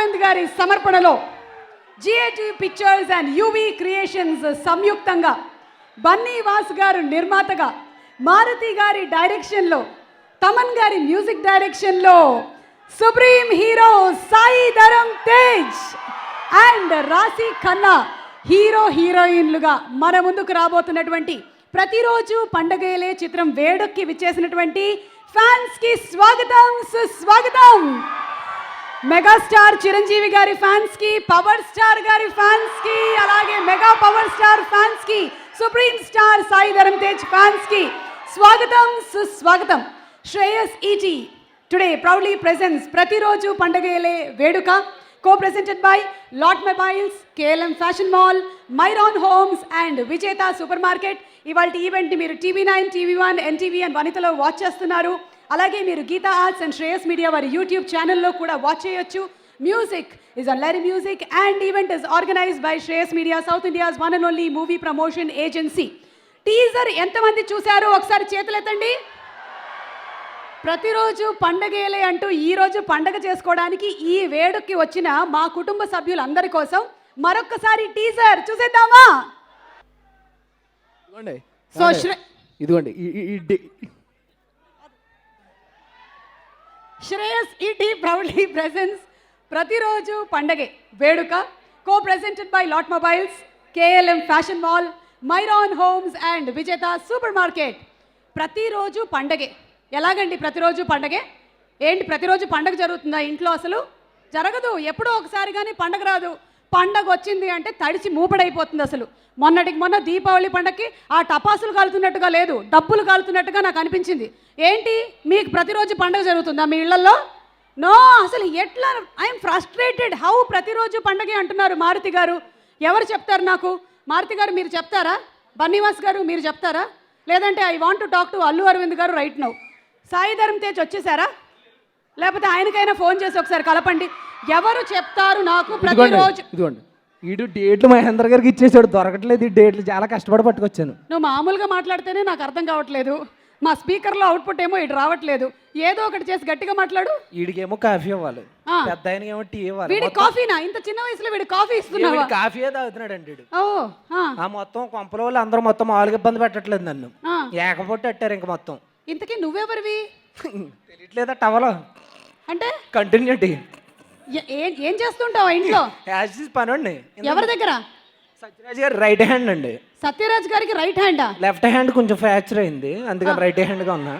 అరవింద్ గారి సమర్పణలో GAT pictures and UV creations సంయుక్తంగా బన్నీ వాస్ గారు నిర్మాతగా మారుతి గారి డైరెక్షన్లో తమన్ గారి మ్యూజిక్ డైరెక్షన్లో supreme hero Sai Dharam Tej and రాశి ఖన్నా హీరో హీరోయిన్లుగా మన ముందుకు రాబోతున్నటువంటి ప్రతిరోజు పండగలే చిత్రం వేడుక్కి విచ్చేసినటువంటి ఫ్యాన్స్ కి స్వాగతం సుస్వాగతం. మెగాస్టార్ చిరంజీవి గారి ఫ్యాన్స్ కి, పవర్ స్టార్ గారి ఫ్యాన్స్ కి, అలాగే మెగా పవర్ స్టార్ ఫ్యాన్స్ కి, supreme star Sai Dharam Tej fans కి స్వాగతం సుస్వాగతం. శ్రేయస్ ఈటీ టుడే ప్రౌడ్లీ ప్రెజెంట్స్ ప్రతిరోజు పండగలే వేడుక, co-presented by Lot Mobiles, KLM Fashion Mall, Myron Homes and Vijeta Supermarket. ఇవాల్టి ఈవెంట్ మీరు TV9, TV1, NTV and వనితలో watch చేస్తున్నారు. అలాగే మీరు Geetha arts and Shreyas media వారి యూట్యూబ్ ఛానల్లో కూడా వాచ్ చేయొచ్చు. Music is on live music and event is organized by Shreyas media, south India's one and only movie promotion agency. Teaser ఎంతమంది చూశారు ఒకసారి చేతులెత్తండి. ప్రతిరోజు పండగేలే అంటూ ఈరోజు పండగ చేసుకోవడానికి ఈ వేడుకకి వచ్చిన మా కుటుంబ సభ్యులందరి కోసం మరొక్కసారి టీజర్ చూసేద్దామా? సో ఇదిగోండి శ్రేయస్ ఈటీ ప్రౌడ్లీ ప్రెజెంట్స్ ప్రతిరోజు పండగే వేడుక, co-presented by Lot Mobiles, KLM Fashion Mall, Myron Homes and Vijeta Supermarket. ప్రతిరోజు పండగే. ఎలాగండి ప్రతిరోజు పండగే? ఏంటి ప్రతిరోజు పండగ జరుగుతుందా ఇంట్లో? అసలు జరగదు. ఎప్పుడో ఒకసారి కానీ పండగ రాదు. పండగ వచ్చింది అంటే తడిచి మూపడైపోతుంది. అసలు మొన్నటికి మొన్న దీపావళి పండగకి ఆ టపాసులు కాలుతున్నట్టుగా లేదు, డబ్బులు కాలుతున్నట్టుగా నాకు అనిపించింది. ఏంటి మీకు ప్రతిరోజు పండగ జరుగుతుందా మీ ఇళ్లలో? నో, అసలు ఎట్లా? I'm frustrated. హౌ ప్రతిరోజు పండగే అంటున్నారు మారుతి గారు? ఎవరు చెప్తారు నాకు? మారుతి గారు మీరు చెప్తారా? బన్నీవాస్ గారు మీరు చెప్తారా? లేదంటే I want to talk to Allu Aravind గారు రైట్ నౌ. సాయి ధరమ్ తేజ్ వచ్చేసారా? లేకపోతే ఆయనకైనా ఫోన్ చేసి ఒకసారి కలపండి. ఎవరు చెప్తారు నాకు ప్రతిరోజు? ఇదిగోండి ఈడు డేట్లు మహేంద్ర గారికి ఇచ్చేసాడు, దొరకట్లేదు. ఈ డేట్లు చాలా కష్టపడి పట్టుకొచ్చాను. నువ్వు మామూలుగా మాట్లాడితేనే నాకు అర్థం కావట్లేదు. మా స్పీకర్లో అవుట్పుట్ ఏమో ఇటు రావట్లేదు. ఏదో ఒకటి చేసి గట్టిగా మాట్లాడు. వీడికేమో కాఫీ ఇవ్వాలి, పెద్ద ఆయనకేమో టీ ఇవ్వాలి. వీడి కాఫీనా? ఇంత చిన్న వయసులో వీడి కాఫీ ఇస్తున్నావా? కాఫీయే తాగుతున్నాడు అండి. మొత్తం కొంపల వాళ్ళు అందరూ మొత్తం మామూలుగా ఇబ్బంది పెట్టట్లేదు నన్ను, ఏకపోతే అట్టారు ఇంక మొత్తం. ఇంతకీ నువ్వెవరివి? తెలియట్లేదా? టవలో అంటే కంటిన్యూటీ. ఏం చేస్తుంటావా ఇంట్లో? పనండి. ఎవరి దగ్గర? సత్యరాజ్ గారు రైట్ హ్యాండ్ అండి. సత్యరాజ్ గారికి రైట్ హ్యాండా? లెఫ్ట్ హ్యాండ్ కొంచెం ఫ్రాక్చర్ అయింది, అందుకని రైట్ హ్యాండ్ గా ఉన్నా.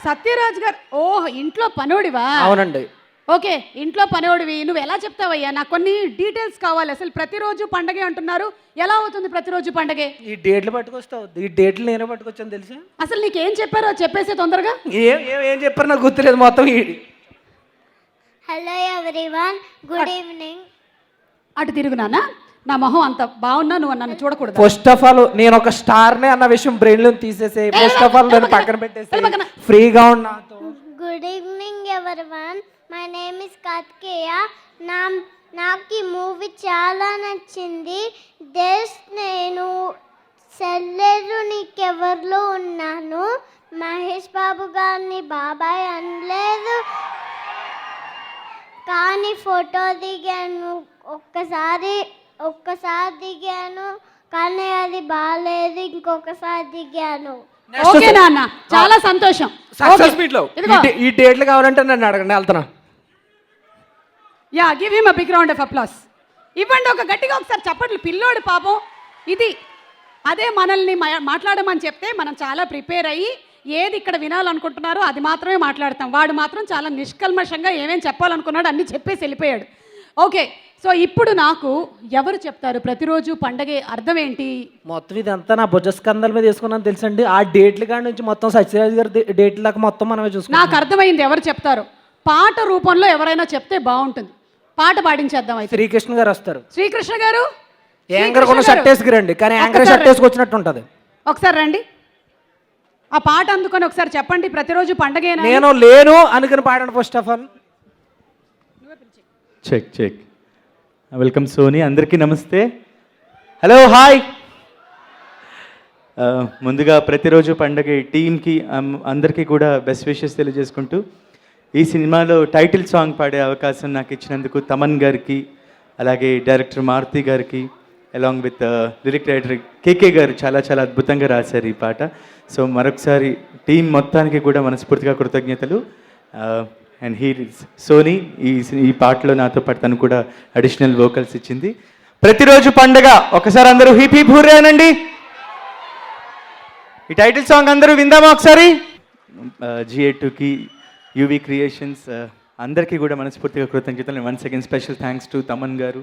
సత్యరాజ్ గారు ఓహ్ ఇంట్లో పనోడివా? అవునండి. ఓకే, ఇంట్లో పనోడివి. నువ్వు ఎలా చెప్తావయ్యా? నాకు కొన్ని డీటెయిల్స్ కావాలి. అసలు ప్రతిరోజు పండగే అంటున్నారు, ఎలా అవుతుంది ప్రతిరోజు పండగే? ఈ డేట్లు పట్టుకొస్తావు. ఈ డేట్లు నేనే పట్టుకొచ్చాను తెలుసా? అసలు నీకేం చెప్పారో చెప్పేసే తొందరగా. ఏం చెప్పారు నాకు గుర్తులేదు మొత్తం. Hello everyone, good evening. అటు తిరుగునానా? నా మొహం అంత బాగున్నా నువ్వు నన్ను చూడకూడదు. ఫస్ట్ ఆఫ్ ఆల్ నేను ఒక స్టార్నే అన్న విషయం బ్రెయిన్ లో తీసేసి ఫస్ట్ ఆఫ్ ఆల్ నేను పక్కన పెట్టేసి ఫ్రీగా ఉన్నా. Good evening everyone, my name is Karthikeya. నాకు ఈ మూవీ చాలా నచ్చింది. నేను సెల్లెరు నీకెవరిలో ఉన్నాను. మహేష్ బాబు గారిని బాబాయ్ అనలేదు, కానీ ఫోటో దిగాను. ఒక్కసారి దిగాను, కానీ అది బాగాలేదు. ఇంకొకసారి దిగాను. ఓకే నాన్న, చాలా సంతోషం. ఈ డేట్లు కావాలంటే నన్ను అడగండి, వెళ్తున్నా. Yeah, give him a big round of applause. ఇవ్వండి ఒక గట్టిగా ఒకసారి చప్పట్లు. పిల్లోడు పాపం. ఇది అదే మనల్ని మాట్లాడమని చెప్తే మనం చాలా ప్రిపేర్ అయ్యి ఏది ఇక్కడ వినాలనుకుంటున్నారో అది మాత్రమే మాట్లాడతాం. వాడు మాత్రం చాలా నిష్కల్మషంగా ఏమేం చెప్పాలనుకున్నాడు అన్నీ చెప్పేసి వెళ్ళిపోయాడు. ఓకే, సో ఇప్పుడు నాకు ఎవరు చెప్తారు ప్రతిరోజు పండగే అర్థం ఏంటి? మొత్తం ఇదంతా నా భుజస్కంధాల మీద వేసుకున్నాను తెలుసండి. ఆ డేట్ల కాడి నుంచి మొత్తం సత్యరాజ్ గారి డేట్ల దాకా మొత్తం మనమే చూసుకున్నాం. నాకు అర్థమైంది ఎవరు చెప్తారు. పాట రూపంలో ఎవరైనా చెప్తే బాగుంటుంది. పాట పాడించేద్దాం. అయితే శ్రీకృష్ణ గారు వస్తారు. శ్రీకృష్ణ గారు యాంకర్ కూడా షర్ట్ వేసుకురండి, కానీ యాంకర్ షర్ట్ వేసుకొచ్చినట్టు ఉంటుంది. ఒకసారి రండి, ఆ పాట అందుకొని ఒకసారి చెప్పండి. ప్రతిరోజు పండగేనా? నేను లేను అనుకుని పాడండి. First of all check. Welcome Sony. అందరికీ నమస్తే, హలో, హాయ్. ముందుగా ప్రతిరోజు పండగ టీమ్కి అందరికీ కూడా బెస్ట్ విషెస్ తెలియజేసుకుంటూ ఈ సినిమాలో టైటిల్ సాంగ్ పాడే అవకాశం నాకు ఇచ్చినందుకు తమన్ గారికి, అలాగే డైరెక్టర్ మారుతి గారికి, అలాంగ్ విత్ లిరిక్ రైటర్ కేకే గారు చాలా చాలా అద్భుతంగా రాశారు ఈ పాట. సో మరొకసారి టీం మొత్తానికి కూడా మనస్ఫూర్తిగా కృతజ్ఞతలు. అండ్ సోనీ ఈ పాటలో నాతో పాటు తను కూడా అడిషనల్ వోకల్స్ ఇచ్చింది. ప్రతిరోజు పండగ, ఒకసారి అందరూ హిప్ హిప్ హుర్రే అనండి. ఈ టైటిల్ సాంగ్ అందరూ విందామా ఒకసారి? GA2కి, యూవీ క్రియేషన్స్ అందరికీ కూడా మనస్ఫూర్తిగా కృతజ్ఞతలు. Once again special thanks to Thaman గారు,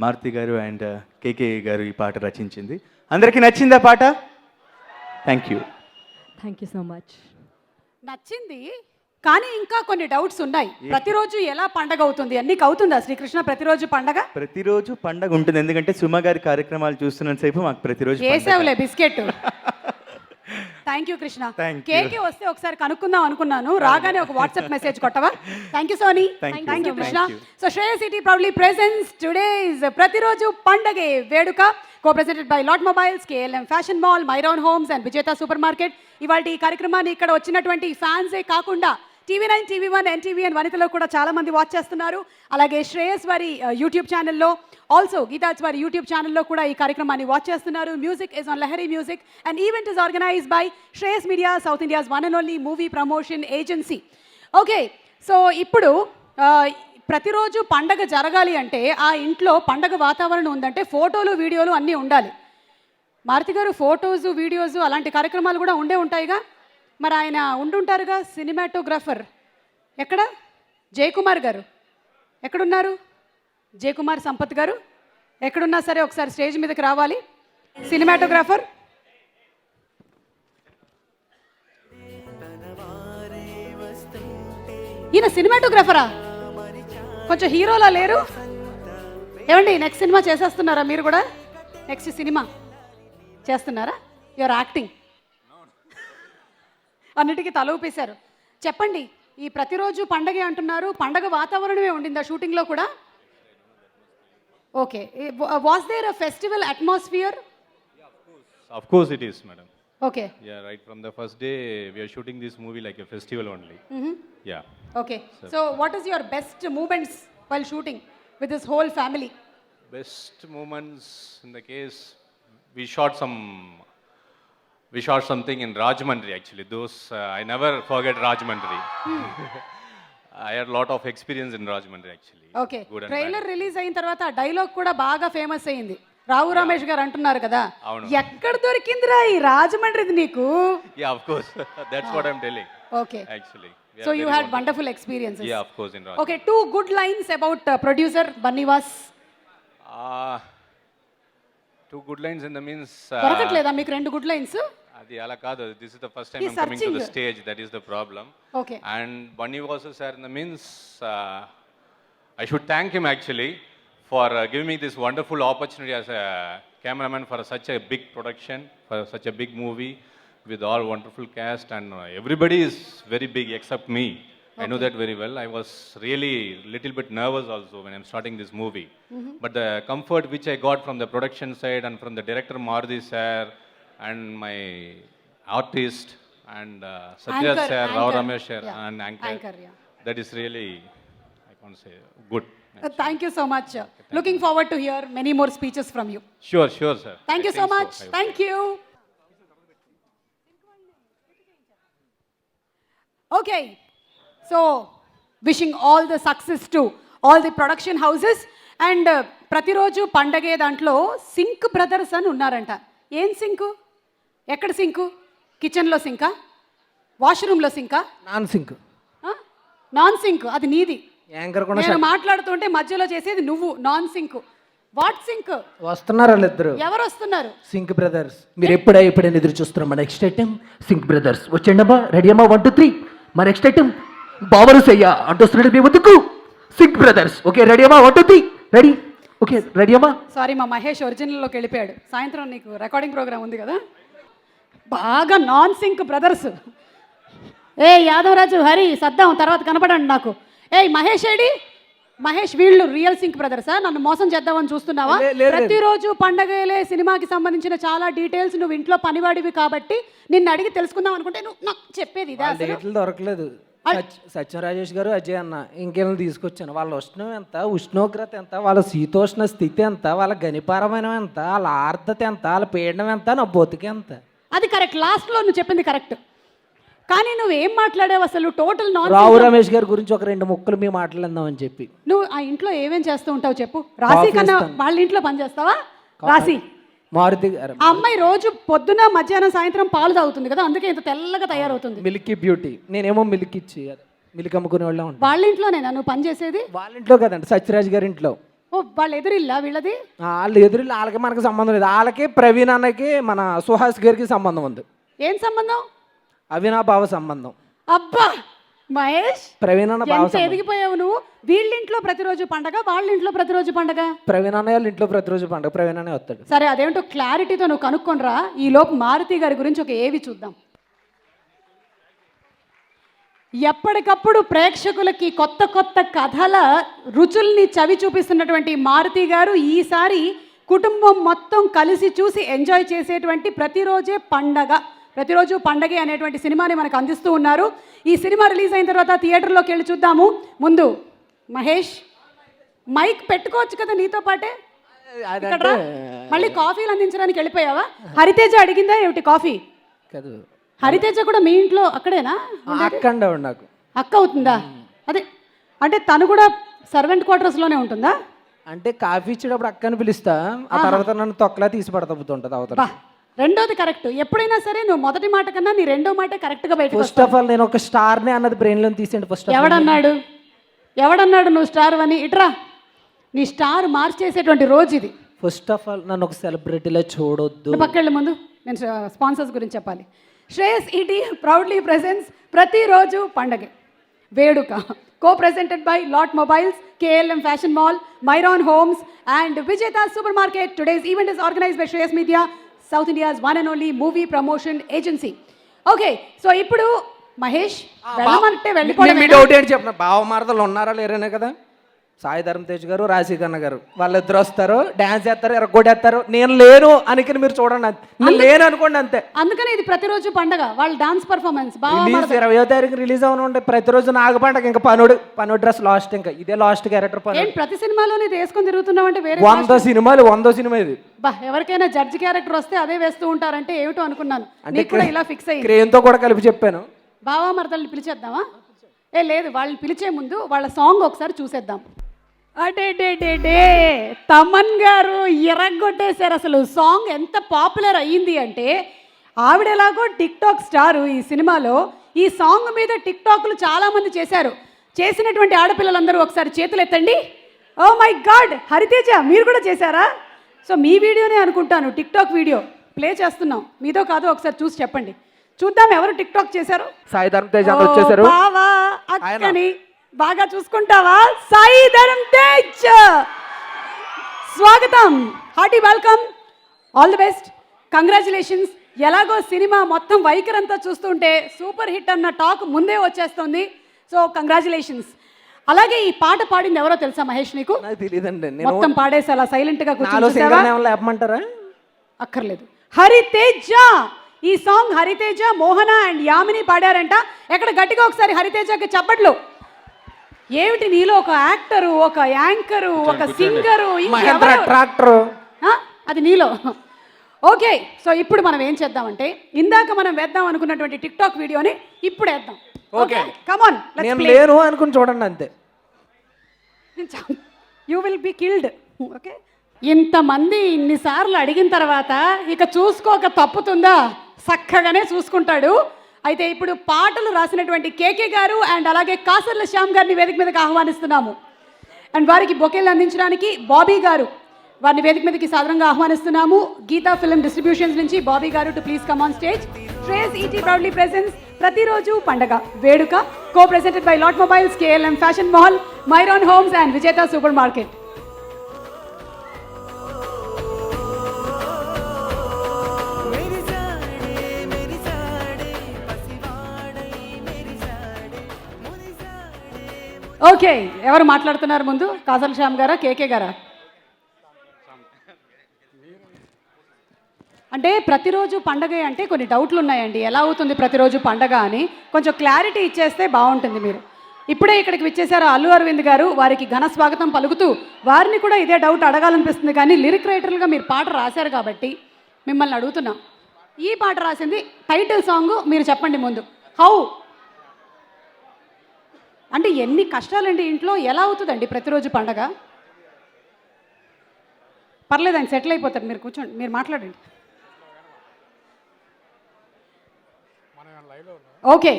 మారుతి గారు అండ్ కేకే గారు ఈ పాట రచించింది. అందరికీ నచ్చిందా పాట? Thank you so much. నచ్చింది, కానీ ఇంకా కొన్ని డౌట్స్ ఉన్నాయి. ప్రతిరోజు ఎలా పండగ అవుతుంది? నీకు అవుతుందా శ్రీకృష్ణ ప్రతిరోజు పండగ? ప్రతిరోజు పండగ ఉంటుంది, ఎందుకంటే సుమ గారి కార్యక్రమాలు చూస్తున్నంత సేపు మాకు ప్రతిరోజు వేసావులే biscuit. Thank you Krishna. Thank you. KK వస్తే ఒకసారి కనుక్కుందాం అనుకున్నాను, రాగానే ఒక వాట్సాప్ మెసేజ్ కొట్టవా? Thank you Sony. Thank you Krishna. So Shreyas city proudly presents today's Prathiroju Pandage వేడుక, co-presented by Lot Mobiles, KLM Fashion Mall, Myron Homes and Vijeta Supermarket. ఇవాళ ఈ కార్యక్రమాన్ని ఇక్కడ వచ్చినటువంటి ఫ్యాన్సే కాకుండా TV9, TV1, NTV అండ్ వనితలో కూడా చాలా మంది వాచ్ చేస్తున్నారు. అలాగే శ్రేయస్ వారి యూట్యూబ్ ఛానల్లో, ఆల్సో గీతాజ్ వారి యూట్యూబ్ ఛానల్లో కూడా ఈ కార్యక్రమాన్ని వాచ్ చేస్తున్నారు. Music is on Lahari music and event is organized by Shreyas media, south India's one and only movie promotion agency. Okay, so ఇప్పుడు ప్రతిరోజు పండగ జరగాలి అంటే ఆ ఇంట్లో పండగ వాతావరణం ఉందంటే ఫోటోలు, వీడియోలు అన్నీ ఉండాలి. మారుతి గారు ఫోటోస్, వీడియోస్ అలాంటి కార్యక్రమాలు కూడా ఉండే ఉంటాయిగా. మరి ఆయన ఉండుంటారుగా సినిమాటోగ్రాఫర్. ఎక్కడ? జయకుమార్ గారు ఎక్కడున్నారు? జయకుమార్ సంపత్ గారు ఎక్కడున్నా సరే ఒకసారి స్టేజ్ మీదకి రావాలి. సినిమాటోగ్రాఫర్ ఈయన సినిమాటోగ్రాఫరా? కొంచెం హీరోలా లేరు? ఏమండి నెక్స్ట్ సినిమా చేసేస్తున్నారా మీరు కూడా? నెక్స్ట్ సినిమా చేస్తున్నారా? యువర్ యాక్టింగ్ అన్నిటికీ తల ఊపేశారు. చెప్పండి, ఈ ప్రతిరోజు పండగే అంటున్నారు, పండగ వాతావరణమే ఉండిందా షూటింగ్లో కూడా? Okay, was there a festival atmosphere? Of course it is, madam. Okay. Yeah, right from the first day we are shooting this movie like a festival only. Yeah. Okay. So what is your best moments while shooting with this whole family? Best moments in the case we shot something in Rajahmundry actually. Those I never forget Rajahmundry. I had a lot of experience in Rajahmundry actually. Okay. Good and trailer bad. Release అయిన తర్వాత ఆ dialogue కూడా బాగా famous అయింది. రావు రమేష్ గారు అంటున్నారు కదా, అవును. ఎక్కడ దొరికిందిరా ఈ రాజమండ్రిది నీకు? Yeah, of course. That's what I'm telling. Okay. Actually. We are So you very had wonderful. wonderful experiences. Yeah, of course in Rajahmundry. Okay, 2 good lines about producer Banniwas. Two good lines in the means. దొరకట్లేదా మీకు 2 good lines? అది అలా కాదు. This is the first time He's I'm coming to the searching. stage. That is the problem. Okay. And Bunny Vasu sir in the means, I should thank him actually for giving me this wonderful opportunity as a cameraman for such a big production, for such a big movie with all wonderful cast, and everybody is very big except me. I know that very well. I was really little bit nervous also when I'm starting this movie. But the comfort which I got from the production side and from the director Maruti sir and my artist and Satya Anchor, sir, Rao anchor. Ramesh sir Yeah. and Anchor, yeah. that is really, I can't say, good. Thank you so much. Looking forward to hear many more speeches from you. Sure, sir. Thank I you so think much. I will. Thank you. Okay. So, wishing all the success to all the production houses and ప్రతిరోజు పండగే దాంట్లో sync brothers అని ఉన్నారంట. ఏం sink? ఎక్కడ sink? కిచెన్లో సింకా? వాష్రూమ్లో సింకా? Non sync. నాన్ సింక్ అది నీది. యాంకర్ కూడా నేను మాట్లాడుతుంటే మధ్యలో చేసేది నువ్వు. Non sync. What sync? వస్తున్నారు వాళ్ళిద్దరు, ఎవరు వస్తున్నారు? Sync brothers. మీరు ఎప్పుడైనా ఎదురు చూస్తున్నాం. మా నెక్స్ట్ ఐటమ్ సింక్ బ్రదర్స్. వచ్చేయండి అమ్మా, రెడీ అమ్మా, 1 2 3. మా నెక్స్ట్ ఐటమ్ బావరు సయ్యా అంటొస్తున్నాడు మీ ముందుకు. Sync brothers. ఓకే, రెడీ అమ్మా, 1 2 3. రెడీ? ఓకే, రెడీ అమ్మా. సారీ, మా మహేష్ ఒరిజినల్లోకి వెళ్ళిపోయాడు. సాయంత్రం నీకు రికార్డింగ్ ప్రోగ్రామ్ ఉంది కదా. బాగా నాన్ సింక్ బ్రదర్స్. ఏ యాదవరాజు, హరి, సద్దాం తర్వాత కనపడండి నాకు. ఏయ్ మహేష్ ఏడి? మహేష్, వీళ్ళు రియల్ సింక్ బ్రదర్సా? నన్ను మోసం చేద్దామని చూస్తున్నావా? ప్రతిరోజు పండగలే సినిమాకి సంబంధించిన చాలా డీటెయిల్స్ నువ్వు ఇంట్లో పనివాడివి కాబట్టి నిన్ను అడిగి తెలుసుకుందాం అనుకుంటే నువ్వు నాకు చెప్పేది ఇదా? డేట్లు దొరకలేదు. సత్యం రాజేష్ గారు, అజయ్ అన్న ఇంకేమైనా తీసుకొచ్చాను. వాళ్ళ ఉష్ణం ఎంత, ఉష్ణోగ్రత ఎంత, వాళ్ళ శీతోష్ణ స్థితి ఎంత, వాళ్ళ గణిపరమైన ఎంత, వాళ్ళ ఆర్ద్రత ఎంత, వాళ్ళ పీడనం ఎంత, నా బతుకు ఎంత. అది కరెక్ట్, లాస్ట్లో నువ్వు చెప్పింది కరెక్ట్. కానీ నువ్వు ఏం మాట్లాడావు అసలు? టోటల్ రావు రమేష్ గారి గురించి ఒక 2 ముక్కలు మేము మాట్లాడదామని చెప్పి. నువ్వు ఆ ఇంట్లో ఏమేం చేస్తూ ఉంటావు చెప్పు. రాశి కన్నా వాళ్ళ ఇంట్లో పని చేస్తావా? రాశి మారుతి గారు, ఆ అమ్మాయి రోజు పొద్దున మధ్యాహ్నం సాయంత్రం పాలు తాగుతుంది కదా, అందుకే ఇంత తెల్లగా తయారవుతుంది. Milky beauty. నేనేమో మిల్క్ ఇచ్చి మిల్క్ అమ్ముకునే వాళ్ళ ఉంటాను. వాళ్ళ ఇంట్లోనేనా నువ్వు పని చేసేది? వాళ్ళ ఇంట్లో కదండి, సత్యరాజ్ గారి ఇంట్లో. ఓ, వాళ్ళ ఎదురిల్లా వీళ్ళది? వాళ్ళు ఎదురు, వాళ్ళకి మనకు సంబంధం లేదు. వాళ్ళకి ప్రవీణ్ అన్నకి మన సుహాస్ గారికి సంబంధం ఉంది. ఏం సంబంధం? అవినాభావ సంబంధం. అబ్బా మహేష్, ప్రవీణ్ అన్న బావ ఎంత ఎదిగిపోయావు నువ్వు. వీళ్ళ ఇంట్లో ప్రతిరోజు పండగ, వాళ్ళ ఇంట్లో ప్రతిరోజు పండగ. ప్రవీణ్ అన్న వాళ్ళ ఇంట్లో ప్రతిరోజు పండుగ. ప్రవీణ్ అనే వస్తాడు. సరే, అదేంటో క్లారిటీతో నువ్వు కనుక్కొనిరా. ఈ లోపు మారుతి గారి గురించి ఒక ఏవి చూద్దాం. ఎప్పటికప్పుడు ప్రేక్షకులకి కొత్త కొత్త కథల రుచుల్ని చవి చూపిస్తున్నటువంటి మారుతి గారు ఈసారి కుటుంబం మొత్తం కలిసి చూసి ఎంజాయ్ చేసేటువంటి ప్రతిరోజు పండగే అనేటువంటి సినిమాని మనకు అందిస్తూ ఉన్నారు. ఈ సినిమా రిలీజ్ అయిన తర్వాత థియేటర్లోకి వెళ్ళి చూద్దాము. ముందు మహేష్ మైక్ పెట్టుకోవచ్చు కదా నీతో పాటే. ఇక్కడ రా. మళ్ళీ కాఫీలు అందించడానికి వెళ్ళిపోయావా? హరితేజ అడిగిందా ఏమిటి కాఫీ? కాదు, హరితేజ కూడా మీ ఇంట్లో అక్కడేనా? అక్కండి నాకు. అక్క అవుతుందా? అదే అంటే తను కూడా సర్వెంట్ క్వార్టర్స్లోనే ఉంటుందా? అంటే కాఫీ ఇచ్చేటప్పుడు అక్కని పిలుస్తా, ఆ తర్వాత నన్ను తొక్కలా తీసి పడతప్పుతుంటది అవతల. బా, రెండోది కరెక్ట్. ఎప్పుడైనా సరే నువ్వు మొదటి మాట కన్నా నీ రెండో మాట కరెక్ట్గా బయటకు ఫస్ట్ ఆఫ్ ఆల్ నేను ఒక స్టార్నే అన్నది బ్రెయిన్లో తీసేయండి. ఫస్ట్ ఎవడన్నాడు నువ్వు స్టార్ అని? ఇట్రా, నీ స్టార్ మార్చేసేటువంటి రోజు ఇది. ఫస్ట్ ఆఫ్ ఆల్ నన్ను ఒక సెలబ్రిటీలో చూడొద్దు. నువ్వు పక్కెళ్ళ ముందు నేను స్పాన్సర్స్ గురించి చెప్పాలి. శ్రేయస్ ఈటీ ప్రౌడ్లీ ప్రెజెన్స్ ప్రతిరోజు పండగే వేడుక, co-presented by Lot Mobiles, KLM Fashion Mall, Myron Homes and Vijeta Supermarket. Today's event is organized by Shreyas Media, South India's one and only movie promotion agency. Okay, so ఇప్పుడు మహేష్ వెళ్ళమంటే మీ వెళ్ళిపోవడం. Doubt ఏంటి చెప్పిన? బావ మరదలు ఉన్నారా లేరనే కదా. సాయి ధర్మ తేజ్ గారు, రాశికన్న గారు వాళ్ళిద్దరు వస్తారు, డ్యాన్స్ చేస్తారు, ఎరగొడేస్తారు. నేను లేను అని మీరు చూడండి. నేను లేను అనుకోండి అంతే. అందుకని ఇది ప్రతిరోజు పండగ. వాళ్ళ డాన్స్ పర్ఫార్మెన్స్ రిలీజ్ 20వ తారీఖు రిలీజ్ అవును ఉండే. ప్రతిరోజు నాగ పండగ. ఇంకా పనుడు డ్రెస్ లాస్ట్. ఇంకా ఇదే లాస్ట్ క్యారెక్టర్ పని. ప్రతి సినిమాలోనే ఇది వేసుకొని తిరుగుతున్నావు అంటే వేరే 100 సినిమా ఇది. బా, ఎవరికైనా జడ్జి క్యారెక్టర్ వస్తే అదే వేస్తూ ఉంటారంటే ఏమిటో అనుకున్నాను. నీకు కూడా ఇలా ఫిక్స్ అయ్యింది. క్రేన్తో కూడా కలిపి చెప్పాను. బావా మరదల్ని పిలిచేద్దామా? లేదు, వాళ్ళని పిలిచే ముందు వాళ్ళ సాంగ్ ఒకసారి చూసేద్దాం. అడే తమన్ గారు ఎరగొట్టేశారు. అసలు సాంగ్ ఎంత పాపులర్ అయ్యింది అంటే, ఆవిడ ఎలాగో టిక్ టాక్ స్టారు ఈ సినిమాలో. ఈ సాంగ్ మీద టిక్ టాక్లు చాలామంది చేశారు. చేసినటువంటి ఆడపిల్లలందరూ ఒకసారి చేతులు ఎత్తండి. ఓ మై గాడ్, హరితేజ మీరు కూడా చేశారా? సో మీ వీడియోనే అనుకుంటాను, టిక్ టాక్ వీడియో ప్లే చేస్తున్నాం. మీదో కాదో ఒకసారి చూసి చెప్పండి. చూద్దాం ఎవరు టిక్ టాక్ చేశారు. సాయి ధర్మ తేజ్ వచ్చేసారు. బావా అక్కని బాగా చూసుకుంటావా? సాయి ధరమ్ తేజ్, స్వాగతం, hearty welcome, all the best, congratulations. ఎలాగో సినిమా మొత్తం వైఖరంతా చూస్తుంటే సూపర్ హిట్ అన్న టాక్ ముందే వచ్చేస్తుంది. So congratulations. అలాగే ఈ పాట పాడింది ఎవరో తెలుసా మహేష్ నీకు? నాకు తెలియదండి. మొత్తం పాడేసి అలా సైలెంట్ గా లేపమంటారా? అక్కర్లేదు. హరితేజ, ఈ సాంగ్ హరితేజ, మోహన అండ్ యామిని పాడారంట. ఎక్కడ గట్టిగా ఒకసారి హరితేజకి చప్పట్లు. ఏమిటి నీలో ఒక యాక్టరు, ఒక యాంకరు, ఒక సింగరు, ట్రాక్టర్, అది నీలో. ఓకే, సో ఇప్పుడు మనం ఏం చేద్దామంటే, ఇందాక మనం వేద్దాం అనుకున్నటువంటి టిక్ టాక్ వీడియోని ఇప్పుడు వేద్దాం. ఓకే, కమ్ ఆన్, నేను లేను అనుకుని చూడండి అంతే. You will be killed. Okay, ఇంతమంది ఇన్నిసార్లు అడిగిన తర్వాత ఇక చూసుకోక తప్పుతుందా? చక్కగానే చూసుకుంటాడు. అయితే ఇప్పుడు పాటలు రాసినటువంటి కేకే గారు అండ్ అలాగే కాసర్ల శ్యామ్ గారిని వేదిక మీదకి ఆహ్వానిస్తున్నాము. అండ్ వారికి బొకేలు అందించడానికి బాబీ గారు, వారిని వేదిక మీదకి సాధారణంగా ఆహ్వానిస్తున్నాము. గీతా ఫిల్మ్ డిస్ట్రిబ్యూషన్స్ నుంచి బాబీ గారు to please come on stage. Shreyas ET proudly presents Prathi పండగ వేడుక, co-presented by Lot Mobiles, KLM Fashion Mall, Myron Homes and Vijeta Supermarket. Okay, ఎవరు మాట్లాడుతున్నారు ముందు? కాసల్ శ్యామ్ గారా, కేకే గారా? అంటే ప్రతిరోజు పండగ అంటే కొన్ని డౌట్లు ఉన్నాయండి, ఎలా అవుతుంది ప్రతిరోజు పండగ అని. కొంచెం క్లారిటీ ఇచ్చేస్తే బాగుంటుంది. మీరు ఇప్పుడే ఇక్కడికి విచ్చేశారు అల్లు అరవింద్ గారు, వారికి ఘన స్వాగతం పలుకుతూ వారిని కూడా ఇదే డౌట్ అడగాలనిపిస్తుంది. కానీ లిరిక్ రైటర్లుగా మీరు పాట రాశారు కాబట్టి మిమ్మల్ని అడుగుతున్నాం. ఈ పాట రాసింది టైటిల్ సాంగ్ మీరు చెప్పండి ముందు. హౌ అంటే ఎన్ని కష్టాలండి ఇంట్లో, ఎలా అవుతుందండి ప్రతిరోజు పండగ? పర్లేదండి, సెటిల్ అయిపోతారు. మీరు కూర్చోండి, మీరు మాట్లాడండి. ఓకే,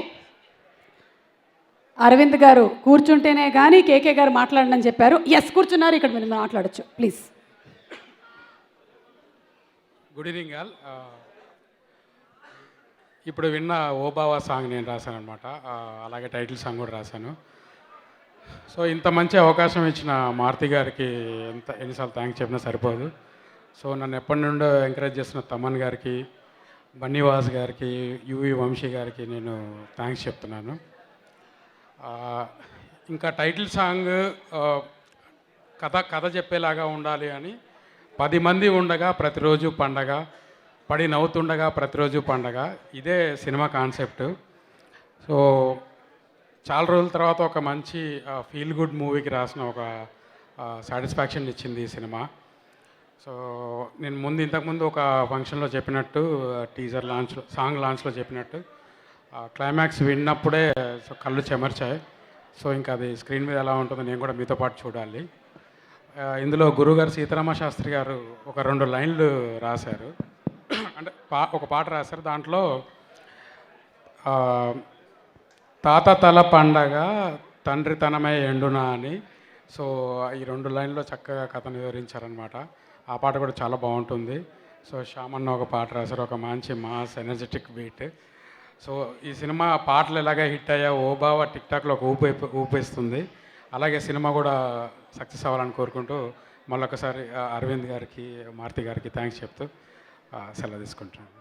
అరవింద్ గారు కూర్చుంటేనే కానీ కేకే గారు మాట్లాడనని చెప్పారు. ఎస్ కూర్చున్నారు, ఇక్కడ మీరు మాట్లాడచ్చు ప్లీజ్. Good evening all. ఇప్పుడు విన్న ఓ బావా సాంగ్ నేను రాశాను అనమాట. అలాగే టైటిల్ సాంగ్ కూడా రాశాను. సో ఇంత మంచి అవకాశం ఇచ్చిన మారుతి గారికి ఎన్నిసార్లు థ్యాంక్స్ చెప్పినా సరిపోదు. సో నన్ను ఎప్పటి నుండో ఎంకరేజ్ చేస్తున్న తమన్ గారికి, బన్నీవాస్ గారికి, యువి వంశీ గారికి నేను థ్యాంక్స్ చెప్తున్నాను. ఇంకా టైటిల్ సాంగ్ కథ చెప్పేలాగా ఉండాలి అని 10 మంది ఉండగా ప్రతిరోజు పండగ, పడి నవ్వుతుండగా ప్రతిరోజు పండగ, ఇదే సినిమా కాన్సెప్ట్. సో చాలా రోజుల తర్వాత ఒక మంచి ఫీల్ గుడ్ మూవీకి రాసిన ఒక సాటిస్ఫాక్షన్ ఇచ్చింది ఈ సినిమా. సో నేను ఇంతకుముందు ఒక ఫంక్షన్లో చెప్పినట్టు, టీజర్ లాంచ్లో, సాంగ్ లాంచ్లో చెప్పినట్టు, క్లైమాక్స్ విన్నప్పుడే సో కళ్ళు చెమర్చాయి. సో ఇంకా అది స్క్రీన్ మీద ఎలా ఉంటుందో నేను కూడా మీతో పాటు చూడాలి. ఇందులో గురుగారు సీతారామ శాస్త్రి గారు ఒక 2 లైన్లు రాశారు, అంటే ఒక పాట రాశారు. దాంట్లో తాత తల పండగ తండ్రి తనమే ఎండునా అని. సో ఈ 2 లైన్లో చక్కగా కథను వివరించారనమాట. ఆ పాట కూడా చాలా బాగుంటుంది. సో శ్యామన్న ఒక పాట రాశారు, ఒక మంచి మాస్ ఎనర్జెటిక్ బీట్. సో ఈ సినిమా పాటలు ఎలాగే హిట్ అయ్యా ఓ బావ టిక్టాక్లో ఒక ఊపేస్తుంది. అలాగే సినిమా కూడా సక్సెస్ అవ్వాలని కోరుకుంటూ మళ్ళొకసారి అరవింద్ గారికి, మారుతి గారికి థ్యాంక్స్ చెప్తూ సెలవు తీసుకుంటున్నాను.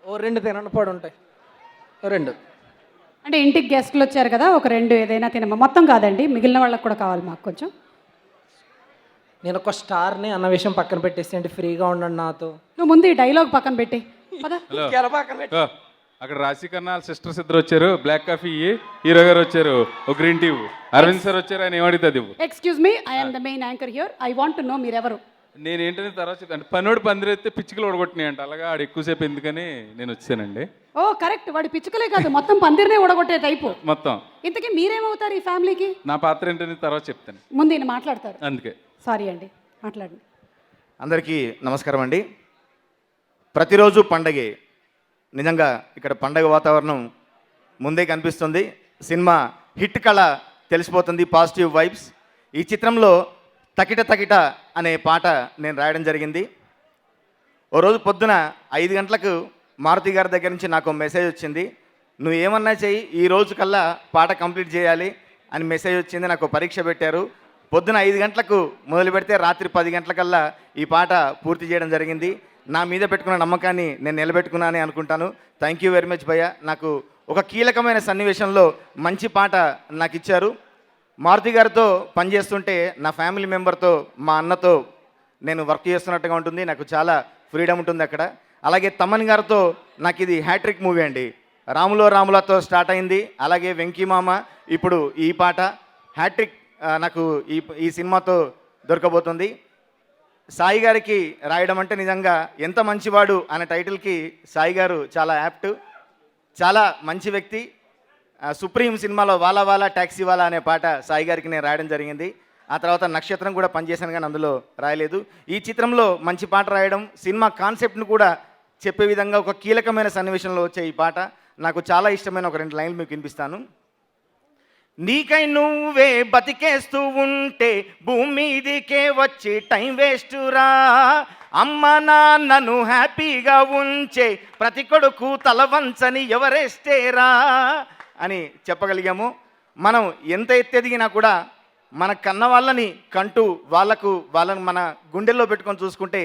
ఓ 2 తినని పడి ఉంటాయి, 2. అంటే ఇంటికి గెస్ట్లు వచ్చారు కదా, ఒక 2 ఏదైనా తినమా. మొత్తం కాదండి, మిగిలిన వాళ్ళకి కూడా కావాలి మాకు కొంచెం. నేను ఒక స్టార్ని అన్న విషయం పక్కన పెట్టేసి అంటే ఫ్రీగా ఉండండి నాతో. నువ్వు ముందు ఈ డైలాగ్ పక్కన పెట్టి పదా. హలో, పక్కన పెట్టి అక్కడ రాశి కన్నా సిస్టర్స్ ఇద్దరు వచ్చారు, బ్లాక్ కాఫీ హీరో గారు వచ్చారు, ఒక గ్రీన్ టీ, అరవింద్ సార్ వచ్చారు, ఆయన ఏమడుతుంది? Excuse me, I am the main anchor here. I want to know మీరెవరు. నేను ఏంటనే తర్వాత చెప్తాను. అంటే పనోడు పందిరైతే పిచ్చుకలు ఒడగొట్టినాయి అంట, అలాగా ఆడు ఎక్కువసేపు ఎందుకని నేను వచ్చానండి. ఓ కరెక్ట్, వాడి పిచ్చుకలే కాదు మొత్తం పందిరినే ఊడగొట్టే టైపు మొత్తం. ఇంతకీ మీరేమవుతారు ఈ ఫ్యామిలీకి? నా పాత్ర ఏంటని తర్వాత చెప్తాను, ముందు ఈయన మాట్లాడతారు. అందుకే. సారీ అండి, మాట్లాడండి. అందరికీ నమస్కారం అండి. ప్రతిరోజు పండగే. నిజంగా ఇక్కడ పండగ వాతావరణం ముందే కనిపిస్తుంది. సినిమా హిట్ కళ తెలిసిపోతుంది, పాజిటివ్ వైబ్స్. ఈ చిత్రంలో తకిట తకిట అనే పాట నేను రాయడం జరిగింది. ఓ రోజు పొద్దున 5 గంటలకు మారుతి గారి దగ్గర నుంచి నాకు మెసేజ్ వచ్చింది, నువ్వు ఏమన్నా చెయ్యి, ఈ రోజు కల్లా పాట కంప్లీట్ చేయాలి అని మెసేజ్ వచ్చింది. నాకు పరీక్ష పెట్టారు. పొద్దున 5 గంటలకు మొదలు పెడితే రాత్రి 10 గంటలకల్లా ఈ పాట పూర్తి చేయడం జరిగింది. నా మీద పెట్టుకున్న నమ్మకాన్ని నేను నిలబెట్టుకున్నానని అనుకుంటాను. థ్యాంక్ యూ వెరీ మచ్ భయ్య. నాకు ఒక కీలకమైన సన్నివేశంలో మంచి పాట నాకు ఇచ్చారు. మారుతి గారితో పనిచేస్తుంటే నా ఫ్యామిలీ మెంబర్తో, మా అన్నతో నేను వర్క్ చేస్తున్నట్టుగా ఉంటుంది. నాకు చాలా ఫ్రీడమ్ ఉంటుంది అక్కడ. అలాగే తమన్ గారితో నాకు ఇది హ్యాట్రిక్ మూవీ అండి. రాములో రాములతో స్టార్ట్ అయింది, అలాగే వెంకీ మామ, ఇప్పుడు ఈ పాట. హ్యాట్రిక్ నాకు ఈ సినిమాతో దొరకబోతుంది. సాయి గారికి రాయడం అంటే నిజంగా ఎంత మంచివాడు అనే టైటిల్కి సాయి గారు చాలా యాప్ట్, చాలా మంచి వ్యక్తి. సుప్రీం సినిమాలో వాలా వాలా ట్యాక్సీ వాలా అనే పాట సాయి గారికి నేను రాయడం జరిగింది. ఆ తర్వాత నక్షత్రం కూడా పనిచేశాను కానీ అందులో రాయలేదు. ఈ చిత్రంలో మంచి పాట రాయడం, సినిమా కాన్సెప్ట్ను కూడా చెప్పే విధంగా ఒక కీలకమైన సన్నివేశంలో వచ్చే ఈ పాట నాకు చాలా ఇష్టమైన ఒక 2 లైన్లు మీకు వినిపిస్తాను. నీకై నువ్వే బతికేస్తూ ఉంటే భూమి మీదికే వచ్చి టైం వేస్టురా, అమ్మ నాన్నను హ్యాపీగా ఉంచే ప్రతి కొడుకు తల వంచని ఎవరెస్టేరా అని చెప్పగలిగాము. మనం ఎంత ఎత్తెదిగినా కూడా మన కన్న వాళ్ళని కంటూ వాళ్ళని మన గుండెల్లో పెట్టుకొని చూసుకుంటే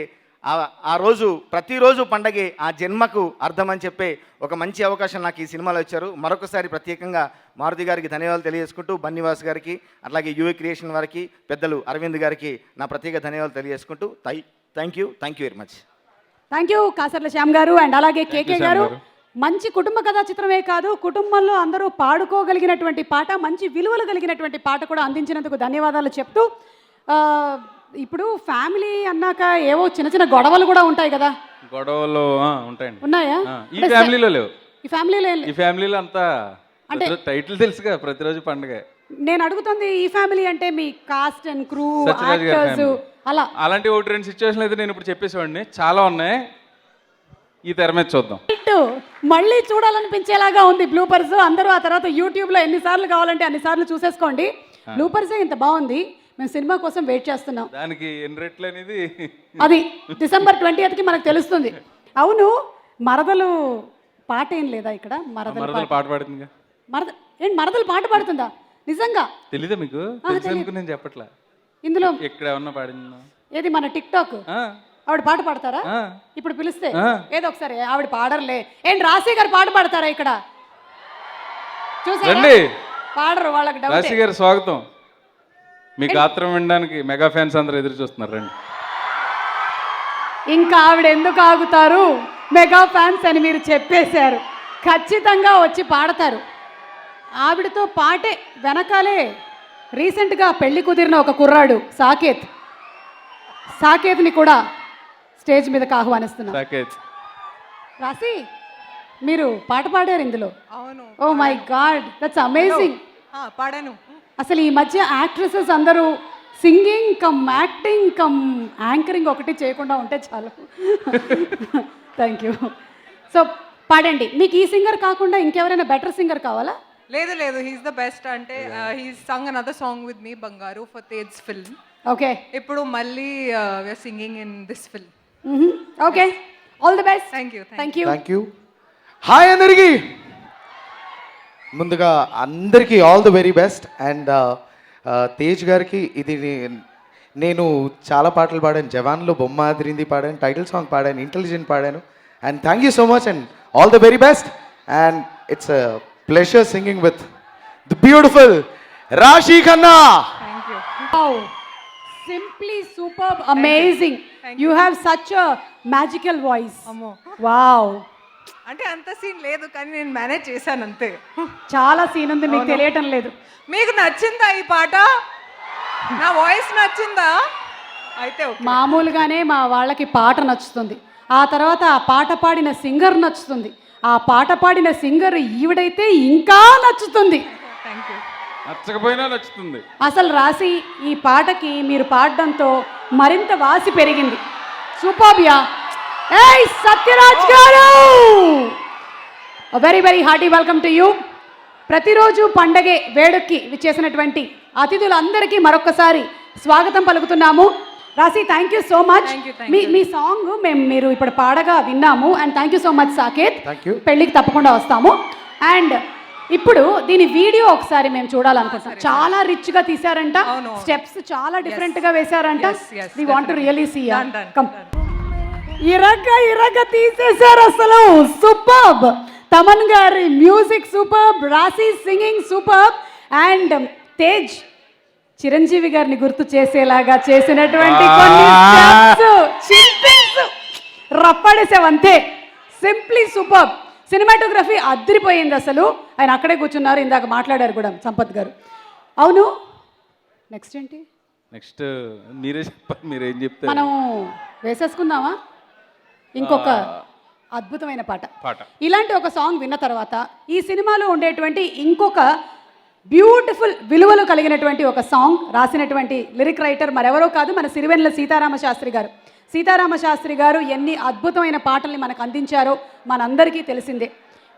ఆ రోజు ప్రతిరోజు పండగే ఆ జన్మకు అర్థమని చెప్పే ఒక మంచి అవకాశం నాకు ఈ సినిమాలో ఇచ్చారు. మరొకసారి ప్రత్యేకంగా మారుతి గారికి ధన్యవాదాలు తెలియజేసుకుంటూ, బన్నీవాస్ గారికి, అట్లాగే యువ క్రియేషన్ వారికి, పెద్దలు అరవింద్ గారికి నా ప్రత్యేక ధన్యవాదాలు తెలియజేసుకుంటూ thank you very much. Thank you Kasarla Shyam గారు అండ్ అలాగే కేకే శ్యామ్ గారు. గారు. మంచి కుటుంబ కథా చిత్రమే కాదు, కుటుంబంలో అందరూ పాడుకోగలిగినటువంటి పాట, మంచి విలువలు కలిగినటువంటి పాట కూడా అందించినందుకు ధన్యవాదాలు చెప్తూ ఆ, ఇప్పుడు ఫ్యామిలీ అన్నాక ఏవో చిన్న చిన్న గొడవలు కూడా ఉంటాయి కదా, గొడవలు ఉంటాయండి. ఉన్నాయా? ఈ ఫ్యామిలీలో లేవు. ఈ ఫ్యామిలీలో ఏం ఈ ఫ్యామిలీలో అంతా టైటిల్ తెలుసుగా, ప్రతిరోజు పండుగ. నేను అడుగుతుంది ఈ ఫ్యామిలీ అంటే మీ కాస్ట్ అండ్ క్రూ, సత్యరాజ్ గారి యాక్టర్స్ family. అలా. అలాంటి ఒకటి రెండు సిచ్యువేషన్లు అయితే నేను ఇప్పుడు చెప్పేసేవాడిని, చాలా ఉన్నాయి. ఈ తెర మీద చూద్దాం. హిట్ మళ్ళీ చూడాలనిపించేలాగా ఉంది బ్లూపర్స్. అందరూ ఆ తర్వాత యూట్యూబ్లో ఎన్నిసార్లు కావాలంటే అన్నిసార్లు చూసేసుకోండి. బ్లూపర్సే ఇంత బాగుంది, మేము సినిమా కోసం వెయిట్ చేస్తున్నాం. దానికి ఎన్ని రెట్లు అనేది అది December 20th మనకు తెలుస్తుంది. అవును, మరదలు పాట ఏం లేదా ఇక్కడ? మరదలు పాట పాడుతుందిగా. మరదలు పాట పాడుతుందా నిజంగా? తెలీదా మీకు? తెలుసు నేను చెప్పట్లా. ఇందులో ఎక్కడ ఏమన్నా పాడిందా? ఏది మన టిక్ టాక్ ఆవిడ పాట పాడతారా? ఇప్పుడు పిలిస్తే ఏదో ఒకసారి ఆవిడ పాడరులే. ఏంటి రాశి గారు పాట పాడతారా ఇక్కడ? చూసారా? రండి పాడరు, వాళ్ళకి డౌట్. రాశి గారు స్వాగతం. మీ గాత్రం వినడానికి మెగా ఫ్యాన్స్ అందరూ ఎదురు చూస్తున్నారు. రండి. ఇంకా ఆవిడ ఎందుకు ఆగుతారు? మెగా ఫ్యాన్స్ అని మీరు చెప్పేశారు, ఖచ్చితంగా వచ్చి పాడతారు. ఆవిడతో పాటే వెనకాలే రీసెంట్గా పెళ్లి కుదిరిన ఒక కుర్రాడు సాకేత్ని కూడా స్టేజ్ మీదకి ఆహ్వానిస్తున్నా. సాకేత్. రాసి మీరు పాట పాడారు ఇందులో. అవును. Oh my God, that's amazing. పాడాను. అసలు ఈ మధ్య యాక్ట్రెసెస్ అందరూ singing cum acting cum anchoring ఒకటి చేయకుండా ఉంటే చాలు. Thank you. సో పాడండి. మీకు ఈ సింగర్ కాకుండా ఇంకెవరైనా బెటర్ సింగర్ కావాలా? లేదు లేదు, హీస్ ద బెస్ట్. అంటే he's sung another song with me, బంగారు, ఫర్ తేజ్ ఫిల్మ్. ఓకే, ఇప్పుడు మళ్ళీ we are singing in this film. Okay, all the best. Thank you. Thank you. Hi అందరికీ. ముందుగా అందరికీ all the very best. And Tej గారికి ఇది నేను చాలా పాటలు పాడాను. జవాన్లో బొమ్మ అదిరింది పాడాను, టైటిల్ సాంగ్ పాడాను, ఇంటెలిజెంట్ పాడాను. And thank you so much and all the very best. And it's pleasure singing with the beautiful Raashi Khanna. Thank you. Wow, simply superb, amazing. You have such a magical voice. అమ్మో, Wow, అంటే అంత scene లేదు కానీ నేను manage చేశాను అంతే. చాలా scene ఉంది, మీకు తెలియటం లేదు. మీకు నచ్చిందా ఈ పాట? నా వాయిస్ నచ్చిందా? అయితే ఓకే. మామూలుగానే మా వాళ్ళకి పాట నచ్చుతుంది, ఆ తర్వాత ఆ పాట పాడిన సింగర్ నచ్చుతుంది, ఆ పాట పాడిన సింగర్ ఈవిడైతే ఇంకా నచ్చుతుంది. Thank you. నచ్చకపోయినా నచ్చుతుంది. అసలు రాసి ఈ పాటకి మీరు పాడడంతో మరింత వాసి పెరిగింది. సూపర్బ్యా. ఏయ్ Satyaraj garu, very very hearty welcome to you. Prathiroju Pandage వేడుక్కి విచ్చేసినటువంటి అతిథులందరికీ మరొకసారి స్వాగతం పలుకుతున్నాము. Raasi thank you so much. మీ సాంగ్ మీరు ఇప్పుడు పాడగా విన్నాము. And thank you so much Saketh. పెళ్ళికి తప్పకుండా వస్తాము. అండ్ ఇప్పుడు దీని వీడియో ఒకసారి మేము చూడాలనుకుంటున్నాం. చాలా రిచ్ గా తీసారంట, స్టెప్స్ చాలా డిఫరెంట్ గా వేశారంట. We want to really see. Come. ఇరగ తీసేశారు అసలు. సూపర్బ్. తమన్ గారి music superb, Raashi singing superb. And Tej Chiranjeevi గారిని గుర్తు చేసేలాగా చేసినటువంటి కొన్ని రప్పడేసేవంతే. Simply superb. సినిమాటోగ్రఫీ అదిరిపోయింది అసలు. ఆయన అక్కడే కూర్చున్నారు, ఇందాక మాట్లాడారు కూడా సంపత్ గారు. అవును, నెక్స్ట్ ఏంటి? నెక్స్ట్ మీరే చెప్పాలి, మీరేం చెప్తారు. మనం వేసేసుకుందామా ఇంకొక అద్భుతమైన పాట? ఇలాంటి ఒక సాంగ్ విన్న తర్వాత ఈ సినిమాలో ఉండేటువంటి ఇంకొక బ్యూటిఫుల్ విలువలు కలిగినటువంటి ఒక సాంగ్ రాసినటువంటి లిరిక్ రైటర్ మరెవరో కాదు, మన సిరివెన్నెల సీతారామ శాస్త్రి గారు. సీతారామ శాస్త్రి గారు ఎన్ని అద్భుతమైన పాటల్ని మనకు అందించారో మనందరికీ తెలిసిందే.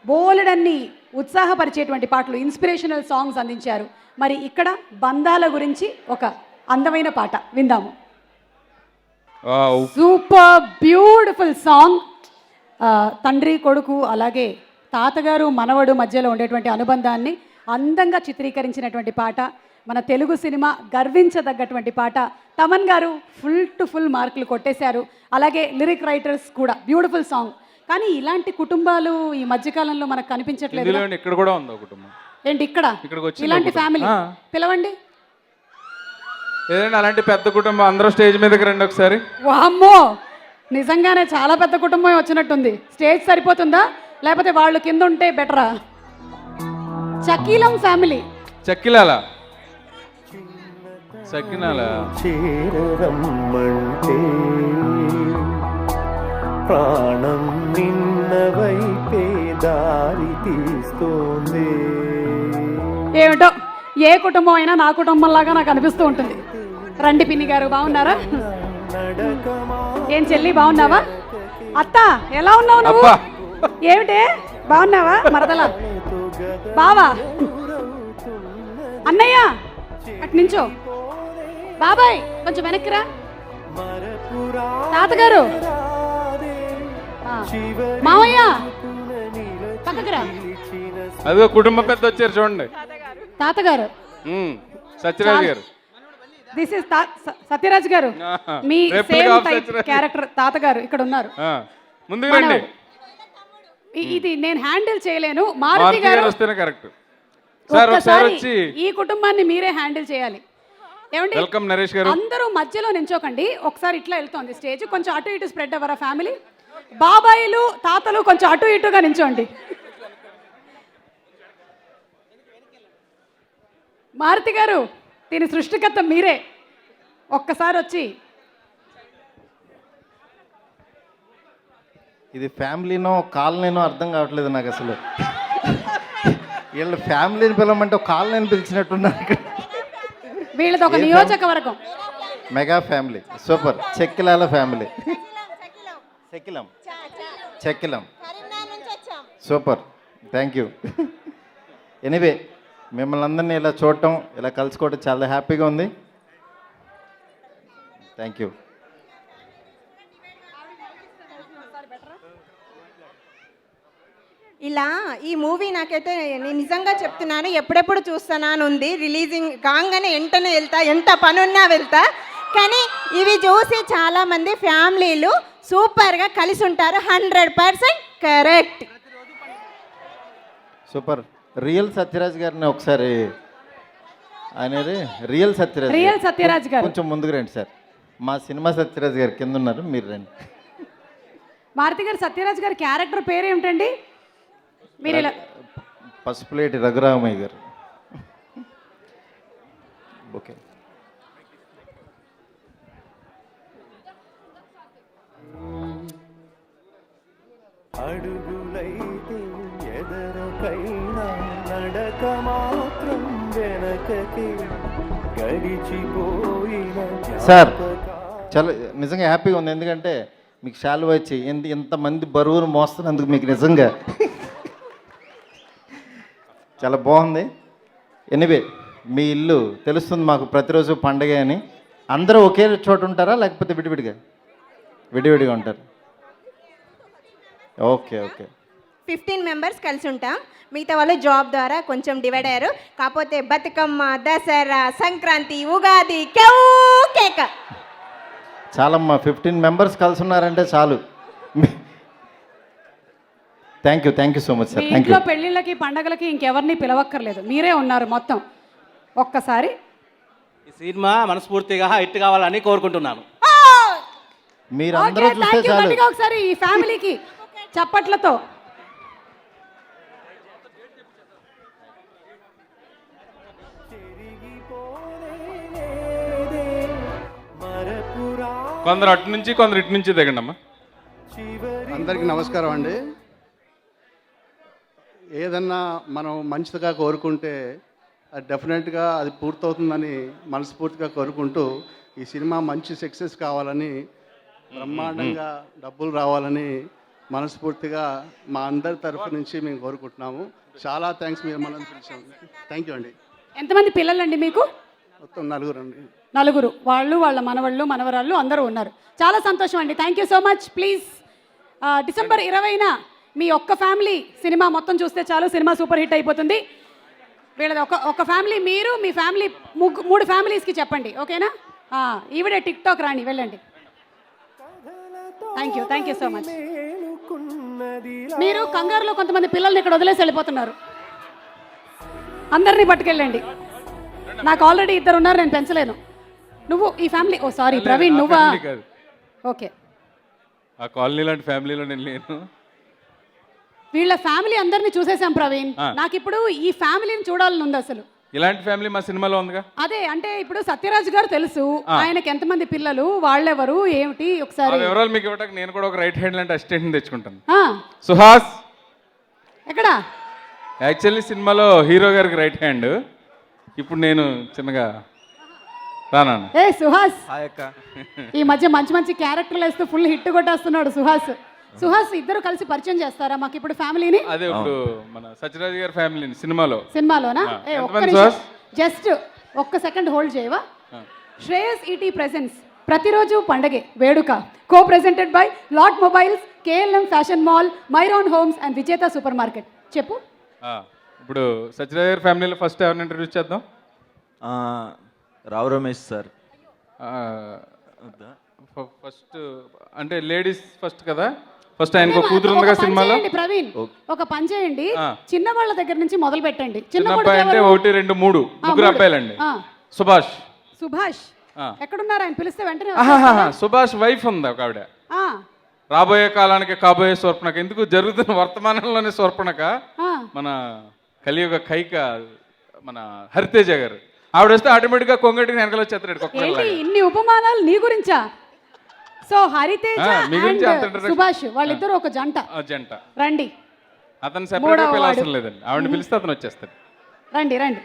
బోలెడన్ని ఉత్సాహపరిచేటువంటి పాటలు, ఇన్స్పిరేషనల్ సాంగ్స్ అందించారు. మరి ఇక్కడ బంధాల గురించి ఒక అందమైన పాట విందాము. Super beautiful song. తండ్రి కొడుకు అలాగే తాతగారు మనవడు మధ్యలో ఉండేటువంటి అనుబంధాన్ని అందంగా చిత్రీకరించినటువంటి పాట. మన తెలుగు సినిమా గర్వించదగ్గటువంటి పాట. తమన్ గారు ఫుల్ టు ఫుల్ మార్కులు కొట్టేశారు. అలాగే లిరిక్ రైటర్స్ కూడా బ్యూటిఫుల్ సాంగ్. కానీ ఇలాంటి కుటుంబాలు ఈ మధ్యకాలంలో మనకు కనిపించట్లేదు. ఇక్కడ కూడా ఉంది కుటుంబం. ఏంటి ఇక్కడ ఇలాంటి ఫ్యామిలీ? పిలవండి. ఏదండి అలాంటి పెద్ద కుటుంబం అందరూ స్టేజ్ మీదకి రండి ఒకసారి. వామ్మో, నిజంగానే చాలా పెద్ద కుటుంబం వచ్చినట్టుంది. స్టేజ్ సరిపోతుందా లేకపోతే వాళ్ళు కింద ఉంటే బెటరా? చకీలం ఫ్యామిలీ. చక్కిలాల చక్కినాల చేరమ్మంటే ప్రాణం నిన్న వైపే దారి తీస్తోంది. ఏమిటో, ఏ కుటుంబం అయినా నా కుటుంబంలాగా నాకు అనిపిస్తూ ఉంటుంది. రండి పిన్ని గారు, బాగున్నారా? ఏం చెల్లి బాగున్నావా? అత్త ఎలా ఉన్నావు నువ్వు? ఏమిటే బాగున్నావా? మరదలా బావా అన్నయ్య అటు నించో. బాబాయ్ కొంచెం వెనక్కిరా. తాతగారు, మావయ్య పక్కకురా. అదిగో కుటుంబ పెద్ద వచ్చారు చూడండి, తాతగారు. సత్యరాజ్ గారు. దిస్ ఇస్ సత్యరాజ్ గారు, మీ సేమ్ టైప్ క్యారెక్టర్ తాతగారు ఇక్కడ ఉన్నారు. ముందుకు రండి. ఇది నేను హ్యాండిల్ చేయలేను. మారుతి గారు వస్తేనే కరెక్ట్. సార్ ఒకసారి వచ్చి ఈ కుటుంబాన్ని మీరే హ్యాండిల్ చేయాలి. ఏమండి, వెల్కమ్ నరేష్ గారు. అందరూ మధ్యలో నించోకండి. ఒకసారి ఇట్లా వెళ్తోంది స్టేజ్, కొంచెం అటు ఇటు స్ప్రెడ్ అవ్వరా ఫ్యామిలీ. బాబాయిలు తాతలు కొంచెం అటు ఇటుగా నించోండి. మారుతి గారు, దీని సృష్టికర్త మీరే. ఒక్కసారి వచ్చి ఇది ఫ్యామిలీనో కాలనీనో అర్థం కావట్లేదు నాకు అసలు. వీళ్ళు ఫ్యామిలీని పిలవమంటే ఒక కాలనీని పిలిచినట్టున్నారు ఇక్కడ. వీళ్ళది ఒక నియోజకవర్గం. Mega family super. చెక్కిలాల ఫ్యామిలీ. చెక్కిలం చెక్కిలం సూపర్. Thank you. ఎనీవే, మిమ్మల్ని అందరినీ ఇలా చూడటం, ఇలా కలుసుకోవడం చాలా హ్యాపీగా ఉంది. Thank you. ఇలా ఈ మూవీ నాకైతే నేను నిజంగా చెప్తున్నాను, ఎప్పుడెప్పుడు చూస్తానని ఉంది. రిలీజింగ్ కాగానే వెంటనే వెళ్తా, ఎంత పనున్నా వెళ్తా. కానీ ఇవి చూసి చాలామంది ఫ్యామిలీలు సూపర్గా కలిసి ఉంటారు. 100% కరెక్ట్. సూపర్. రియల్ సత్యరాజ్ గారిని ఒకసారి, అనేది రియల్ సత్యరాజ్ గారు కొంచెం ముందుకు రండి సార్. మా సినిమా సత్యరాజ్ గారు కింద ఉన్నారు, మీరు రండి. మారుతి గారు, సత్యరాజ్ గారి క్యారెక్టర్ పేరు ఏమిటండి? మీరు ఇలా పసుపులేటి రఘురామయ్య గారు. ఓకే. అడుగులైతే ఎదరకైనా నడక మాత్రం వెనకకి గడిచిపోయిన. సార్ చాలా నిజంగా హ్యాపీగా ఉంది, ఎందుకంటే మీకు శాలువ వచ్చి ఇంతమంది బరువును మోస్తున్నందుకు మీకు నిజంగా చాలా బాగుంది. ఎనీవే, మీ ఇల్లు తెలుస్తుంది మాకు ప్రతిరోజు పండగ అని. అందరూ ఒకే చోట ఉంటారా లేకపోతే విడివిడిగా ఉంటారు? Okay okay. 15 మెంబర్స్ కలిసి ఉంటాం. మిగతా వాళ్ళు జాబ్ ద్వారా కొంచెం డివైడ్ అయ్యారు. కాకపోతే బతుకమ్మ, దసరా, సంక్రాంతి, ఉగాది కేక. చాలమ్మా, 15 మెంబర్స్ కలిసి ఉన్నారంటే చాలు. Thank you so much sir. Thank you. ఇంట్లో పెళ్ళిళ్ళకి పండగలకి ఇంకెవరిని పిలవక్కర్లేదు, మీరే ఉన్నారు మొత్తం. ఒక్కసారి ఈ సినిమా మనస్ఫూర్తిగా హిట్ కావాలని కోరుకుంటున్నాను. మీరు అందరూ చూస్తే చాలు. ఒకసారి ఈ ఫ్యామిలీకి చప్పట్లతో. కొందరు అటు నుంచి కొందరు ఇటు నుంచి దిగండి అమ్మా. అందరికీ నమస్కారం అండి. ఏదన్నా మనం మంచిగా కోరుకుంటే అది డెఫినెట్గా అది పూర్తవుతుందని మనస్ఫూర్తిగా కోరుకుంటూ, ఈ సినిమా మంచి సక్సెస్ కావాలని, బ్రహ్మాండంగా డబ్బులు రావాలని మనస్ఫూర్తిగా మా అందరి తరఫు నుంచి మేము కోరుకుంటున్నాము. చాలా థ్యాంక్స్, మీరు మనల్ని పిలిచాము. థ్యాంక్ యూ అండి. ఎంతమంది పిల్లలండి మీకు? మొత్తం 4 అండి. 4. వాళ్ళు, వాళ్ళ మనవళ్ళు, మనవరాళ్ళు అందరూ ఉన్నారు. చాలా సంతోషం అండి. Thank you so much. Please December 20న మీ ఒక్క ఫ్యామిలీ సినిమా మొత్తం చూస్తే చాలు, సినిమా సూపర్ హిట్ అయిపోతుంది. వీళ్ళది ఒక ఫ్యామిలీ, మీరు మీ ఫ్యామిలీ 3 ఫ్యామిలీస్కి చెప్పండి, ఓకేనా? ఈవిడే టిక్ టాక్ రాణి, వెళ్ళండి. Thank you so much. మీరు కంగారులో కొంతమంది పిల్లల్ని ఇక్కడ వదిలేసి వెళ్ళిపోతున్నారు. అందరినీ పట్టుకెళ్ళండి. నాకు ఆల్రెడీ 2 ఉన్నారు, నేను పెంచలేను. నువ్వు ఈ ఫ్యామిలీ ఓ సారీ ప్రవీణ్ నువ్వా కాదు, ఓకే. ఆ కాలనీ లాంటి ఫ్యామిలీలో నేను లేను. వీళ్ళ ఫ్యామిలీ అందరినీ చూసేసాం ప్రవీణ్. నాకు ఇప్పుడు ఈ ఫ్యామిలీని చూడాలని ఉంది అసలు. ఇలాంటి ఫ్యామిలీ మా సినిమాలో ఉందిగా. అదే అంటే ఇప్పుడు సత్యరాజ్ గారు తెలుసు, ఆయనకి ఎంతమంది పిల్లలు, వాళ్ళెవరు ఏమిటి ఒకసారి వివరాలు మీకు ఇవ్వడానికి నేను కూడా ఒక రైట్ హ్యాండ్ లాంటి అసిస్టెంట్ తెచ్చుకుంటాను. ఆ, సుహాస్ ఎక్కడ యాక్చువల్లీ సినిమాలో హీరో గారికి రైట్ హ్యాండ్. ఇప్పుడు నేను చిన్నగా రానా. ఏ సుహాస్ ఈ మధ్య మంచి మంచి క్యారెక్టర్లు వేస్తూ ఫుల్ హిట్ కొట్టేస్తున్నాడు సుహాస్. సుహాస్ ఇద్దరు కలిసి పరిచయం చేస్తారా మాకు ఇప్పుడు ఫ్యామిలీని? అదే ఇప్పుడు మన సత్యరాజ్ గారి ఫ్యామిలీని సినిమాలోనా? ఏ ఒక్క నిమిషం జస్ట్ ఒక్క సెకండ్ హోల్డ్ చేయవా. శ్రేయస్ ఈటీ ప్రెజెన్స్ ప్రతిరోజు పండగే వేడుక కో presented by lot mobiles, KLM fashion mall, మైరాన్ homes and విజేత సూపర్ మార్కెట్. చెప్పు. ఇప్పుడు సత్యరాజ్ గారి ఫ్యామిలీలో ఫస్ట్ ఎవరిని ఇంట్రడ్యూస్ చేద్దాం? రావు రమేష్ సార్. ఫస్ట్ అంటే లేడీస్ ఫస్ట్ కదా. ఫస్ట్ ఆయనకు కూతురు ఉందిగా సినిమాలో. ప్రవీణ్ ఒక పని చేయండి, చిన్న వాళ్ళ దగ్గర నుంచి మొదలు పెట్టండి. చిన్న అబ్బాయి అంటే 1, 2, 3 ముగ్గురు అబ్బాయిలండి. సుభాష్. సుభాష్ ఎక్కడున్నారు? ఆయన పిలిస్తే వెంటనే సుభాష్ వైఫ్ ఉంది ఒక ఆవిడ. రాబోయే కాలానికి కాబోయే శూర్పణఖ. ఎందుకు జరుగుతున్న వర్తమానంలోనే శూర్పణఖ మన కలియుగ కైక మన హరితేజ గారు. ఆవిడ వస్తే ఆటోమేటిక్గా కొంగటికి వెనకాల వచ్చేస్తాడు. ఇన్ని ఉపమానాలు నీ గురించా? సో హరితేజ అండ్ సుభాష్ వాళ్ళిద్దరు ఒక జంట. రండి. అతను సెపరేట్గా పిలవడం లేదండి, ఆవిడని పిలిస్తే అతను వచ్చేస్తాడు. రండి రండి,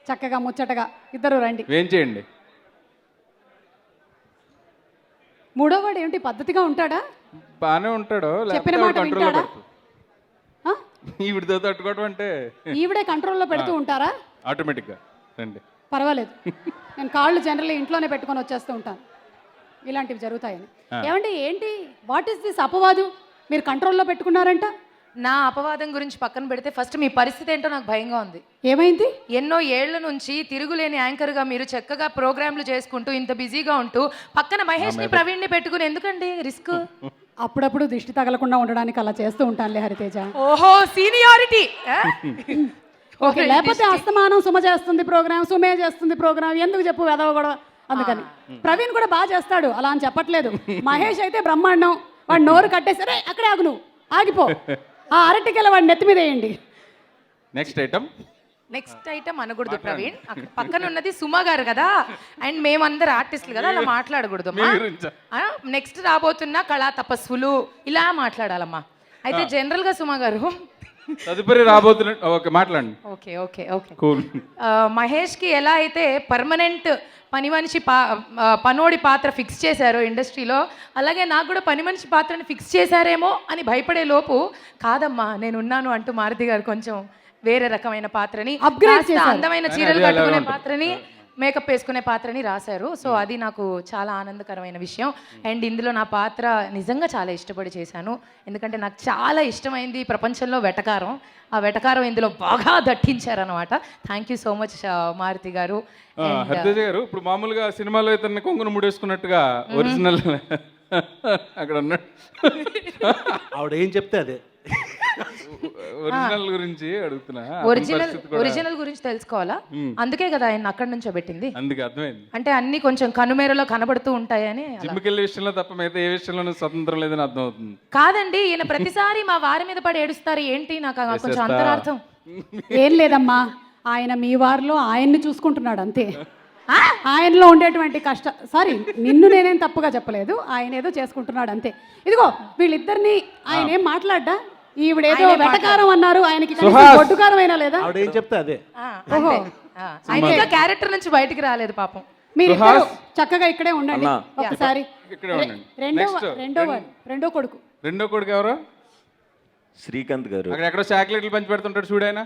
చక్కగా ముచ్చటగా ఇద్దరు రండి. ఏం చేయండి. మూడోవాడు ఏంటి పద్ధతిగా ఉంటాడా? బాగానే ఉంటాడు, చెప్పిన మాట వింటాడా? ఈవిడితో తట్టుకోవడం అంటే ఈవిడే కంట్రోల్లో పెడుతూ ఉంటారా? ఆటోమేటిక్గా రండి. పర్వాలేదు, నేను కాళ్ళు జనరల్లీ ఇంట్లోనే పెట్టుకొని వచ్చేస్తూ ఉంటాను ఇలాంటివి జరుగుతాయని. ఏమండి ఏంటి వాట్ ఈస్ దిస్ అపవాదు మీరు కంట్రోల్లో పెట్టుకున్నారంట? నా అపవాదం గురించి పక్కన పెడితే ఫస్ట్ మీ పరిస్థితి ఏంటో నాకు భయంగా ఉంది. ఏమైంది? ఎన్నో ఏళ్ల నుంచి తిరుగులేని యాంకర్గా మీరు చక్కగా ప్రోగ్రాంలు చేసుకుంటూ ఇంత బిజీగా ఉంటూ పక్కన మహేష్ని ప్రవీణ్ని పెట్టుకుని ఎందుకండి రిస్క్? అప్పుడప్పుడు దిష్టి తగలకుండా ఉండడానికి అలా చేస్తూ ఉంటానులే హరితేజ. ఓహో సీనియారిటీ. ఓకే, లేకపోతే అస్తమానం సుమ చేస్తుంది ప్రోగ్రామ్, సుమే చేస్తుంది ప్రోగ్రామ్, ఎందుకు చెప్పు వెదవ కూడా. అందుకని ప్రవీణ్ కూడా బాగా చేస్తాడు అలా అని చెప్పట్లేదు. మహేష్ అయితే బ్రహ్మాండం, వాడు నోరు కట్టేసరే అక్కడే ఆగు, నువ్వు ఆగిపో, ఆ అరటికెళ్ళ వాడి నెత్తి మీద వేయండి. నెక్స్ట్ ఐటమ్ అనకూడదు ప్రవీణ్, పక్కన ఉన్నది సుమ గారు కదా, అండ్ మేమందరు ఆర్టిస్టులు కదా, అలా మాట్లాడకూడదు. నెక్స్ట్ రాబోతున్న కళా తపస్సులు ఇలా మాట్లాడాలమ్మా. అయితే జనరల్ గా సుమ గారు తదుపరి రాబోతున్న ఓకే మాట్లాడండి. ఓకే ఓకే ఓకే మహేష్కి ఎలా అయితే పర్మనెంట్ పని మనిషి పనోడి పాత్ర ఫిక్స్ చేశారో ఇండస్ట్రీలో, అలాగే నాకు కూడా పని మనిషి పాత్రని ఫిక్స్ చేశారేమో అని భయపడే లోపు కాదమ్మా నేనున్నాను అంటూ మారుతి గారు కొంచెం వేరే రకమైన పాత్రని, అందమైన చీరలు కట్టుకునే పాత్రని, మేకప్ వేసుకునే పాత్రని రాశారు. సో అది నాకు చాలా ఆనందకరమైన విషయం. అండ్ ఇందులో నా పాత్ర నిజంగా చాలా ఇష్టపడి చేశాను, ఎందుకంటే నాకు చాలా ఇష్టమైంది ప్రపంచంలో వెటకారం. ఆ వెటకారం ఇందులో బాగా దట్టించారనమాట. Thank you so much Maruthi గారు. హరితేజ గారు ఇప్పుడు మామూలుగా సినిమాలో ఇతన్ని కొంగును ముడేసుకున్నట్టుగా ఒరిజినల్ అక్కడ ఉన్నాడు. ఆవిడ ఏం చెప్తే అదే. ఒరిజినల్ గురించి అడుగుతున్నా. ఒరిజినల్ గురించి తెలుసుకోవాలా? అందుకే కదా ఆయన అక్కడి నుంచో పెట్టింది. అందుకే అర్థమైంది. అంటే అన్ని కొంచెం కనుమేరలో కనబడుతూ ఉంటాయని. జిమ్కెళ్ళే విషయంలో తప్ప మిగతా ఏ విషయంలోనూ స్వతంత్రం లేదని అర్థం అవుతుంది. కాదండి, ఈయన ప్రతిసారి మా వారి మీద పడి ఏడుస్తారు ఏంటి? నాకు కొంచెం అంతరార్థం. ఏం లేదమ్మా, ఆయన మీ వారిలో ఆయన్ని చూసుకుంటున్నాడు అంతే. ఆయనలో ఉండేటువంటి సారీ నిన్ను నేనేం తప్పుగా చెప్పలేదు, ఆయన ఏదో చేసుకుంటున్నాడు అంతే. ఇదిగో వీళ్ళిద్దరిని ఆయన ఏం మాట్లాడ్డా, ఈవిడేదో వెటకారం అన్నారు, ఆయనకి గొడ్డుకారం అయినా లేదా? ఏం చెప్తే అదే. ఓహో, ఆయన క్యారెక్టర్ నుంచి బయటికి రాలేదు పాపం. మీరు చక్కగా ఇక్కడే ఉండండి ఒకసారి. రెండో కొడుకు ఎవరు? శ్రీకాంత్ గారు. అక్కడ ఎక్కడో చాక్లెట్లు పంచి పెడుతుంటాడు చూడు ఆయన.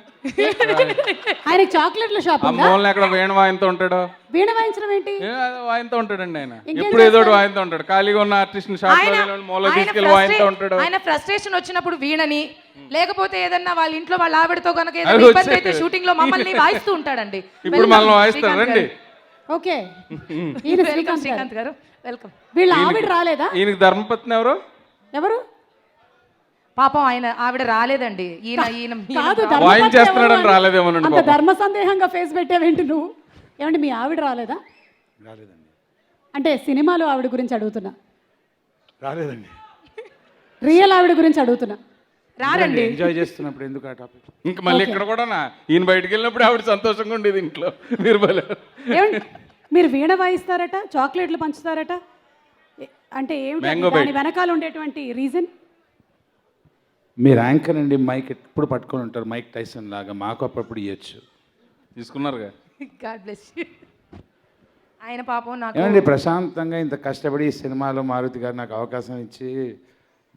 ఆయనకి చాక్లెట్ల షాప్ ఉందా? మూలన ఎక్కడ వీణ వాయింతో ఉంటాడు. వీణ వాయించడం ఏంటి? వాయింతో ఉంటాడండి ఆయన, ఎప్పుడు ఏదో వాయింతో ఉంటాడు. ఖాళీగా ఉన్న ఆర్టిస్ట్ షాప్ మూల తీసుకెళ్ళి వాయింతో ఉంటాడు. ఆయన ఫ్రస్ట్రేషన్ వచ్చినప్పుడు వీణని, లేకపోతే ఏదన్నా వాళ్ళ ఇంట్లో వాళ్ళ ఆవిడతో కనుక ఏదైనా ఇబ్బంది అయితే షూటింగ్ లో మమ్మల్ని వాయిస్తూ ఉంటాడండి. ఇప్పుడు మనల్ని వాయిస్తారు రండి. ఓకే, శ్రీకాంత్ గారు వెల్కమ్. వీళ్ళ ఆవిడ రాలేదా? ఈయనకి ధర్మపత్ని ఎవరు? పాపం ఆయన ఆవిడ రాలేదండి. వాయించేస్తున్నాడని రాలేదేమోనండి. అంత ధర్మ సందేహంగా ఫేస్ పెట్టావేంటి నువ్వు? ఏమండి మీ ఆవిడ రాలేదా? రాలేదండి. అంటే సినిమాలో ఆవిడ గురించి అడుగుతున్నా, రాలేదండి. రియల్ ఆవిడ గురించి అడుగుతున్నా. రారండి. ఎంజాయ్ చేస్తున్నప్పుడు ఎందుకు ఆ టాపిక్? ఇంకా మళ్ళీ ఇక్కడ కూడా ఈయన బయటికి వెళ్ళినప్పుడు ఆవిడ సంతోషంగా ఉండేది ఇంట్లో. మీరు ఏమండి మీరు వీణ వాయిస్తారట, చాక్లెట్లు పంచుతారట, అంటే ఏమిటి Mango దాని bite. వెనకాల ఉండేటువంటి రీజన్? మీరు యాంకర్ అండి, మైక్ ఎప్పుడు పట్టుకొని ఉంటారు, మైక్ టైసన్ లాగా. మాకు అప్పుడప్పుడు ఇవ్వచ్చు. తీసుకున్నారుగా. God bless you. ఆయన పాపం నాకు ఏమండి ప్రశాంతంగా ఇంత కష్టపడి ఈ సినిమాలో మారుతి గారు నాకు అవకాశం ఇచ్చి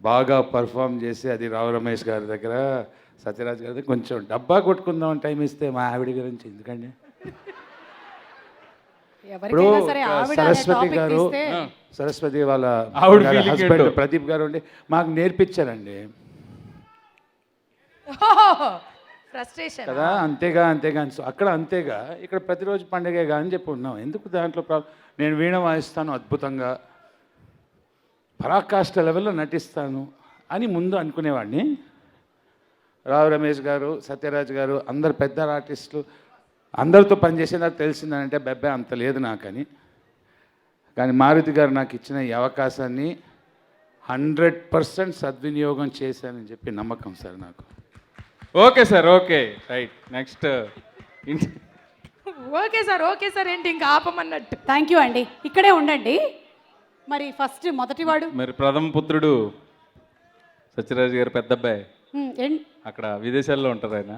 బాగా పర్ఫామ్ చేసి, అది రావు రమేష్ గారి దగ్గర, సత్యరాజ్ గారి దగ్గర కొంచెం డబ్బా కొట్టుకుందాం టైం ఇస్తే మా ఆవిడ గురించి ఎందుకండి? ఇప్పుడు ఎవరికైనా సరే ఆవిడ అనే సరస్వతి topic గారు, తీస్తే సరస్వతి వాళ్ళ ఆవిడ feeling హస్బెండ్ ఏంటో. ప్రదీప్ గారు ఉండి మాకు నేర్పించారండి ఫ్రస్ట్రేషన్. కదా. అంతేగా అక్కడ అంతేగా, ఇక్కడ ప్రతిరోజు పండగేగా అని చెప్పి ఉన్నాం. ఎందుకు దాంట్లో నేను వీణ వాయిస్తాను అద్భుతంగా, పరాకాష్ట లెవెల్లో నటిస్తాను అని ముందు అనుకునేవాడిని. రావు రమేష్ గారు, సత్యరాజ్ గారు, అందరు పెద్ద ఆర్టిస్టులు అందరితో పనిచేసే నాకు తెలిసిందంటే బెబ్బే అంత లేదు నాకని. కానీ మారుతి గారు నాకు ఇచ్చిన ఈ అవకాశాన్ని 100% సద్వినియోగం చేశానని చెప్పి నమ్మకం సార్ నాకు. Okay sir, okay, right. Next okay sir ఏంటి ఇంకా ఆపమన్నట్టు. థ్యాంక్ యూ అండి, ఇక్కడే ఉండండి. మరి ఫస్ట్ మొదటివాడు మరి ప్రథమ పుత్రుడు సత్యరాజ్ గారు పెద్ద అబ్బాయి అక్కడ విదేశాల్లో ఉంటారు ఆయన.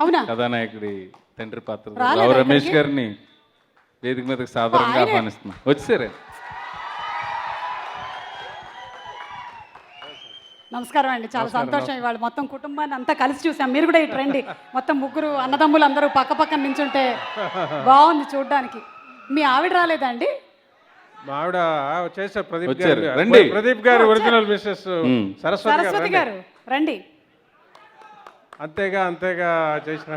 అవునా? కథానాయకుడి తండ్రి పాత్ర రాలేదా రావు రమేష్ ఇక్కడికి? గారిని వేదిక మీదకి సాధారణంగా ఆహ్వానిస్తున్నాం. వచ్చారే. నమస్కారం అండి, చాలా సంతోషం. ఇవాళ మొత్తం కుటుంబాన్ని అంతా కలిసి చూసాం. మీరు కూడా ఇటు రండి. మొత్తం ముగ్గురు అన్నదమ్ములు అందరూ పక్క పక్కన నించుంటే బాగుంది చూడడానికి. మీ ఆవిడ రాలేదా అండి? మా ఆవిడ వచ్చేసారు. వచ్చారు. రండి. ప్రదీప్ గారు ఒరిజినల్ మిస్సెస్ సరస్వతి గారు రండి. అంతేగా చేసిన.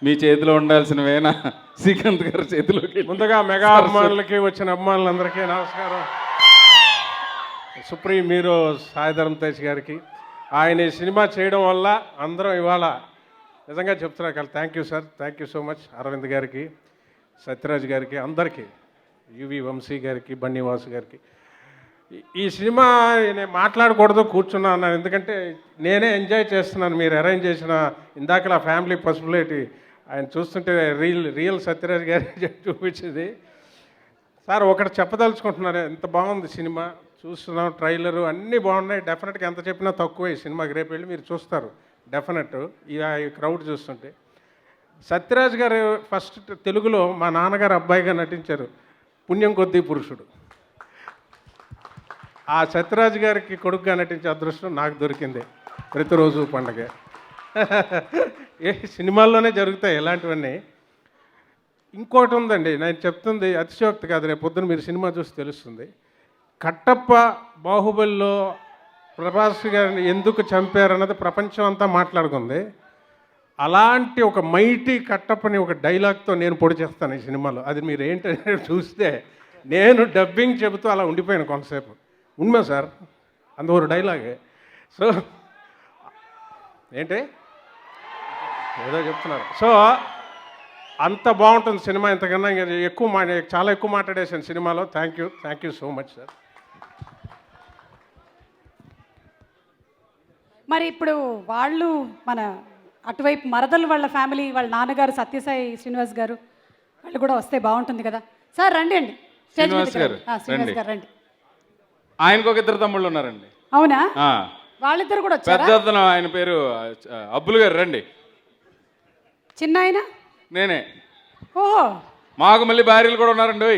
మీ చేతిలో ఉండాల్సిన వేణ శ్రీకాంత్ గారి చేతిలోకి. ముందుగా మెగా అభిమానులకి, వచ్చిన అభిమానులందరికీ నమస్కారం. సుప్రీం హీరో సాయిధరం తేజ్ గారికి, ఆయన ఈ సినిమా చేయడం వల్ల అందరం ఇవాళ నిజంగా చెప్తున్నా కదా, thank you sir, thank you so much. Aravind గారికి, సత్యరాజ్ గారికి, అందరికీ, యువి వంశీ గారికి, బన్నీవాసు గారికి. ఈ సినిమా నేను మాట్లాడకూడదు కూర్చున్నాను, ఎందుకంటే నేనే ఎంజాయ్ చేస్తున్నాను. మీరు అరేంజ్ చేసిన ఇందాకలా ఫ్యామిలీ పసుపులేటి ఆయన చూస్తుంటే రియల్ సత్యరాజ్ గారి చూపించింది. సార్ ఒకటి చెప్పదలుచుకుంటున్నాను, ఎంత బాగుంది సినిమా. చూస్తున్నాం, ట్రైలరు అన్నీ బాగున్నాయి. డెఫినెట్గా ఎంత చెప్పినా తక్కువే ఈ సినిమాకి. రేపు వెళ్ళి మీరు చూస్తారు డెఫినెట్, ఈ క్రౌడ్ చూస్తుంటే. సత్యరాజ్ గారు ఫస్ట్ తెలుగులో మా నాన్నగారు అబ్బాయిగా నటించారు, పుణ్యం కొద్దీ పురుషుడు. ఆ సత్యరాజ్ గారికి కొడుకుగా నటించే అదృష్టం నాకు దొరికింది. ప్రతిరోజు పండగ. ఏ సినిమాల్లోనే జరుగుతాయి ఇలాంటివన్నీ. ఇంకోటి ఉందండి, నేను చెప్తుంది అతిశయోక్తి కాదు, రేపు పొద్దున మీరు సినిమా చూసి తెలుస్తుంది. కట్టప్ప బాహుబలిలో ప్రభాస్ గారిని ఎందుకు చంపారన్నది ప్రపంచం అంతా మాట్లాడుకుంది. అలాంటి ఒక మైటీ కట్టప్పని ఒక డైలాగ్తో నేను పొడి చేస్తాను ఈ సినిమాలో. అది మీరు ఏంటంటే చూస్తే నేను డబ్బింగ్ చెబుతూ అలా ఉండిపోయాను కొంతసేపు. ఉన్మే సార్, అంత ఒక డైలాగే. సో ఏంటి ఏదో చెప్తున్నారు. సో అంత బాగుంటుంది సినిమా. ఇంతకన్నా చాలా ఎక్కువ మాట్లాడేసాను సినిమాలో. Thank you so much sir. మరి ఇప్పుడు వాళ్ళు మన అటువైపు మరదలు వాళ్ళ ఫ్యామిలీ, వాళ్ళ నాన్నగారు సత్యసాయి శ్రీనివాస్ గారు, వాళ్ళు కూడా వస్తే బాగుంటుంది కదా సార్. రండి అండి, స్టేజ్ శ్రీనివాస్ మీదకి గారు, రండి. శ్రీనివాస్ రండి. గారు రండి. ఆయనకు ఒక ఇద్దరు తమ్ముళ్ళు ఉన్నారండి. అవునా? వాళ్ళిద్దరు కూడా వచ్చారా? పెద్ద అతను ఆయన పేరు అబ్బులు గారు. రండి. చిన్న ఆయన నేనే. ఓహో, మాకు మళ్ళీ భార్యలు కూడా ఉన్నారండి,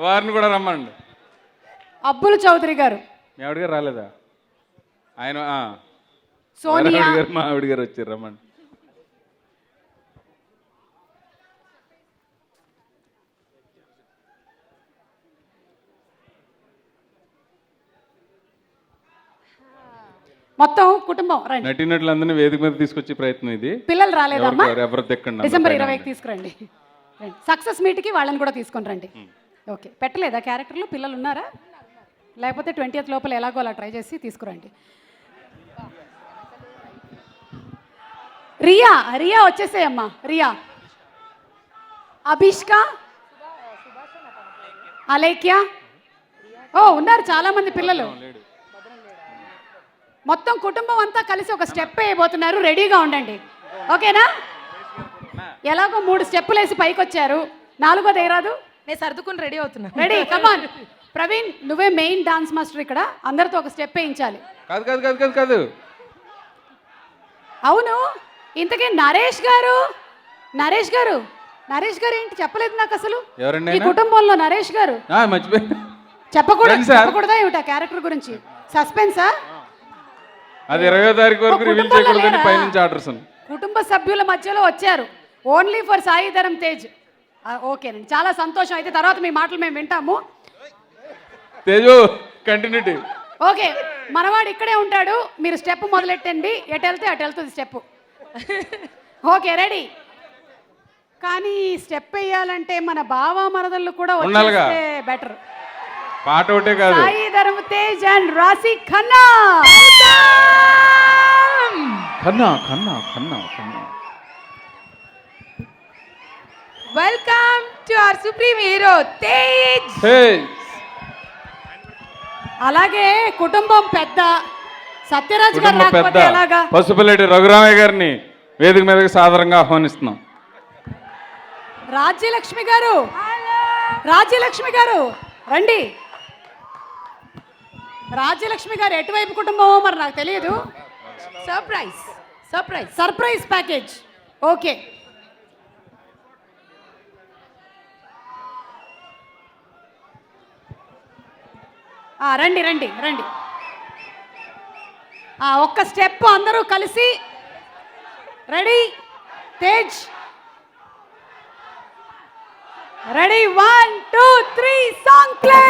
వారిని కూడా రమ్మండి. అబ్బులు చౌదరి గారు. మీ ఆవిడ గారు రాలేదా? ఆయన సోనియా గారు, మా ఆవిడ గారు వచ్చారు, రమ్మండి. మొత్తం కుటుంబం రండి. నటీనటులందరినీ వేదిక మీద తీసుకొచ్చే ప్రయత్నం ఇది. పిల్లలు రాలేదమ్మా? ఎవరు తెక్కండి. డిసెంబర్ 20కి తీసుకురండి. సక్సెస్ మీట్కి వాళ్ళని కూడా తీసుకొని రండి. ఓకే, పెట్టలేదా క్యారెక్టర్లు? పిల్లలు ఉన్నారా? లేకపోతే 20th లోపల ఎలాగో అలా ట్రై చేసి తీసుకురండి. రియా వచ్చేసేయమ్మా. రియా, అభిష్క, అలేఖ్య, ఓ ఉన్నారు చాలా మంది పిల్లలు. మొత్తం కుటుంబం అంతా కలిసి ఒక స్టెప్ వేయబోతున్నారు, రెడీగా ఉండండి. ఓకేనా? ఎలాగో 3 స్టెప్పులు వేసి పైకి వచ్చారు, 4వది వేయరాదు? నేను సర్దుకుని రెడీ అవుతున్నా. రెడీ, కమాన్. ప్రవీణ్, నువ్వే మెయిన్ డాన్స్ మాస్టర్ ఇక్కడ, అందరితో ఒక స్టెప్ వేయించాలి. కాదు కాదు కాదు కాదు కాదు అవును, ఇంతకీ నరేష్ గారు, నరేష్ గారు, నరేష్ గారు ఏంటి చెప్పలేదు నాకు అసలు. ఎవరండి ఈ కుటుంబంలో నరేష్ గారు మర్చిపోయి చెప్పకూడదా ఏమిటా క్యారెక్టర్ గురించి? సస్పెన్సా? అది 20వ తారీఖు వరకు రివీల్ చేయకూడదని పైనుంచి ఆర్డర్స్. కుటుంబ సభ్యుల మధ్యలో వచ్చారు, ఓన్లీ ఫర్ సాయి ధరమ్ తేజ్. ఓకేనండి, చాలా సంతోషం. అయితే తర్వాత మీ మాటలు మేము వింటాము. తేజు కంటిన్యూటీ. ఓకే, మనవాడు ఇక్కడే ఉంటాడు, మీరు స్టెప్ మొదలెట్టండి, ఎటు వెళ్తే అటు వెళ్తుంది స్టెప్. Okay, ready. కానీ స్టెప్ వేయాలంటే మన బావ మరదళ్ళు కూడా వచ్చేస్తే బెటర్. పాట ఒకటే కాదు. సాయి ధరమ్ తేజ్ అండ్ రాశి ఖన్నా. కన్నా కన్నా కన్నా కన్నా. Welcome to our supreme hero Tej. అలాగే కుటుంబం పెద్ద సత్యరాజ్ గారు కుటుంబ పెద్ద లేకపోతే ఎలాగా? పసుపులేటి రఘురామయ్య గారిని వేదిక మీదకి సాదరంగా ఆహ్వానిస్తున్నాం. రాజ్యలక్ష్మి గారు, రాజ్యలక్ష్మి గారు రండి. రాజ్యలక్ష్మి గారు ఎటువైపు కుటుంబమో మరి నాకు తెలియదు. Surprise surprise surprise package. Okay, రండి రండి రండి. ఒక్క స్టెప్ అందరూ కలిసి. Ready Tej, ready, 1 2 3 song play.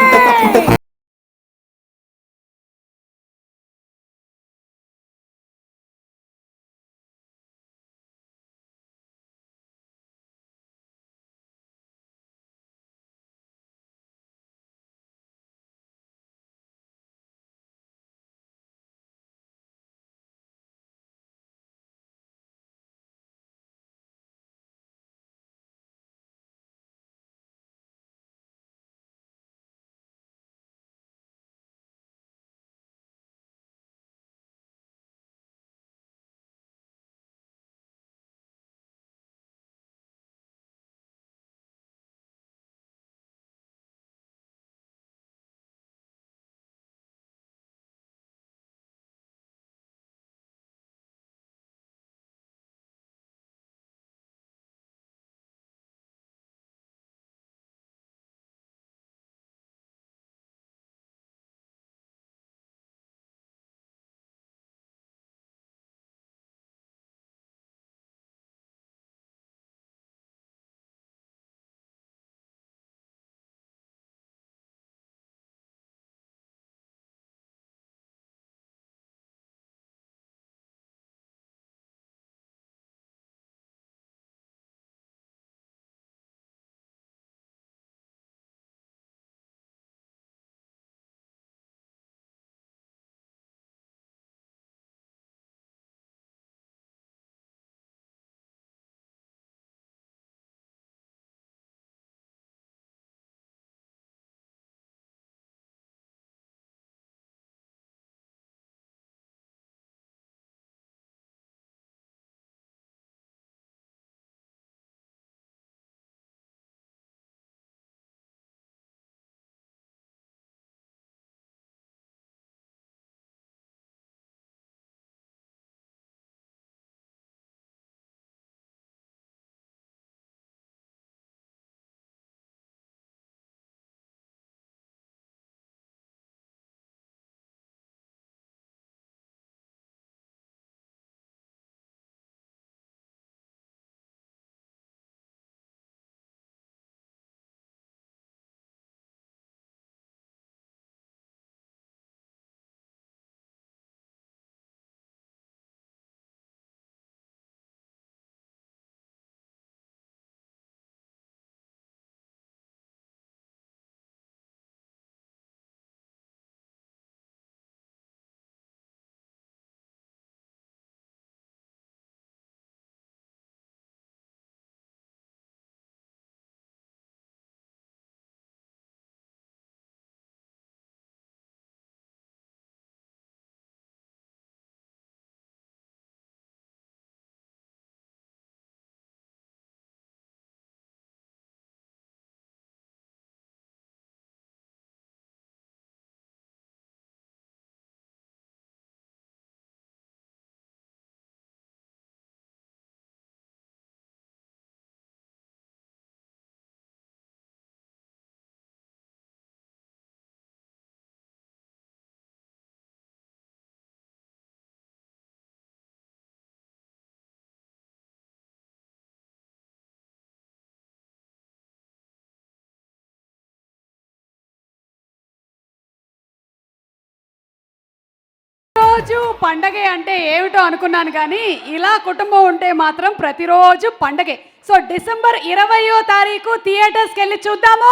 ప్రతిరోజు పండగే అంటే ఏమిటో అనుకున్నాను కానీ ఇలా కుటుంబం ఉంటే మాత్రం ప్రతిరోజు పండగే. సో డిసెంబర్ 20వ తారీఖు థియేటర్స్కి వెళ్ళి చూద్దాము.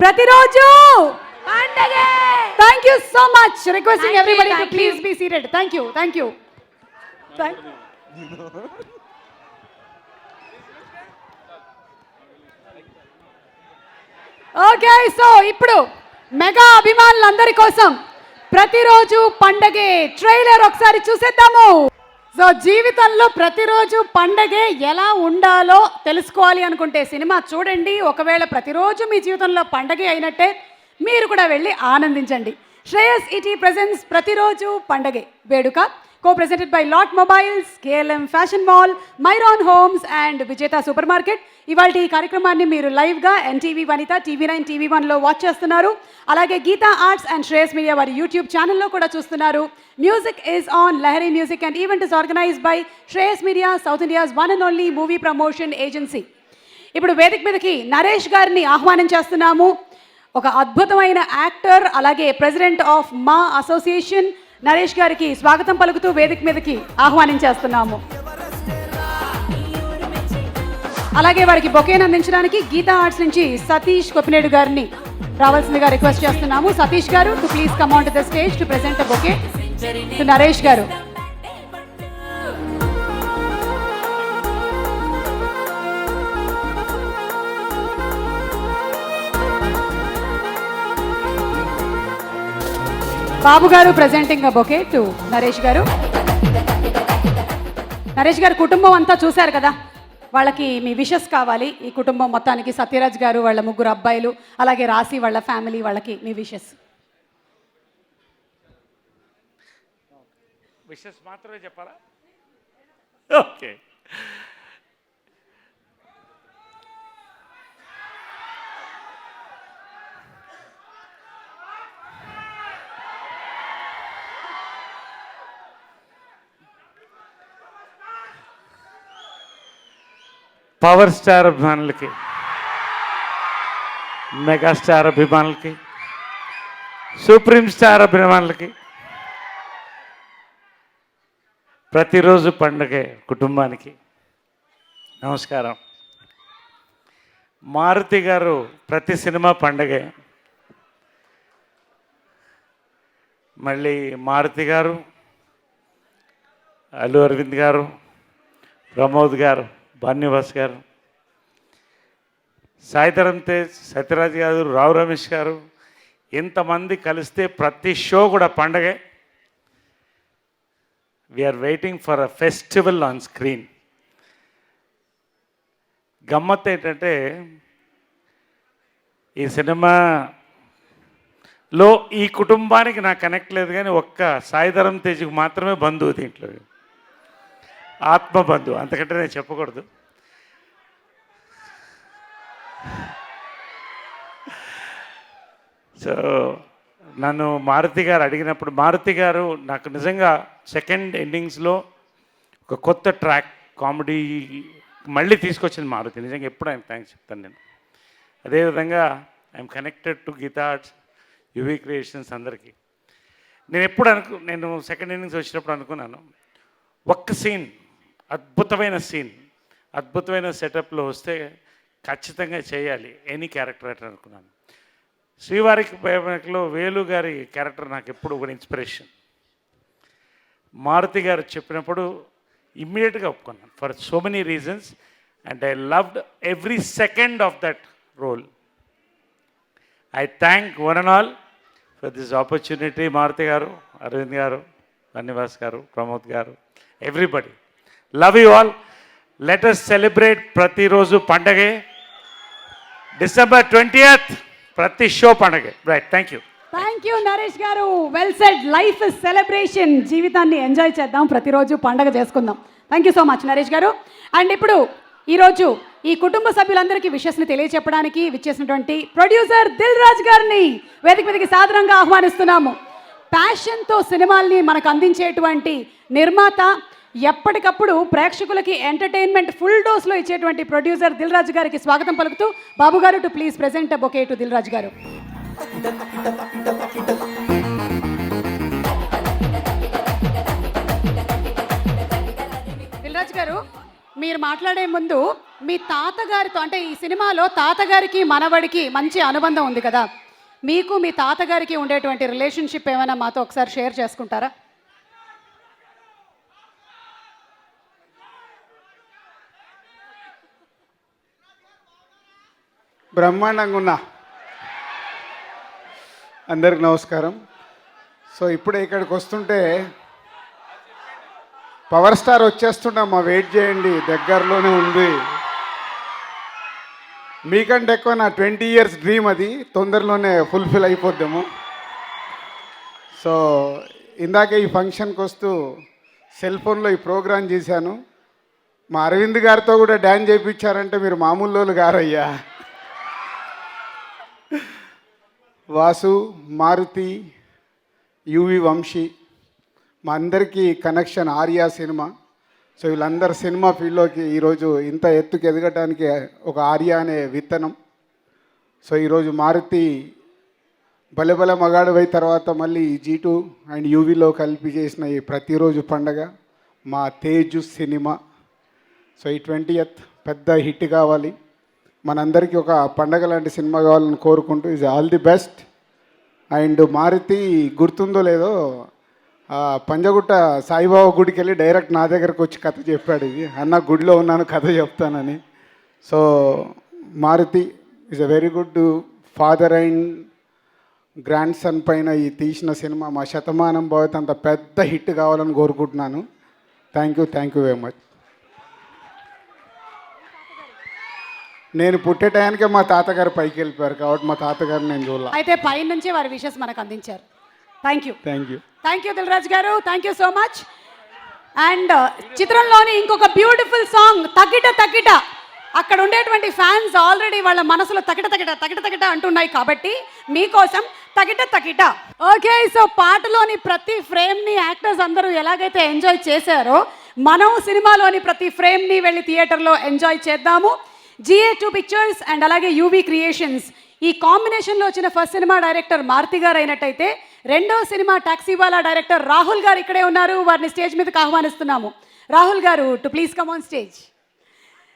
Prathiroju Pandage. Thank you so much. Requesting everybody to please be seated. Thank you. Okay, so ఇప్పుడు మెగా అభిమానులందరి కోసం ప్రతిరోజు పండగే ట్రైలర్ ఒకసారి చూసేద్దాము. సో జీవితంలో ప్రతిరోజు పండగే ఎలా ఉండాలో తెలుసుకోవాలి అనుకుంటే సినిమా చూడండి. ఒకవేళ ప్రతిరోజు మీ జీవితంలో పండగే అయినట్టే మీరు కూడా వెళ్ళి ఆనందించండి. శ్రేయస్ ఈటీ ప్రెజెన్స్ ప్రతిరోజు పండగే వేడుక, co-presented by Lot Mobiles, KLM Fashion Mall, Myron Homes and Vijeta Supermarket. ఇవాళ ఈ కార్యక్రమాన్ని మీరు లైవ్గా ఎన్టీవీ వనిత, TV9, TV1లో వాచ్ చేస్తున్నారు. అలాగే Geetha arts and Shreyas media వారి యూట్యూబ్ ఛానల్లో కూడా చూస్తున్నారు. Music is on Lahari music and event is organized by Shreyas media, south India's one and only movie promotion agency. ఇప్పుడు వేదిక మీదకి నరేష్ గారిని ఆహ్వానం చేస్తున్నాము. ఒక అద్భుతమైన యాక్టర్, అలాగే ప్రెసిడెంట్ ఆఫ్ మా అసోసియేషన్ నరేష్ గారికి స్వాగతం పలుకుతూ వేదిక మీదకి ఆహ్వానించేస్తున్నాము. అలాగే వారికి బొకేను అందించడానికి గీతా ఆర్ట్స్ నుంచి సతీష్ కొప్పినేడు గారిని రావాల్సిందిగా రిక్వెస్ట్ చేస్తున్నాము. సతీష్ గారు to please come on to the stage to present the bouquet to Naresh గారు. బాబు గారు presenting a bouquet to Naresh గారు. నరేష్ గారు కుటుంబం అంతా చూశారు కదా, వాళ్ళకి మీ విషెస్ కావాలి. ఈ కుటుంబం మొత్తానికి సత్యరాజ్ గారు, వాళ్ళ 3 అబ్బాయిలు, అలాగే రాశి వాళ్ళ ఫ్యామిలీ, వాళ్ళకి మీ విషెస్. విషెస్ మాత్రమే చెప్పాలా? ఓకే. పవర్ స్టార్ అభిమానులకి, మెగాస్టార్ అభిమానులకి, సుప్రీం స్టార్ అభిమానులకి, ప్రతిరోజు పండగే కుటుంబానికి నమస్కారం. మారుతి గారు ప్రతి సినిమా పండగే. మళ్ళీ మారుతి గారు, అల్లు అరవింద్ గారు, ప్రమోద్ గారు, భాన్యవాస్ గారు, సాయిధరం తేజ్, సత్యరాజ్ గారు, రావు రమేష్ గారు, ఇంతమంది కలిస్తే ప్రతి షో కూడా పండగే. We're waiting for a festival on screen. గమ్మత్ ఏంటంటే ఈ సినిమాలో ఈ కుటుంబానికి నాకు కనెక్ట్ లేదు, కానీ ఒక్క సాయిధరం తేజ్కి మాత్రమే బంధువు దీంట్లో, ఆత్మబంధు, అంతకంటే నేను చెప్పకూడదు. సో నన్ను మారుతి గారు అడిగినప్పుడు, మారుతి గారు నాకు నిజంగా సెకండ్ ఇన్నింగ్స్లో ఒక కొత్త ట్రాక్ కామెడీ మళ్ళీ తీసుకొచ్చింది మారుతి. నిజంగా ఎప్పుడు ఆయన థ్యాంక్స్ చెప్తాను నేను. అదేవిధంగా I'm connected to Geetha arts, UV creations అందరికీ. నేను సెకండ్ ఇన్నింగ్స్ వచ్చినప్పుడు అనుకున్నాను, ఒక్క సీన్, అద్భుతమైన సీన్, అద్భుతమైన సెటప్లో వస్తే ఖచ్చితంగా చేయాలి ఎనీ క్యారెక్టర్ అట్లా అనుకున్నాను. శ్రీవారికి ప్రేమలో వేలు గారి క్యారెక్టర్ నాకు ఎప్పుడు ఒక ఇన్స్పిరేషన్. మారుతి గారు చెప్పినప్పుడు ఇమ్మీడియట్గా ఒప్పుకున్నాను for so many reasons, and I loved every second of that role. I thank one and all for this opportunity. Maruthi గారు, అరవింద్ గారు, ధన్యవాస్ గారు, ప్రమోద్ గారు, everybody. Love you all. Let us celebrate Prathiroju Pandage. December 20th ప్రతి షో పండగే. Right, thank you. Thank you Naresh గారు. Well said. Life is celebration. జీవితాన్ని enjoy చేద్దాం, ప్రతిరోజు పండగ చేసుకుందాం. Thank you so much Naresh గారు. అండ్ ఇప్పుడు ఈరోజు ఈ కుటుంబ సభ్యులందరికీ విషెస్ని తెలియచెప్పడానికి విచ్చేసినటువంటి ప్రొడ్యూసర్ దిల్ రాజు గారిని వేదిక మీదకి సాదరంగా ఆహ్వానిస్తున్నాము. ప్యాషన్తో సినిమాల్ని మనకు అందించేటువంటి నిర్మాత, ఎప్పటికప్పుడు ప్రేక్షకులకి ఎంటర్టైన్మెంట్ ఫుల్ డోస్లో ఇచ్చేటువంటి ప్రొడ్యూసర్ దిల్ రాజు గారికి స్వాగతం పలుకుతూ బాబు గారు to please present a bouquet to Dil Raju గారు. గారు, మీరు మాట్లాడే ముందు మీ తాతగారితో, అంటే ఈ సినిమాలో తాతగారికి మనవడికి మంచి అనుబంధం ఉంది కదా, మీకు మీ తాతగారికి ఉండేటువంటి రిలేషన్షిప్ ఏమైనా మాతో ఒకసారి షేర్ చేసుకుంటారా? బ్రహ్మాండంగా ఉన్నా. అందరికి నమస్కారం. సో ఇప్పుడే ఇక్కడికి వస్తుంటే పవర్ స్టార్ వచ్చేస్తున్నామ్మా, వెయిట్ చేయండి, దగ్గరలోనే ఉంది. మీకంటే ఎక్కువ నా 20 years డ్రీమ్ అది తొందరలోనే ఫుల్ఫిల్ అయిపోద్దాము. సో ఇందాకే ఈ ఫంక్షన్కి వస్తూ సెల్ ఫోన్లో ఈ ప్రోగ్రాం చేశాను. మా అరవింద్ గారితో కూడా డ్యాన్స్ చేయించారంటే మీరు మామూలు వాళ్ళు గారయ్యా. వాసు, మారుతి, యువి వంశీ, మా అందరికీ కనెక్షన్ ఆర్యా సినిమా. సో వీళ్ళందరూ సినిమా ఫీల్డ్లోకి ఈరోజు ఇంత ఎత్తుకు ఎదగటానికి ఒక ఆర్యా అనే విత్తనం. సో ఈరోజు మారుతి బలెబల మగాడువై తర్వాత మళ్ళీ G2 అండ్ యూవీలో కలిపి చేసిన ఈ ప్రతిరోజు పండగ మా తేజు సినిమా. సో ఈ 20th పెద్ద హిట్ కావాలి, మనందరికీ ఒక పండగ లాంటి సినిమా కావాలని కోరుకుంటూ is all the best. And Maruthi గుర్తుందో లేదో, పంజగుట్ట సాయిబాబా గుడికి వెళ్ళి డైరెక్ట్ నా దగ్గరకు వచ్చి కథ చెప్పాడు, ఇది అన్న గుడిలో ఉన్నాను కథ చెప్తానని. So Maruthi is a very good father and grand son పైన ఈ తీసిన సినిమా మా శతమానం భవతి అంత పెద్ద హిట్ కావాలని కోరుకుంటున్నాను. Thank you very much. నేను పుట్టే టయానికే మా తాతగారు పైకి వెళ్ళిపోయారు కాబట్టి మా తాతగారిని నేను చూడాలి. అయితే పై నుంచి వారి విషెస్ మనకు అందించారు. Thank you thank you Dilraj గారు, thank you so much. And చిత్రంలోని ఇంకొక బ్యూటిఫుల్ సాంగ్ తకిట తకిట, అక్కడ ఉండేటువంటి ఫ్యాన్స్ ఆల్రెడీ వాళ్ళ మనసులో తకిట తకిట తకిట తకిట అంటున్నాయి కాబట్టి మీకోసం తకిట తకిట. ఓకే, సో పాటలోని ప్రతి ఫ్రేమ్ని యాక్టర్స్ అందరూ ఎలాగైతే ఎంజాయ్ చేశారో మనం సినిమాలోని ప్రతి ఫ్రేమ్ని వెళ్ళి థియేటర్లో ఎంజాయ్ చేద్దాము. GA2 పిక్చర్స్ అండ్ అలాగే యూవీ క్రియేషన్స్ ఈ కాంబినేషన్లో వచ్చిన ఫస్ట్ సినిమా డైరెక్టర్ మారుతి గారు అయినట్టయితే, రెండో సినిమా టాక్సీవాలా డైరెక్టర్ రాహుల్ గారు ఇక్కడే ఉన్నారు, వారిని స్టేజ్ మీదకి ఆహ్వానిస్తున్నాము. రాహుల్ గారు to please come on stage.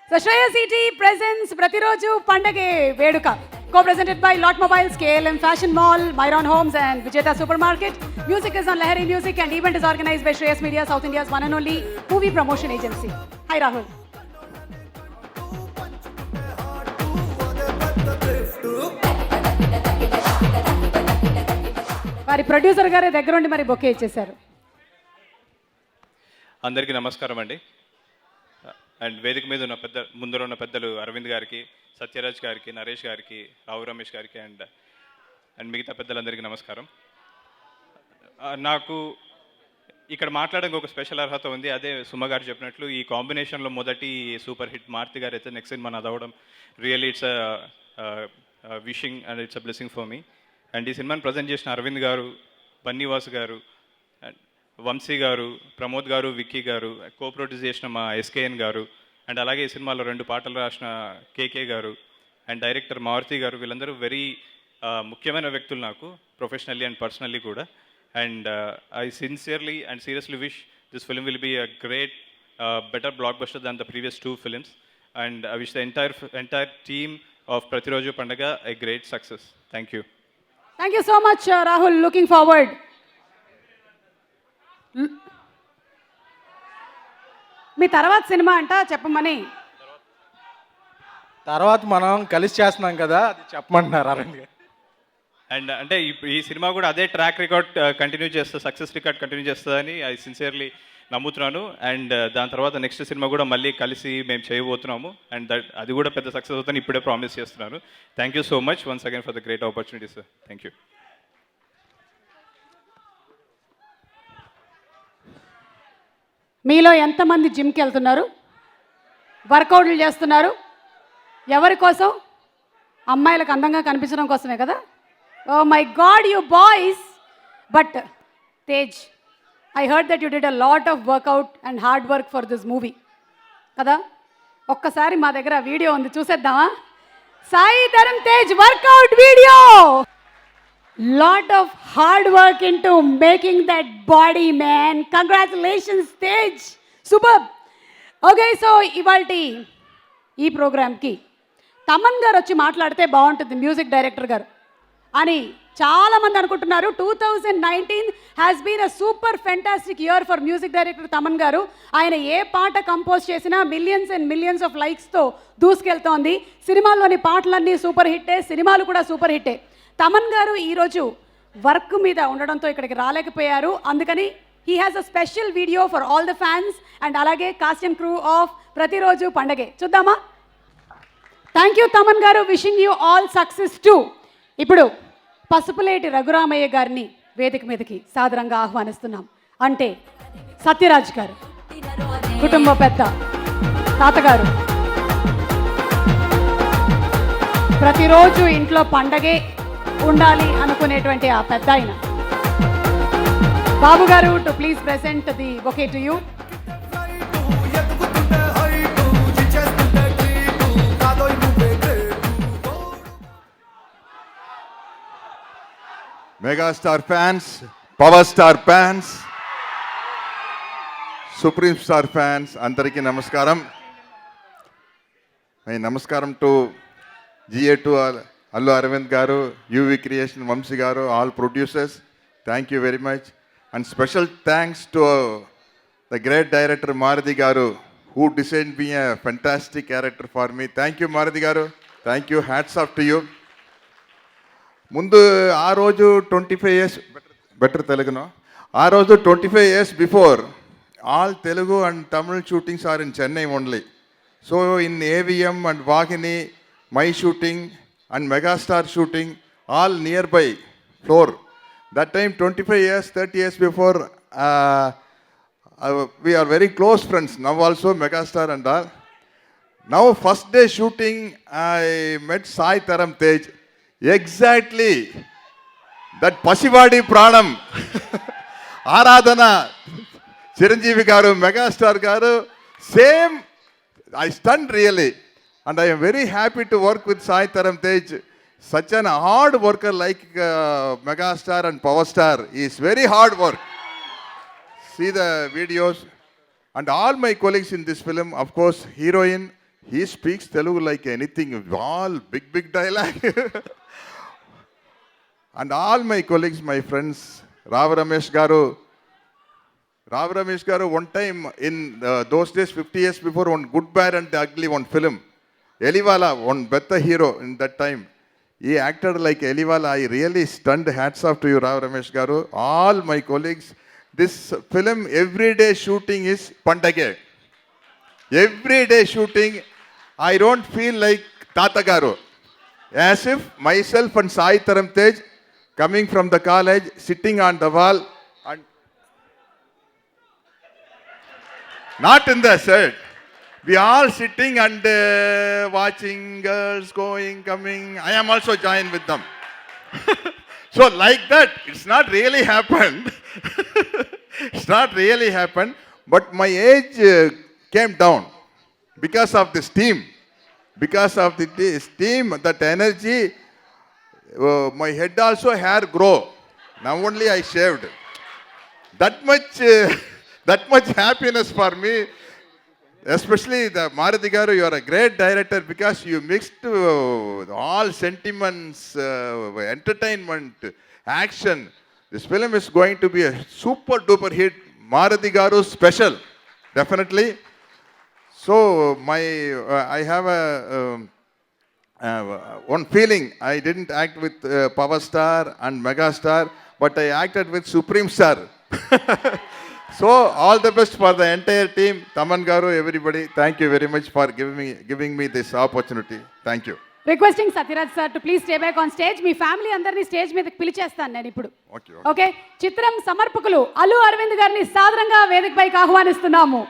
So Shreyas city presence ప్రతిరోజు పండగే వేడుక, co-presented by Lot Mobiles, KLM Fashion Mall, Myron Homes and Vijeta Supermarket. Music is on Lahari Music and event is organized by Shreyas Media, South India's one and only movie promotion agency. Hi Rahul. వారి producer గారే దగ్గరుండి మరి bouquet ఇచ్చేశారు. అందరికీ నమస్కారం అండి. And వేదిక మీద ఉన్న ముందర ఉన్న పెద్దలు అరవింద్ గారికి, సత్యరాజ్ గారికి, నరేష్ గారికి, రావు రమేష్ గారికి అండ్ మిగతా పెద్దలందరికీ నమస్కారం. నాకు ఇక్కడ మాట్లాడడానికి ఒక స్పెషల్ అర్హత ఉంది. అదే సుమ గారు చెప్పినట్లు ఈ కాంబినేషన్లో మొదటి సూపర్ హిట్ మారుతి గారు అయితే నెక్స్ట్ సినిమా నాది అవ్వడం really it's wishing and it's a blessing for me. And ఈ సినిమాని ప్రజెంట్ చేసిన అరవింద్ గారు, బన్నీవాస్ గారు, వంశీ గారు, ప్రమోద్ గారు, విక్కీ గారు, ప్రొడ్యూస్ చేసిన మా SKN గారు, అండ్ అలాగే ఈ సినిమాలో 2 పాటలు రాసిన KK గారు అండ్ డైరెక్టర్ మారుతి గారు, వీళ్ళందరూ వెరీ ముఖ్యమైన వ్యక్తులు నాకు ప్రొఫెషనల్లీ అండ్ పర్సనల్లీ కూడా. And I sincerely and seriously wish this film will be a great better blockbuster than the previous 2 films. And I wish the entire team of Pratiroju Pandaga a great success. Thank you. Thank you so much, Rahul. Looking forward. మీ తర్వాత cinema అంట చెప్పమని. తర్వాత మనం కలిసి చేస్తున్నాం కదా, అది చెప్పమంటున్నారు అరవింద్ గారు. అండ్ అంటే ఈ సినిమా కూడా అదే ట్రాక్ రికార్డ్ కంటిన్యూ చేస్తుంది, సక్సెస్ రికార్డ్ కంటిన్యూ చేస్తుందని ఐ సిన్సియర్లీ నమ్ముతున్నాను. అండ్ దాని తర్వాత నెక్స్ట్ సినిమా కూడా మళ్ళీ కలిసి మేము చేయబోతున్నాము. అండ్ అది కూడా పెద్ద సక్సెస్ అవుతుందని ఇప్పుడే ప్రామిస్ చేస్తున్నాను. Thank you so much once again for the great opportunity sir. Thank you. మీలో ఎంతమంది జిమ్కి వెళ్తున్నారు, వర్కౌట్లు చేస్తున్నారు? ఎవరి కోసం? అమ్మాయిలకు అందంగా కనిపించడం కోసమే కదా. Oh my God you boys. But Tej, I heard that you did a lot of workout and hard work for this movie. కదా, ఒక్కసారి మా దగ్గర వీడియో ఉంది, చూసేద్దామా? Sai Dharam Tej workout video. Lot of hard work into making that body, man. Congratulations, Tej. Superb. Okay, so ఇవాళ ఈ ప్రోగ్రామ్కి తమన్ గారు వచ్చి మాట్లాడితే బాగుంటుంది, మ్యూజిక్ డైరెక్టర్ గారు అని చాలామంది అనుకుంటున్నారు. 2019 has been a super fantastic year for music director Thaman గారు. ఆయన ఏ పాట కంపోజ్ చేసినా మిలియన్స్ అండ్ మిలియన్స్ ఆఫ్ లైక్స్తో దూసుకెళ్తోంది. సినిమాల్లోని పాటలన్నీ సూపర్ హిట్టే, సినిమాలు కూడా సూపర్ హిట్టే. తమన్ గారు ఈరోజు వర్క్ మీద ఉండడంతో ఇక్కడికి రాలేకపోయారు. అందుకని he has a special video for all the fans and అలాగే కాస్ట్ అండ్ క్రూ ఆఫ్ ప్రతిరోజు పండగే. చూద్దామా? థ్యాంక్ యూ తమన్ గారు, wishing you all success to. ఇప్పుడు పసుపులేటి రఘురామయ్య గారిని వేదిక మీదకి సాదరంగా ఆహ్వానిస్తున్నాం. అంటే సత్యరాజ్ గారు, కుటుంబ పెద్ద, తాతగారు, ప్రతిరోజు ఇంట్లో పండగే ఉండాలి అనుకునేటువంటి ఆ పెద్ద ఆయన బాబు గారు to please present the bouquet to you. Megastar fans, power star fans, supreme star fans అందరికీ నమస్కారం. నమస్కారం టు GA2 అల్లు అరవింద్ గారు, యూవి క్రియేషన్ వంశీ గారు, all producers, thank you very much. And special thanks to the great director Maruthi గారు who designed me a fantastic character for me. Thank you Maruti గారు, thank you, hats off to you. ముందు ఆ రోజు 25 years better తెలుగును, ఆ రోజు 25 years before all Telugu and Tamil shootings are in Chennai only. So in AVM and Vahini, my shooting and megastar shooting all near by floor. That time 25 years, 30 years before, we are very close friends now also, megastar and all. Now first day shooting I met Sai Taram Tej, exactly that Pasivadi Pranam Aradhana Chiranjeevi garu, megastar garu, same. I stunned really, and I am very happy to work with Sai Taram Tej, such an hard worker like megastar and power star. He is very hard work. See the videos, and all my colleagues in this film, of course, heroine, he speaks Telugu like anything, all big dialogue. And all my colleagues, my friends, Rav Ramesh Garu, one time in those days, 50 years before, one Good, Bad and the Ugly, one film, Eliwala, one better hero in that time. He acted like Eliwala. I really stunned. Hats off to you, Rav Ramesh Garu. All my colleagues. This film, everyday shooting is Pandage. Everyday shooting, I don't feel like Tata Garu. As if myself and Sai Taram Tej coming from the college, sitting on the wall, and not in the set. We all sitting and watching girls going, coming. I am also joined with them. So like that, it's not really happened. It's not really happened. But my age came down because of this team. Because of this team, that energy, my head also hair grow. Now only I shaved. That much happiness for me. Especially the Maruti Garu, you are a great director because you mixed all sentiments, entertainment, action. This film is going to be a super duper hit. Maruti Garu special, definitely. So I have one feeling. I didn't act with Power Star and Megastar, but I acted with Supreme Star. So all the best for the entire team, Taman Garu, everybody. Thank you very much for giving me this opportunity. Thank you. Requesting Sathyaraj sir to please stay back on stage. Me family అందరినీ stage మీదకి పిలిచేస్తాను నేను ఇప్పుడు. Okay, చిత్రం సమర్పకులు అల్లు అరవింద్ గారిని సాదరంగా వేదికపైకి ఆహ్వానిస్తున్నాము.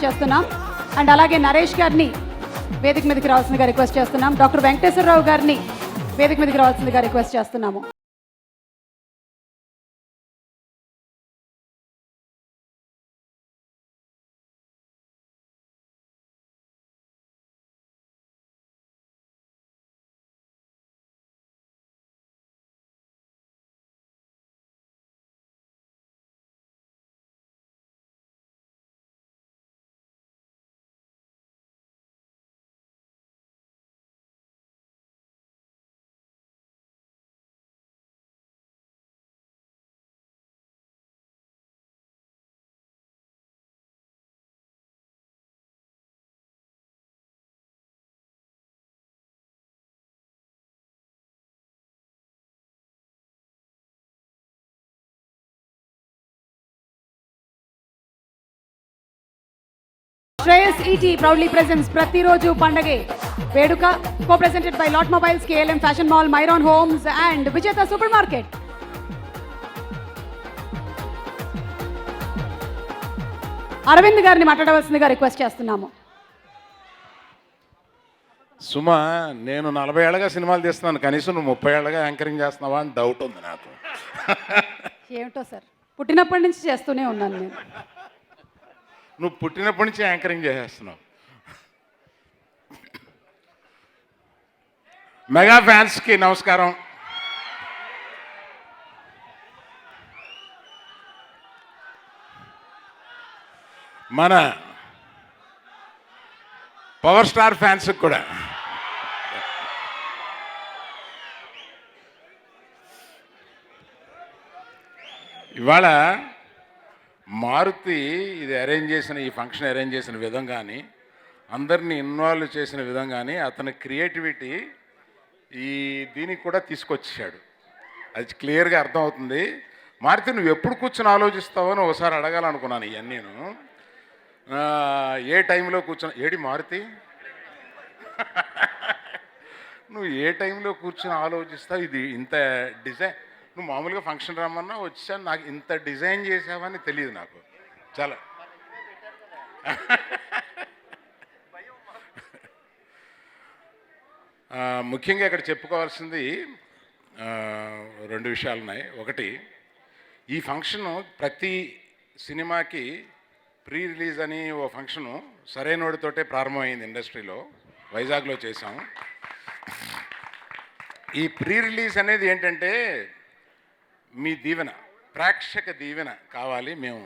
Request చేస్తున్నాం. అండ్ అలాగే నరేష్ గారిని వేదిక మీదకి రావాల్సిందిగా రిక్వెస్ట్ చేస్తున్నాం. డాక్టర్ వెంకటేశ్వరరావు గారిని వేదిక మీదకి రావాల్సిందిగా రిక్వెస్ట్ చేస్తున్నాము. Shreyas ET proudly presents Pratiroju Pandage Veduka, co-presented by Lot Mobiles, KLM Fashion Mall, Myron Homes and Vijeta Supermarket. Arvind గారిని మాట్లాడవలసిందిగా రిక్వెస్ట్ చేస్తున్నాము. సుమా, నేను 40 ఏళ్ళగా సినిమాలు తీస్తున్నాను, కనీసం నువ్వు 30 ఏళ్ళగా యాంకరింగ్ చేస్తున్నావా అని డౌట్ ఉంది నాకు. ఏమిటో సార్, పుట్టినప్పటి నుంచి చేస్తూనే ఉన్నాను నేను. నువ్వు పుట్టినప్పటి నుంచి యాంకరింగ్ చేసేస్తున్నావు. మెగా ఫ్యాన్స్కి నమస్కారం. మన పవర్ స్టార్ ఫ్యాన్స్కి కూడా ఇవాళ మారుతి ఇది అరేంజ్ చేసిన, ఈ ఫంక్షన్ అరేంజ్ చేసిన విధం కానీ, అందరినీ ఇన్వాల్వ్ చేసిన విధం కానీ, అతని క్రియేటివిటీ ఈ దీనికి కూడా తీసుకొచ్చాడు. అది క్లియర్గా అర్థమవుతుంది. మారుతి, నువ్వు ఎప్పుడు కూర్చొని ఆలోచిస్తావో అని ఒకసారి అడగాలనుకున్నాను. ఇవన్నీ నేను ఏ టైంలో కూర్చొని, ఏడి మారుతి నువ్వు ఏ టైంలో కూర్చొని ఆలోచిస్తావు? ఇది ఇంత డిజైన్, నువ్వు మామూలుగా ఫంక్షన్ రమ్మన్నా వచ్చాను, నాకు ఇంత డిజైన్ చేసావని తెలియదు నాకు. చాలా ముఖ్యంగా ఇక్కడ చెప్పుకోవాల్సింది 2 విషయాలు ఉన్నాయి. ఒకటి, ఈ ఫంక్షను ప్రతి సినిమాకి ప్రీ రిలీజ్ అని ఓ ఫంక్షను సరైనోడితోటే ప్రారంభమైంది ఇండస్ట్రీలో. వైజాగ్లో చేసాం. ఈ ప్రీ రిలీజ్ అనేది ఏంటంటే, మీ దీవెన, ప్రేక్షక దీవెన కావాలి. మేము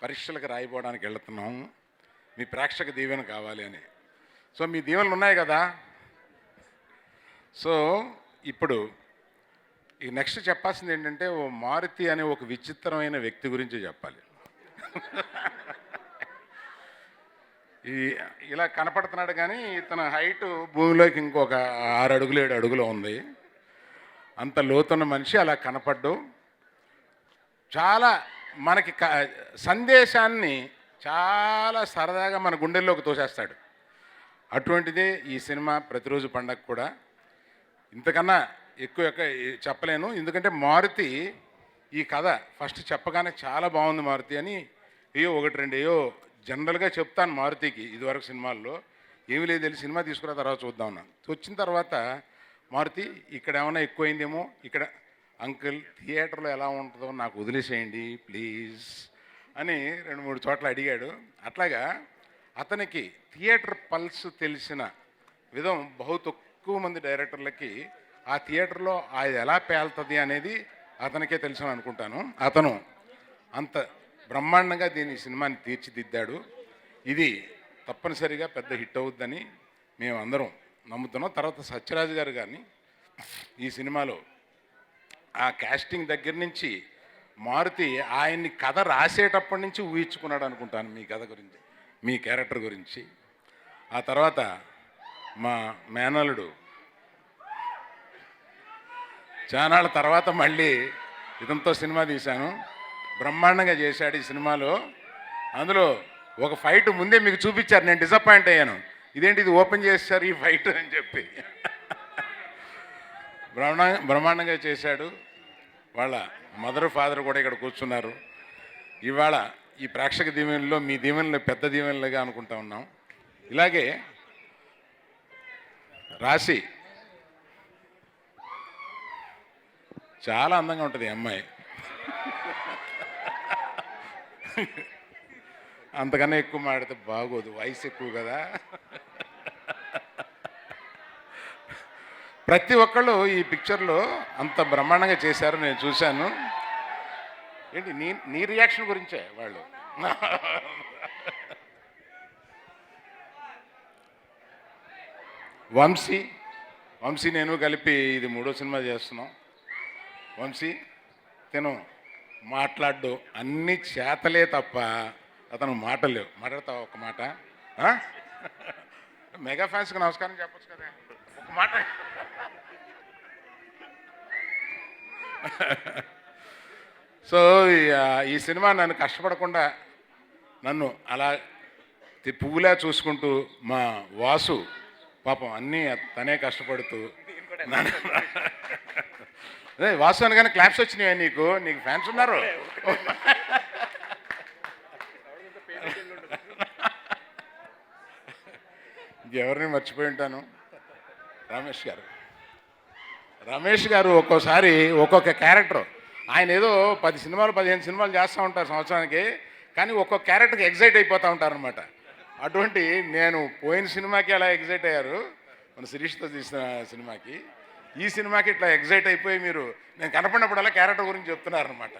పరీక్షలకు రాయిపోవడానికి వెళుతున్నాము, మీ ప్రేక్షక దీవెన కావాలి అని. సో మీ దీవెనలు ఉన్నాయి కదా. సో ఇప్పుడు ఈ నెక్స్ట్ చెప్పాల్సింది ఏంటంటే, ఓ మారుతి అనే ఒక విచిత్రమైన వ్యక్తి గురించి చెప్పాలి. ఇలా కనపడుతున్నాడు కానీ ఇతను హైట్ భూమిలోకి ఇంకొక 6 అడుగులు 7 అడుగులు ఉంది. అంత లోతున్న మనిషి అలా కనపడ్డు. చాలా మనకి సందేశాన్ని చాలా సరదాగా మన గుండెల్లోకి తోసేస్తాడు. అటువంటిదే ఈ సినిమా ప్రతిరోజు పండగ కూడా. ఇంతకన్నా ఎక్కువ చెప్పలేను, ఎందుకంటే మారుతి ఈ కథ ఫస్ట్ చెప్పగానే చాలా బాగుంది మారుతి అని ఏయో 1-2 ఏయో జనరల్గా చెప్తాను మారుతికి. ఇదివరకు సినిమాల్లో ఏమీ లేదు, వెళ్ళి సినిమా తీసుకున్న తర్వాత చూద్దాం అన్నాను. వచ్చిన తర్వాత మారుతి ఇక్కడ ఏమైనా ఎక్కువైందేమో, ఇక్కడ అంకుల్ థియేటర్లో ఎలా ఉంటుందో నాకు వదిలేసేయండి ప్లీజ్ అని 2-3 చోట్ల అడిగాడు. అట్లాగా అతనికి థియేటర్ పల్స్ తెలిసిన విధం బహు తక్కువ మంది డైరెక్టర్లకి ఆ థియేటర్లో అది ఎలా పేలుతుంది అనేది అతనికే తెలుసు అనుకుంటాను. అతను అంత బ్రహ్మాండంగా దీని సినిమాని తీర్చిదిద్దాడు. ఇది తప్పనిసరిగా పెద్ద హిట్ అవుద్దని మేము అందరం నమ్ముతున్నాం. తర్వాత సత్యరాజ్ గారు కానీ ఈ సినిమాలో ఆ కాస్టింగ్ దగ్గర నుంచి మారుతి ఆయన్ని కథ రాసేటప్పటి నుంచి ఊహించుకున్నాడు అనుకుంటాను మీ కథ గురించి, మీ క్యారెక్టర్ గురించి. ఆ తర్వాత మా మేనల్లుడు చానాళ్ళ తర్వాత మళ్ళీ ఇదంతో సినిమా తీశాను, బ్రహ్మాండంగా చేశాడు ఈ సినిమాలో. అందులో ఒక ఫైట్ ముందే మీకు చూపించారు, నేను డిసప్పాయింట్ అయ్యాను, ఇదేంటి ఇది ఓపెన్ చేశారు ఈ ఫైట్ అని చెప్పి. బ్రహ్మాండంగా చేశాడు. వాళ్ళ మదర్ ఫాదర్ కూడా ఇక్కడ కూర్చున్నారు. ఇవాళ ఈ ప్రేక్షక దీవెనలో మీ దీవెనలు పెద్ద దీవెనలుగా అనుకుంటా ఉన్నాం. ఇలాగే రాశి చాలా అందంగా ఉంటుంది ఈ అమ్మాయి. అంతకన్నా ఎక్కువ మాడితే బాగోదు, వయసు ఎక్కువ కదా. ప్రతి ఒక్కళ్ళు ఈ పిక్చర్లో అంత బ్రహ్మాండంగా చేశారు, నేను చూశాను. ఏంటి నీ రియాక్షన్ గురించే వాళ్ళు. వంశీ నేను కలిపి ఇది 3వ సినిమా చేస్తున్నాం. వంశీ తిను మాట్లాడు, అన్ని చేతలే తప్ప అతను మాటలేవు. మాట్లాడతావా ఒక మాట? మెగా ఫ్యాన్స్కి నమస్కారం చెప్పచ్చు కదా, ఒక మాట. సో ఈ సినిమా నన్ను కష్టపడకుండా నన్ను అలా పువ్వులా చూసుకుంటూ మా వాసు పాపం అన్నీ తనే కష్టపడుతూ వాసు అనగానే క్లాప్స్ వచ్చినాయా నీకు ఫ్యాన్స్ ఉన్నారు. ఇంకెవరిని మర్చిపోయి ఉంటాను. రమేష్ గారు ఒక్కోసారి ఒక్కొక్క క్యారెక్టర్, ఆయన ఏదో 10 సినిమాలు 15 సినిమాలు చేస్తూ ఉంటారు సంవత్సరానికి, కానీ ఒక్కొక్క క్యారెక్టర్కి ఎగ్జైట్ అయిపోతూ ఉంటారనమాట. అటువంటి నేను పోయిన సినిమాకి అలా ఎగ్జైట్ అయ్యారు, మన శిరీష్తో తీసిన సినిమాకి. ఈ సినిమాకి ఇట్లా ఎగ్జైట్ అయిపోయి మీరు నేను కనపడినప్పుడల్లా క్యారెక్టర్ గురించి చెప్తున్నారనమాట.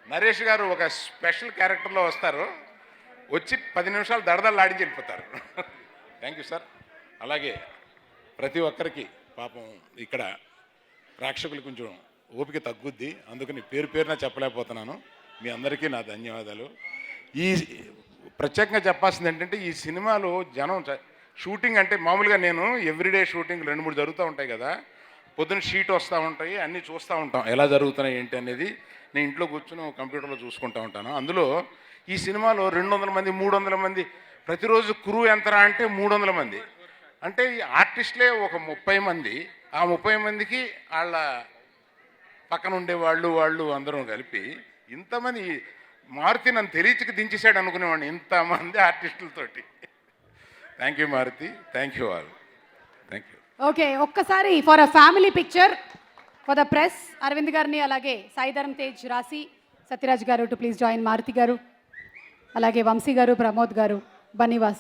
నరేష్ గారు ఒక స్పెషల్ క్యారెక్టర్లో వస్తారు, వచ్చి 10 నిమిషాలు దడదల్లాడించి వెళ్ళిపోతారు. Thank you sir. అలాగే ప్రతి ఒక్కరికి పాపం ఇక్కడ ప్రేక్షకులు కొంచెం ఓపిక తగ్గుద్ది, అందుకని పేరున చెప్పలేకపోతున్నాను. మీ అందరికీ నా ధన్యవాదాలు. ఈ ప్రత్యేకంగా చెప్పాల్సింది ఏంటంటే, ఈ సినిమాలో జనం షూటింగ్ అంటే మామూలుగా నేను ఎవ్రీడే షూటింగ్ 2-3 జరుగుతూ ఉంటాయి కదా, పొద్దున్న షీట్ వస్తూ ఉంటాయి, అన్నీ చూస్తూ ఉంటాం ఎలా జరుగుతున్నాయి ఏంటి అనేది. నేను ఇంట్లో కూర్చొని కంప్యూటర్లో చూసుకుంటూ ఉంటాను. అందులో ఈ సినిమాలో 200 మంది 300 మంది ప్రతిరోజు క్రూ ఎంతరా అంటే 300 మంది. అంటే ఈ ఆర్టిస్టులే ఒక 30 మంది, ఆ 30 మందికి వాళ్ళ పక్కన ఉండేవాళ్ళు అందరం కలిపి ఇంతమంది. మారుతి నన్ను తెలియచికి దించేసాడు అనుకునేవాడిని ఇంతమంది ఆర్టిస్టులతోటి. Thank you Maruthi, thank you all, thank you. Okay, ఒక్కసారి for a family picture for the press Aravind గారిని, అలాగే సాయిధరం తేజ్, రాశి, సత్యరాజ్ గారు టు ప్లీజ్ జాయిన్ మారుతి గారు, అలాగే వంశీ గారు, ప్రమోద్ గారు, బన్నీవాస్.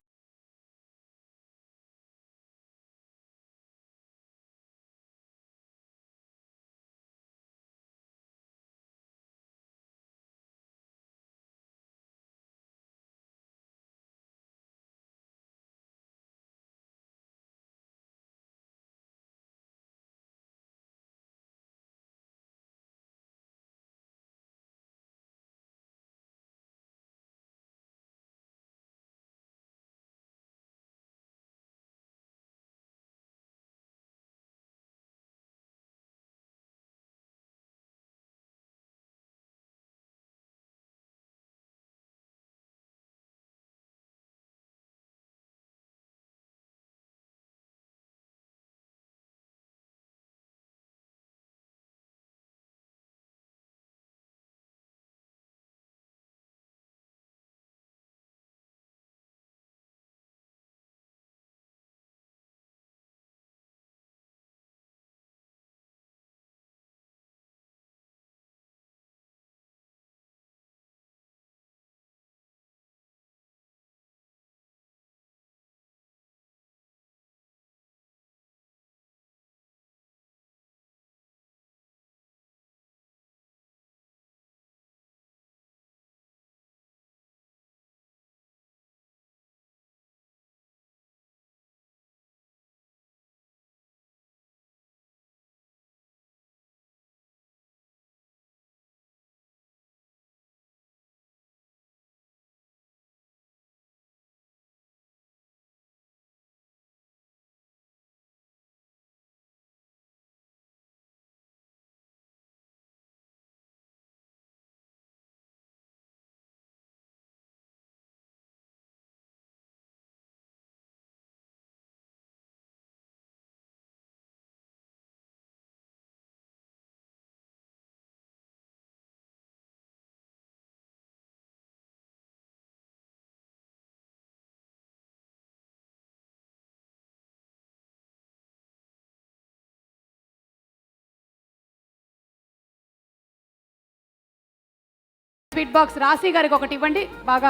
స్వీట్ బాక్స్ రాశి గారికి ఒకటి ఇవ్వండి, బాగా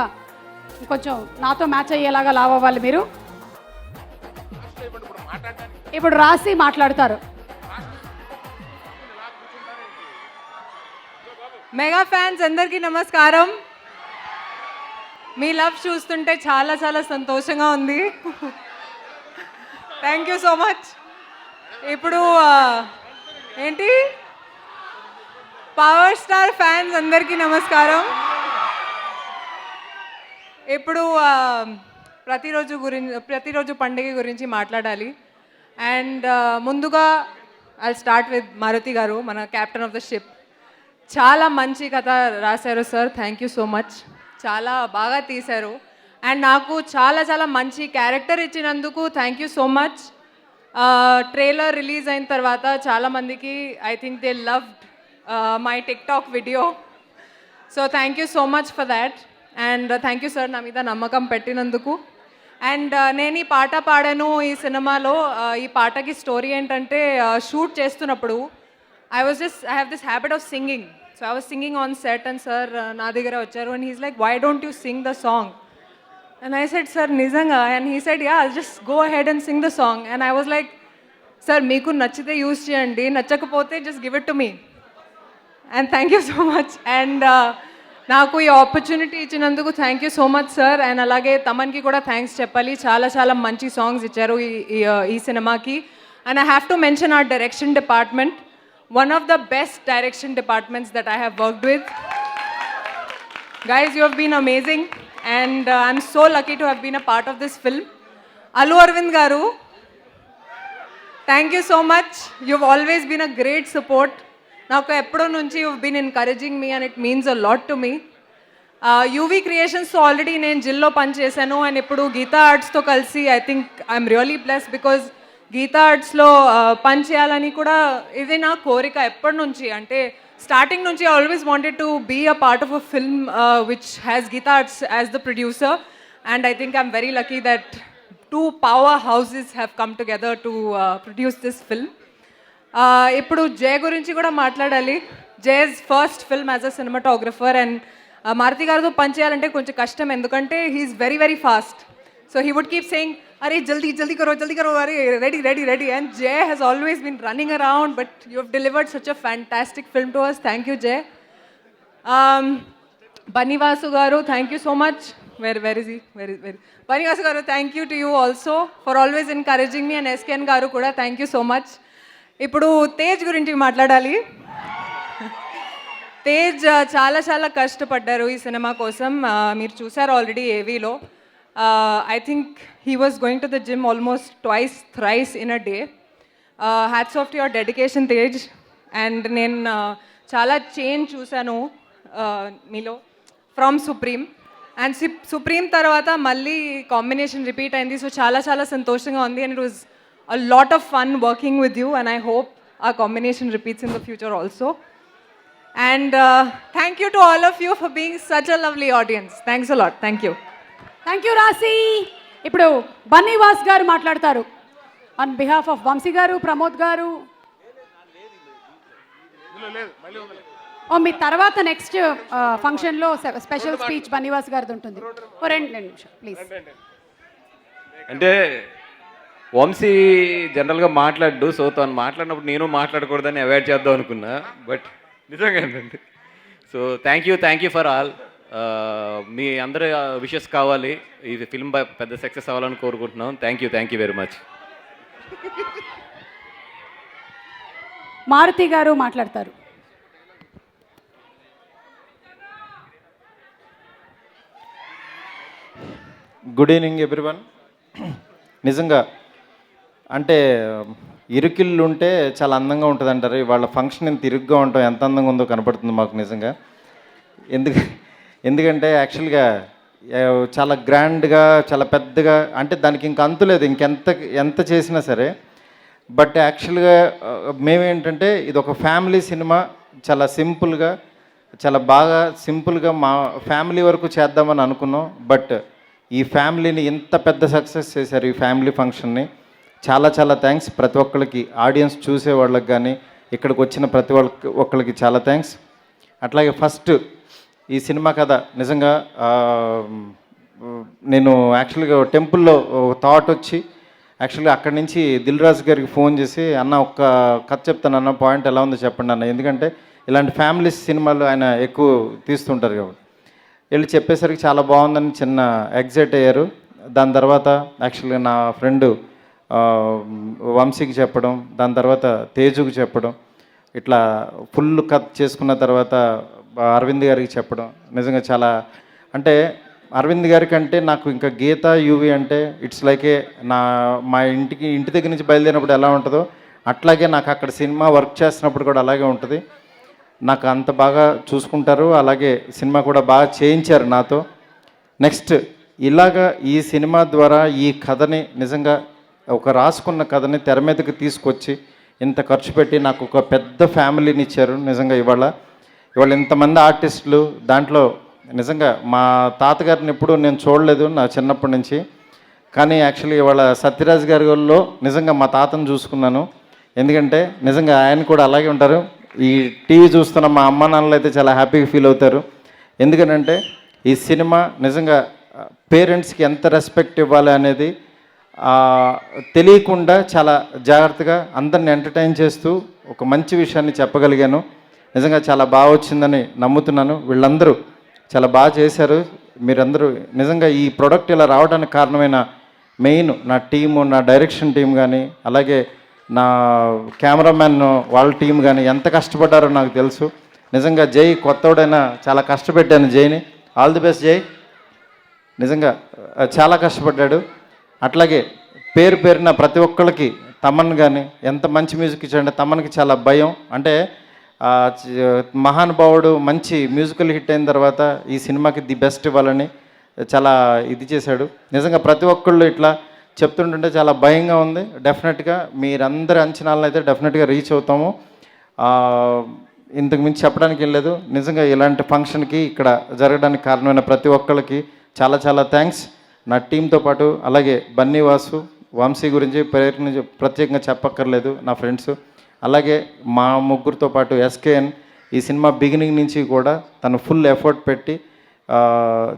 కొంచెం నాతో మ్యాచ్ అయ్యేలాగా లావ్ అవ్వాలి మీరు. ఇప్పుడు రాశి మాట్లాడతారు. మెగా ఫ్యాన్స్ అందరికీ నమస్కారం. మీ లవ్ చూస్తుంటే చాలా చాలా సంతోషంగా ఉంది. Thank you so much. ఇప్పుడు ఏంటి పవర్ స్టార్ ఫ్యాన్స్ అందరికీ నమస్కారం. ఇప్పుడు ప్రతిరోజు పండుగ గురించి మాట్లాడాలి. అండ్ ముందుగా ఐ స్టార్ట్ విత్ మారుతి గారు, మన క్యాప్టెన్ ఆఫ్ ద షిప్. చాలా మంచి కథ రాశారు sir, thank you so much. చాలా బాగా తీశారు. అండ్ నాకు చాలా చాలా మంచి క్యారెక్టర్ ఇచ్చినందుకు thank you so much. Trailer release అయిన తర్వాత చాలామందికి I think they loved my TikTok video. So thank you so much for that. And thank you sir నా మీద నమ్మకం పెట్టినందుకు. అండ్ నేను ఈ పాట పాడాను ఈ సినిమాలో. ఈ పాటకి స్టోరీ ఏంటంటే షూట్ చేస్తున్నప్పుడు I have this habit of singing. So I was singing on set and sir నా దగ్గర వచ్చారు and he's like, why don't you sing the song? And I said, sir నిజంగా? And he said, yeah, just go ahead and sing the song. And I was like, sir మీకు నచ్చితే use చేయండి, నచ్చకపోతే just give it to me. And thank you so much. And నాకు ఈ opportunity ఇచ్చినందుకు thank you so much sir. And అలాగే తమన్కి కూడా thanks చెప్పాలి, చాలా చాలా మంచి సాంగ్స్ ఇచ్చారు ఈ సినిమాకి. And I have to mention our direction department, one of the best direction departments that I have worked with. Guys, you have been amazing and I'm so lucky to have been a part of this film. Allu Arvind garu, thank you so much. You've always been a great support. Naku eppudo nunchi you've been encouraging me and it means a lot to me. UV Creations so already nenu Jillo pan chesanu and ippudu Geeta Arts tho kalsi I think I'm really blessed because Geetha ఆర్ట్స్లో పని చేయాలని కూడా ఇది నా కోరిక ఎప్పటి నుంచి. అంటే స్టార్టింగ్ నుంచి I always wanted to be a part of a film which has Geetha arts as the producer. And I think I'm very lucky that 2 power houses have come together to produce this film. ఇప్పుడు జయ గురించి కూడా మాట్లాడాలి. Jaya's first film as a cinematographer. And Maruthi గారితో పని చేయాలంటే కొంచెం కష్టం, ఎందుకంటే he's very very fast. So he would keep saying, अरे जल्दी जल्दी करो, अरे ready ready ready. And Jay has always been running around, but you have delivered such a fantastic film to us. Thank you, Jay. Bunny Vasu garu, thank you so much. Where is he? Bunny Vasu garu, thank you to you also for always encouraging me. And SKN garu kuda, thank you so much. ఇప్పుడు తేజ్ గురించి మాట్లాడాలి. తేజ్ చాలా చాలా కష్టపడ్డారు ఈ cinema కోసం. మీరు చూసారు already ఏవీలో. I think he was going to the gym almost twice, thrice in a day. Hats off to your dedication, Tej. And నేను చాలా చేంజ్ చూశాను మీలో ఫ్రమ్ సుప్రీం. అండ్ సుప్రీం తర్వాత మళ్ళీ కాంబినేషన్ రిపీట్ అయింది. సో చాలా చాలా సంతోషంగా ఉంది. And it was a lot of fun working with you. And I hope ఆ combination repeats in the future also. And thank you to all of you for being such a lovely audience. Thanks a lot. Thank you. Thank you Raashi. ఇప్పుడు Bunny was గారు మాట్లాడతారు on behalf of Vamsi గారు, ప్రమోద్ గారు. మీ తర్వాత next ఫంక్షన్లో special speech Bunny Vas గారిది ఉంటుంది. ఓ 2 నిమిషాలు ప్లీజ్. అంటే వంశీ జనరల్గా మాట్లాడు, సో తను మాట్లాడినప్పుడు నేను మాట్లాడకూడదని అవాయిడ్ చేద్దాం అనుకున్నా, బట్ నిజంగా ఏంటంటే so thank you for all. మీ అందరి విషెస్ కావాలి, ఈ ఫిల్మ్ పెద్ద సక్సెస్ అవ్వాలని కోరుకుంటున్నాం. Thank you very much. Maruthi గారు మాట్లాడతారు. Good evening everyone. నిజంగా అంటే ఇరుకిళ్ళు ఉంటే చాలా అందంగా ఉంటుంది అంటారు. వాళ్ళ ఫంక్షన్ ఇంత ఇరుగ్గా ఉంటాం, ఎంత అందంగా ఉందో కనపడుతుంది మాకు నిజంగా. ఎందుకంటే యాక్చువల్గా చాలా గ్రాండ్గా, చాలా పెద్దగా, అంటే దానికి ఇంక అంతులేదు, ఎంత చేసినా సరే. బట్ యాక్చువల్గా మేమేంటంటే ఇది ఒక ఫ్యామిలీ సినిమా, చాలా సింపుల్గా, చాలా బాగా సింపుల్గా మా ఫ్యామిలీ వరకు చేద్దామని అనుకున్నాం. బట్ ఈ ఫ్యామిలీని ఇంత పెద్ద సక్సెస్ చేశారు, ఈ ఫ్యామిలీ ఫంక్షన్ని. చాలా చాలా థ్యాంక్స్ ప్రతి ఒక్కరికి, ఆడియన్స్ చూసే వాళ్ళకి కానీ ఇక్కడికి వచ్చిన ప్రతి ఒక్కరికి చాలా థ్యాంక్స్. అట్లాగే ఫస్ట్ ఈ సినిమా కథ నిజంగా నేను యాక్చువల్గా టెంపుల్లో థాట్ వచ్చి యాక్చువల్గా అక్కడి నుంచి దిల్ రాజు గారికి ఫోన్ చేసి అన్న ఒక్క కథ చెప్తాను అన్న, పాయింట్ ఎలా ఉందో చెప్పండి అన్న, ఎందుకంటే ఇలాంటి ఫ్యామిలీ సినిమాలు ఆయన ఎక్కువ తీస్తుంటారు కాబట్టి. వెళ్ళి చెప్పేసరికి చాలా బాగుందని చిన్న ఎగ్జైట్ అయ్యారు. దాని తర్వాత యాక్చువల్గా నా ఫ్రెండు వంశీకి చెప్పడం, దాని తర్వాత తేజుకి చెప్పడం, ఇట్లా ఫుల్ కట్ చేసుకున్న తర్వాత అరవింద్ గారికి చెప్పడం నిజంగా చాలా, అంటే అరవింద్ గారి కంటే నాకు ఇంకా గీత యూవి అంటే ఇట్స్ లైక్ ఏ మా ఇంటి దగ్గర నుంచి బయలుదేరినప్పుడు ఎలా ఉంటుందో అట్లాగే నాకు అక్కడ సినిమా వర్క్ చేస్తున్నప్పుడు కూడా అలాగే ఉంటుంది. నాకు అంత బాగా చూసుకుంటారు, అలాగే సినిమా కూడా బాగా చేయించారు నాతో. నెక్స్ట్ ఇలాగా ఈ సినిమా ద్వారా ఈ కథని నిజంగా ఒక రాసుకున్న కథని తెర మీదకి తీసుకొచ్చి ఇంత ఖర్చు పెట్టి నాకు ఒక పెద్ద ఫ్యామిలీని ఇచ్చారు. నిజంగా ఇవాళ ఇంతమంది ఆర్టిస్టులు, దాంట్లో నిజంగా మా తాతగారిని ఎప్పుడూ నేను చూడలేదు నా చిన్నప్పటి నుంచి, కానీ యాక్చువల్లీ ఇవాళ సత్యరాజ్ గారిలో నిజంగా మా తాతను చూసుకున్నాను. ఎందుకంటే నిజంగా ఆయన కూడా అలాగే ఉంటారు. ఈ టీవీ చూస్తున్న మా అమ్మ నాన్నలు అయితే చాలా హ్యాపీగా ఫీల్ అవుతారు. ఎందుకనంటే ఈ సినిమా నిజంగా పేరెంట్స్కి ఎంత రెస్పెక్ట్ ఇవ్వాలి అనేది తెలియకుండా చాలా జాగ్రత్తగా అందరిని ఎంటర్టైన్ చేస్తూ ఒక మంచి విషయాన్ని చెప్పగలిగాను. నిజంగా చాలా బాగా వచ్చిందని నమ్ముతున్నాను. వీళ్ళందరూ చాలా బాగా చేశారు. మీరందరూ నిజంగా ఈ ప్రోడక్ట్ ఇలా రావడానికి కారణమైన మెయిన్ నా టీము, నా డైరెక్షన్ టీం కానీ, అలాగే నా కెమెరామ్యాన్ వాళ్ళ టీం కానీ ఎంత కష్టపడ్డారో నాకు తెలుసు. నిజంగా జై కొత్తోడైనా చాలా కష్టపెట్టాను జైని. ఆల్ ది బెస్ట్ జై. నిజంగా చాలా కష్టపడ్డాడు. అట్లాగే పేరున ప్రతి ఒక్కళ్ళకి తమన్ కానీ ఎంత మంచి మ్యూజిక్ ఇచ్చాడంటే, తమన్కి చాలా భయం, అంటే మహానుభావుడు మంచి మ్యూజికల్ హిట్ అయిన తర్వాత ఈ సినిమాకి ది బెస్ట్ ఇవ్వాలని చాలా ఇది చేశాడు. నిజంగా ప్రతి ఒక్కళ్ళు ఇట్లా చెప్తుంటుంటే చాలా భయంగా ఉంది. డెఫినెట్గా మీరందరి అంచనాలను అయితే డెఫినెట్గా రీచ్ అవుతాము. ఇంతకు మించి చెప్పడానికి ఏం లేదు. నిజంగా ఇలాంటి ఫంక్షన్కి ఇక్కడ జరగడానికి కారణమైన ప్రతి ఒక్కళ్ళకి చాలా చాలా థ్యాంక్స్. నా టీంతో పాటు అలాగే బన్నీ వాసు, వంశీ గురించి ప్రత్యేకంగా చెప్పక్కర్లేదు, నా ఫ్రెండ్స్. అలాగే మా ముగ్గురితో పాటు ఎస్కేఎన్ ఈ సినిమా బిగినింగ్ నుంచి కూడా తను ఫుల్ ఎఫర్ట్ పెట్టి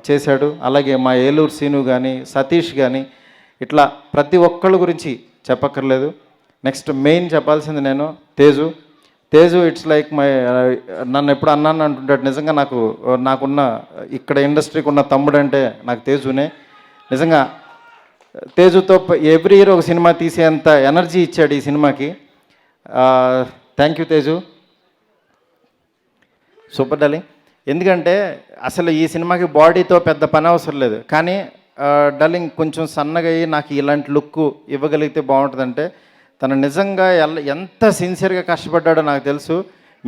చేశాడు. అలాగే మా ఏలూరు సీను కానీ, సతీష్ కానీ, ఇట్లా ప్రతి ఒక్కళ్ళ గురించి చెప్పక్కర్లేదు. నెక్స్ట్ మెయిన్ చెప్పాల్సింది నేను తేజు ఇట్స్ లైక్ మై, నన్ను ఎప్పుడు అన్నాను అంటుంటాడు. నిజంగా నాకున్న ఇక్కడ ఇండస్ట్రీకి ఉన్న తమ్ముడు అంటే నాకు తేజునే. నిజంగా తేజుతో ఎవ్రీ ఇయర్ ఒక సినిమా తీసేంత ఎనర్జీ ఇచ్చాడు ఈ సినిమాకి. Thank you Teju, super darling. ఎందుకంటే అసలు ఈ సినిమాకి బాడీతో పెద్ద పని అవసరం లేదు, కానీ డార్లింగ్ కొంచెం సన్నగా అయ్యి నాకు ఇలాంటి లుక్ ఇవ్వగలిగితే బాగుంటుందంటే తను నిజంగా ఎంత సిన్సియర్గా కష్టపడ్డాడో నాకు తెలుసు.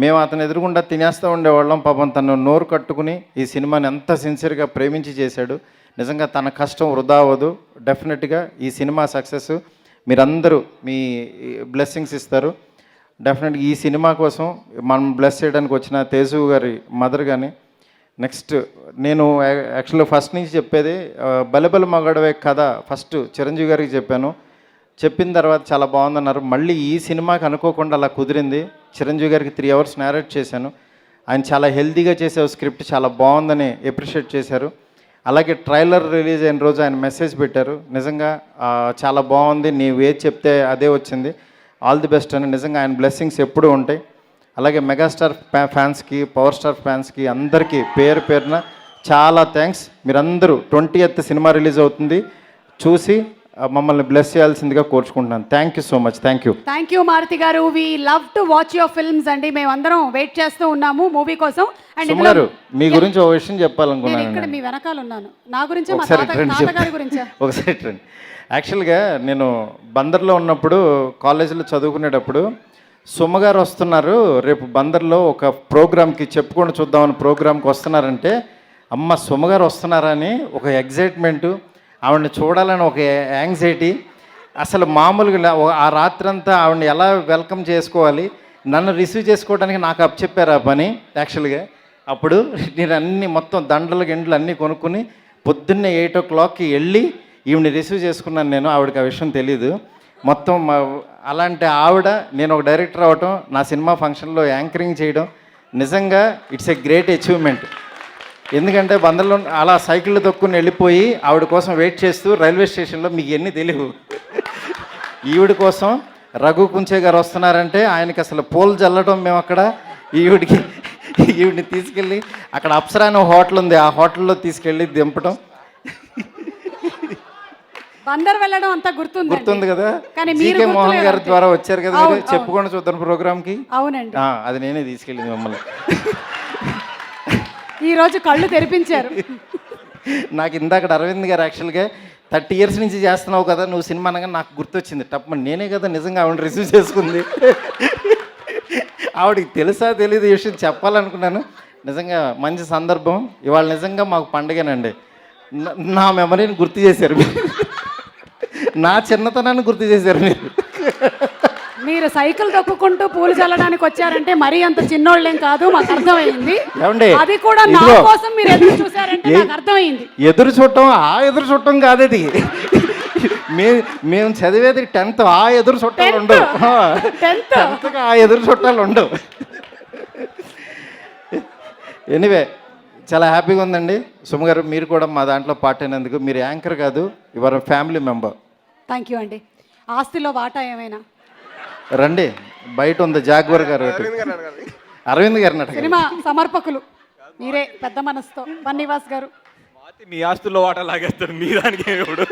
మేము అతను ఎదురుగుండా తినేస్తూ ఉండేవాళ్ళం. పాపం తను నోరు కట్టుకుని ఈ సినిమాని ఎంత సిన్సియర్గా ప్రేమించి చేశాడు. నిజంగా తన కష్టం వృధా అవ్వదు. డెఫినెట్గా ఈ సినిమా సక్సెస్ మీరందరూ మీ బ్లెస్సింగ్స్ ఇస్తారు. డెఫినెట్గా ఈ సినిమా కోసం మనం బ్లెస్ చేయడానికి వచ్చిన తేజు గారి మదర్ కానీ, నెక్స్ట్ నేను యాక్చువల్గా ఫస్ట్ నుంచి చెప్పేది బలబల మగడవే కథ ఫస్ట్ చిరంజీవి గారికి చెప్పాను. చెప్పిన తర్వాత చాలా బాగుందన్నారు. మళ్ళీ ఈ సినిమాకి అనుకోకుండా అలా కుదిరింది. చిరంజీవి గారికి 3 hours నేరేట్ చేశాను. ఆయన చాలా హెల్తీగా చేసే స్క్రిప్ట్ చాలా బాగుందని అప్రిషియేట్ చేశారు. అలాగే ట్రైలర్ రిలీజ్ అయిన రోజు ఆయన మెసేజ్ పెట్టారు, నిజంగా చాలా బాగుంది, నీవు ఏది చెప్తే అదే వచ్చింది, ఆల్ ది బెస్ట్ అని. నిజంగా ఆయన బ్లెస్సింగ్స్ ఎప్పుడూ ఉంటాయి. అలాగే మెగాస్టార్ ఫ్యాన్స్కి, పవర్ స్టార్ ఫ్యాన్స్కి అందరికీ పేరున చాలా థ్యాంక్స్. మీరందరూ 20th సినిమా రిలీజ్ అవుతుంది, చూసి మమ్మల్ని బ్లెస్ చేయాల్సిందిగా కోరుచుకుంటున్నాను. Thank you so much. Thank you Maruthi గారు. We love to watch your films అండి. మేమందరం వెయిట్ చేస్తూ ఉన్నాము మూవీ కోసం. అండ్ గారు మీ గురించి ఒక విషయం నేను చెప్పాలనుకున్నాను. ఇక్కడ మీ వెనకాల ఉన్నాను. నా గురించి మా తాతగారి గురించి ఒకసారి రండి. యాక్చువల్గా నేను బందర్లో ఉన్నప్పుడు కాలేజీలో చదువుకునేటప్పుడు సుమ్మగారు వస్తున్నారు, రేపు బందర్లో ఒక ప్రోగ్రామ్కి చెప్పుకొని చూద్దామని ప్రోగ్రామ్కి వస్తున్నారంటే, అమ్మ సుమ్మగారు వస్తున్నారని ఒక ఎగ్జైట్మెంటు, ఆవిడని చూడాలని ఒక యాంగ్జైటీ. అసలు మామూలుగా ఆ రాత్రంతా ఆవిడని ఎలా వెల్కమ్ చేసుకోవాలి, నన్ను రిసీవ్ చేసుకోవడానికి నాకు అప్పచెప్పారు ఆ పని. యాక్చువల్గా అప్పుడు నేను అన్నీ మొత్తం గిండలు అన్నీ కొనుక్కుని పొద్దున్నే 8 o'clockకి వెళ్ళి ఈవిని రిసీవ్ చేసుకున్నాను నేను. ఆవిడకి ఆ విషయం తెలీదు మొత్తం. అలాంటి ఆవిడ నేను ఒక డైరెక్టర్ అవ్వటం, నా సినిమా ఫంక్షన్లో యాంకరింగ్ చేయడం, నిజంగా ఇట్స్ ఏ గ్రేట్ అచీవ్మెంట్. ఎందుకంటే బందర్లో అలా సైకిళ్ళు తొక్కుని వెళ్ళిపోయి ఆవిడ కోసం వెయిట్ చేస్తూ రైల్వే స్టేషన్లో మీకు ఎన్ని తెలియవు ఈవిడ కోసం రఘు కుంచే గారు వస్తున్నారంటే ఆయనకి అసలు పూలు జల్లడం మేము అక్కడ ఈవిడిని తీసుకెళ్ళి అక్కడ అప్సరా అనే హోటల్ ఉంది, ఆ హోటల్లో తీసుకెళ్ళి దింపడం బందర్ వెళ్ళడం అంతా గుర్తుంది కదా. కానీ మీరు జీకే మోహన్ గుర్తులేదు గారి అంతే. ద్వారా వచ్చారు కదా అవును, మీరు, అవును. చెప్పుకొని చూద్దాం ప్రోగ్రామ్కి. అవునండి. అది నేనే తీసుకెళ్ళింది మిమ్మల్ని. ఈ రోజు కళ్ళు తెరిపించారు. నాకు ఇందాక అరవింద్ గారు యాక్చువల్గా 30 years నుంచి చేస్తున్నావు కదా నువ్వు సినిమా అనగా నాకు గుర్తొచ్చింది టప్ నేనే కదా నిజంగా ఆవిడ రిసీవ్ చేసుకుంది. ఆవిడకి తెలుసా తెలీదు ఈ విషయం చెప్పాలనుకున్నాను. నిజంగా మంచి సందర్భం ఇవాళ, నిజంగా మాకు పండుగనండి. నా మెమరీని గుర్తు చేశారు మీరు, నా చిన్నతనాన్ని గుర్తు చేశారు మీరు. మీరు సైకిల్ తొక్కుకుంటూ పూలు చల్లడానికి వచ్చారంటే మరీ అంత చిన్నోళ్ళేం కాదు, మాకు అర్థమైంది. ఏమండి? అది కూడా నా ఇదిగో. కోసం మీరు ఎదురు చూసారంటే నాకు అర్థమైంది. ఎదురు చూడటం కాదది. మేము చదివేది 10th, ఆ ఎదురు చుట్టాలు ఉండవు. 10th ఆ ఎదురు చుట్టాలు ఉండవు. ఎనీవే చాలా హ్యాపీగా ఉందండి. సుమ గారు మీరు కూడా మా దాంట్లో పార్ట్ అయినందుకు. మీరు యాంకర్ కాదు, your family member. Thank you అండి. ఆస్తిలో వాటా ఏమైనా? రండి, బయట ఉంది జాగ్వర్ గారు, అరవింద్ గారిని అడగండి. సినిమా సమర్పకులు మీరే పెద్ద మనసుతో. బన్నీవాస్ గారు మీ ఆస్తుల్లో వాటా లాగేస్తాడు మీ దానికి ఇప్పుడు.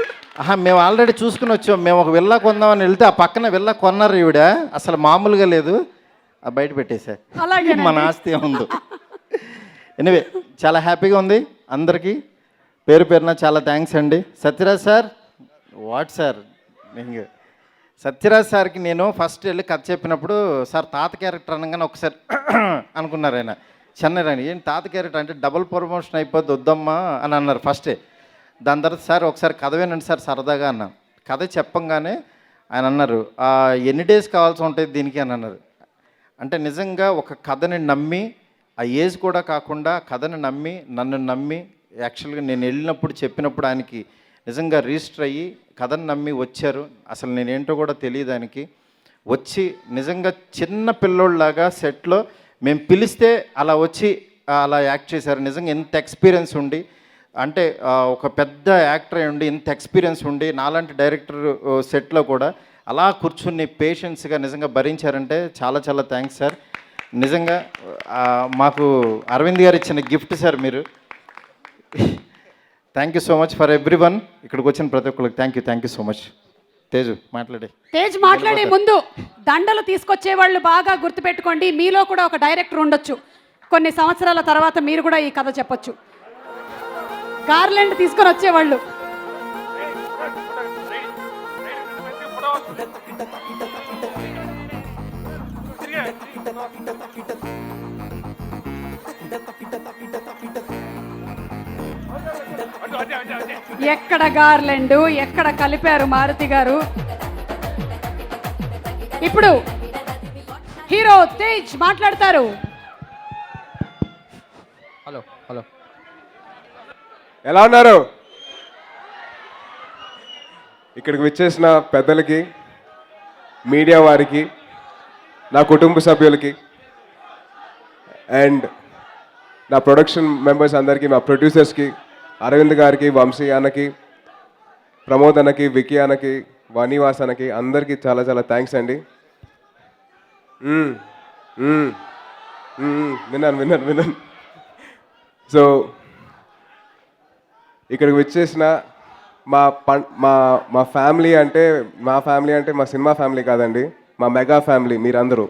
మేము ఆల్రెడీ చూసుకుని వచ్చాం. మేము ఒక విల్లా కొందామని వెళ్తే ఆ పక్కన విల్లా కొన్నారు ఈవిడ, అసలు మామూలుగా లేదు, బయట పెట్టేశారు. అలాగేనండి. మన ఆస్తి ఏముందో. ఎనివే చాలా హ్యాపీగా ఉంది అందరికీ. పేరు పేరున చాలా థ్యాంక్స్ అండి. Sathyaraj sir, what sir, Sathyaraj సార్కి నేను ఫస్ట్ వెళ్ళి కథ చెప్పినప్పుడు సార్ తాత క్యారెక్టర్ అనగానే ఒకసారి అనుకున్నారు ఆయన. చెన్నై రాని ఏంటి తాత క్యారెక్టర్ అంటే డబుల్ ప్రమోషన్ అయిపోద్ది వద్దమ్మా అని అన్నారు ఫస్టే. దాని తర్వాత సార్ ఒకసారి కథ వినండి సార్ సరదాగా అన్నా. కథ చెప్పంగానే ఆయన అన్నారు ఎన్ని డేస్ కావాల్సి ఉంటుంది దీనికి అని అన్నారు. అంటే నిజంగా ఒక కథని నమ్మి, ఆ ఏజ్ కూడా కాకుండా కథని నమ్మి, నన్ను నమ్మి, యాక్చువల్గా నేను వెళ్ళినప్పుడు చెప్పినప్పుడు ఆయనకి నిజంగా రిజిస్టర్ అయ్యి కథను నమ్మి వచ్చారు. అసలు నేనేంటో కూడా తెలియదు ఆయనకి. వచ్చి నిజంగా చిన్న పిల్లోళ్ళలాగా సెట్లో మేము పిలిస్తే అలా వచ్చి అలా యాక్ట్ చేశారు. నిజంగా ఎంత ఎక్స్పీరియన్స్ ఉండి, అంటే ఒక పెద్ద యాక్టర్ అయి ఉండి ఇంత ఎక్స్పీరియన్స్ ఉండి నాలాంటి డైరెక్టర్ సెట్లో కూడా అలా కూర్చుని పేషెన్స్గా నిజంగా భరించారంటే చాలా చాలా థ్యాంక్స్ సార్. నిజంగా మాకు అరవింద్ గారు ఇచ్చిన గిఫ్ట్ సార్ మీరు. Thank you so much for every one. ఇక్కడికి వచ్చిన ప్రతి ఒక్కరికి thank you so much. Teju Tej మాట్లాడే ముందు దండలు తీసుకొచ్చే వాళ్ళు బాగా గుర్తుపెట్టుకోండి, మీలో కూడా ఒక డైరెక్టర్ ఉండొచ్చు. కొన్ని సంవత్సరాల తర్వాత మీరు కూడా ఈ కథ చెప్పొచ్చు. గార్లెండ్ తీసుకొని వచ్చేవాళ్ళు. ఎక్కడ గార్లెండ్, ఎక్కడ కలిపారు మారుతి గారు. ఇప్పుడు హీరో తేజ్ మాట్లాడతారు. హలో హలో, ఎలా ఉన్నారు? ఇక్కడికి వచ్చేసిన పెద్దలకి, మీడియా వారికి, నా కుటుంబ సభ్యులకి అండ్ నా ప్రొడక్షన్ మెంబర్స్ అందరికీ, మా ప్రొడ్యూసర్స్కి, అరవింద్ గారికి, వంశీ అన్నకి, ప్రమోద్ అన్నకి, వికీ అన్నకి, వనీవాస్ అన్నకి అందరికీ చాలా చాలా థ్యాంక్స్ అండి. విన్నాను. సో ఇక్కడికి వచ్చేసిన మా ఫ్యామిలీ అంటే మా సినిమా ఫ్యామిలీ కాదండి, మా మెగా ఫ్యామిలీ మీరందరూ.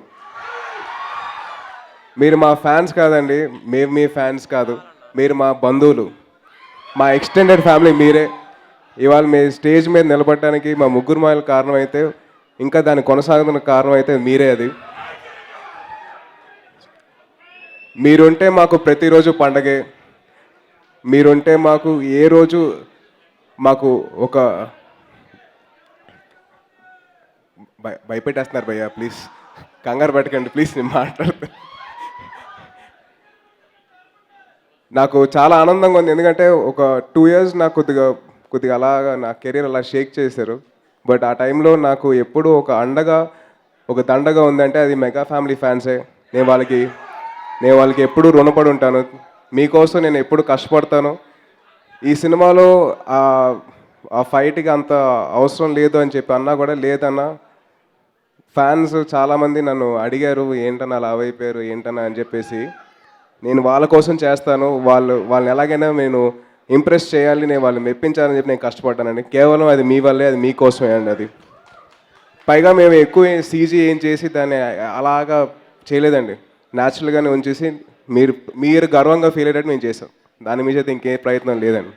మీరు మా ఫ్యాన్స్ కాదండి, మేము మీ ఫ్యాన్స్ కాదు, మీరు మా బంధువులు, మా ఎక్స్టెండెడ్ ఫ్యామిలీ మీరే. ఇవాళ మీ స్టేజ్ మీద నిలబడటానికి మా ముగ్గురు మాయల కారణం అయితే, ఇంకా దాన్ని కొనసాగుతున్న కారణం అయితే మీరే. అది మీరుంటే మాకు ప్రతిరోజు పండగే. మీరుంటే మాకు ఏ రోజు మాకు ఒక భయపెట్టేస్తున్నారు భయ్యా, ప్లీజ్ కంగారు పెట్టకండి ప్లీజ్, నేను మాట్లాడతాను. నాకు చాలా ఆనందంగా ఉంది, ఎందుకంటే ఒక 2 years నాకు కొద్దిగా అలాగా నా కెరీర్ అలా షేక్ చేశారు. బట్ ఆ టైంలో నాకు ఎప్పుడూ ఒక అండగా, ఒక దండగా ఉందంటే అది మెగా ఫ్యామిలీ ఫ్యాన్సే. నేను వాళ్ళకి ఎప్పుడూ రుణపడి ఉంటాను. మీకోసం నేను ఎప్పుడు కష్టపడతాను. ఈ సినిమాలో ఆ ఫైట్కి అంత అవసరం లేదు అని చెప్పి అన్నా కూడా లేదన్నా. ఫ్యాన్స్ చాలామంది నన్ను అడిగారు ఏంటన్నా అలా అయిపోయారు ఏంటన్నా అని చెప్పేసి. నేను వాళ్ళ కోసం చేస్తాను, వాళ్ళని ఎలాగైనా నేను ఇంప్రెస్ చేయాలి, నేను వాళ్ళని మెప్పించాలని చెప్పి నేను కష్టపడ్డానండి. కేవలం అది మీ వల్లే, అది మీకోసమే అండి. అది పైగా మేము ఎక్కువ సీజీ ఏం చేసి దాన్ని అలాగా చేయలేదండి, న్యాచురల్గానే ఉంచేసి మీరు గర్వంగా ఫీల్ అయ్యేటట్టు మేము చేసాం. దాని మీద అయితే ఇంకే ప్రయత్నం లేదండి.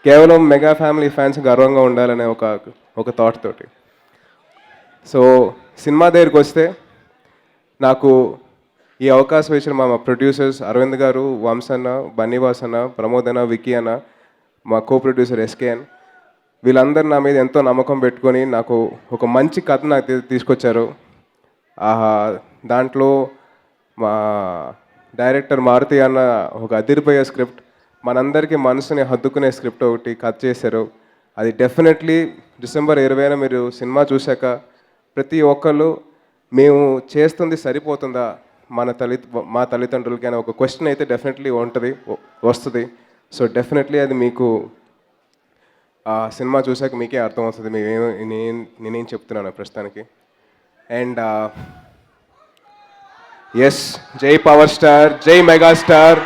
కేవలం మెగా ఫ్యామిలీ ఫ్యాన్స్ గర్వంగా ఉండాలనే ఒక థాట్ తోటి. సో సినిమా దగ్గరికి వస్తే నాకు ఈ అవకాశం ఇచ్చిన మా ప్రొడ్యూసర్స్ అరవింద్ గారు, వంశన్న, బన్నీవాస్ అన్న, ప్రమోద్ అన్న, విక్కీ అన్న, మా కో ప్రొడ్యూసర్ ఎస్కేఎన్, వీళ్ళందరూ నా మీద ఎంతో నమ్మకం పెట్టుకొని నాకు ఒక మంచి కథ నాకు తీసుకొచ్చారు. దాంట్లో మా డైరెక్టర్ మారుతి అన్న ఒక అదిరిపోయే స్క్రిప్ట్, మనందరికీ మనసుని హద్దుకునే స్క్రిప్ట్ ఒకటి కథ చేశారు. అది డెఫినెట్లీ డిసెంబర్ 20న మీరు సినిమా చూశాక ప్రతి ఒక్కళ్ళు మేము చేస్తుంది సరిపోతుందా మా తల్లిదండ్రులకి అనే ఒక క్వశ్చన్ అయితే డెఫినెట్లీ వస్తుంది. సో డెఫినెట్లీ అది మీకు సినిమా చూశాక మీకే అర్థమవుతుంది నేనేం చెప్తున్నాను ప్రస్తుతానికి. అండ్ ఎస్, జై పవర్ స్టార్, జై మెగాస్టార్,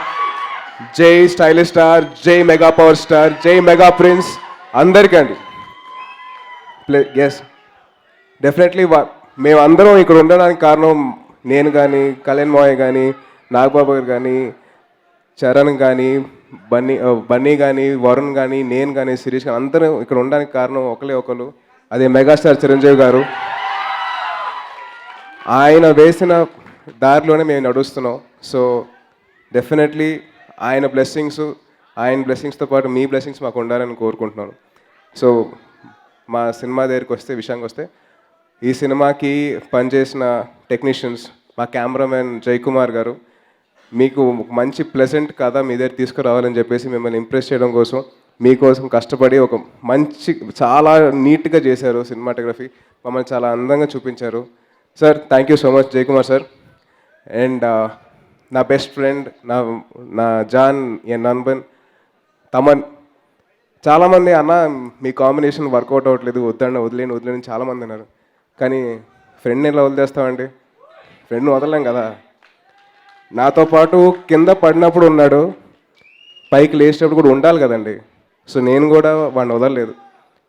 జై స్టైలిష్ స్టార్, జై మెగా పవర్ స్టార్, జై మెగా ప్రిన్స్ అందరికండి. ఎస్, డెఫినెట్లీ మేమందరం ఇక్కడ ఉండడానికి కారణం నేను కానీ, కళ్యాణ్ మావయ్య కానీ, నాగబాబు గారు కానీ, చరణ్ కానీ, బన్నీ కానీ, వరుణ్ కానీ, నేను కానీ, శిరీష్ కానీ, అందరం ఇక్కడ ఉండడానికి కారణం ఒకరు, అదే మెగాస్టార్ చిరంజీవి గారు. ఆయన వేసిన దారిలోనే మేము నడుస్తున్నాం. సో డెఫినెట్లీ ఆయన బ్లెస్సింగ్స్తో పాటు మీ బ్లెస్సింగ్స్ మాకు ఉండాలని కోరుకుంటున్నాను. సో మా సినిమా విషయానికి వస్తే ఈ సినిమాకి పనిచేసిన టెక్నీషియన్స్, మా కెమెరామెన్ జయకుమార్ గారు, మీకు మంచి ప్లెజెంట్ కథ మీ దగ్గర తీసుకురావాలని చెప్పేసి మిమ్మల్ని ఇంప్రెస్ చేయడం కోసం మీకోసం కష్టపడి ఒక మంచి చాలా నీట్గా చేశారు సినిమాటోగ్రఫీ, మమ్మల్ని చాలా అందంగా చూపించారు. Sir thank you so much Jayakumar sir. And నా బెస్ట్ ఫ్రెండ్, నా జాన్ ఎన్ నన్బన్ తమన్, చాలామంది అన్న మీ కాంబినేషన్ వర్కౌట్ అవ్వట్లేదు, వదిలేని చాలామంది అన్నారు. కానీ ఫ్రెండ్ని ఎలా వదిలేస్తామండి, ఫ్రెండ్ని వదలలేం కదా. నాతో పాటు కింద పడినప్పుడు ఉన్నాడు, పైకి లేచినప్పుడు కూడా ఉండాలి కదండి. సో నేను కూడా వాడిని వదలలేదు.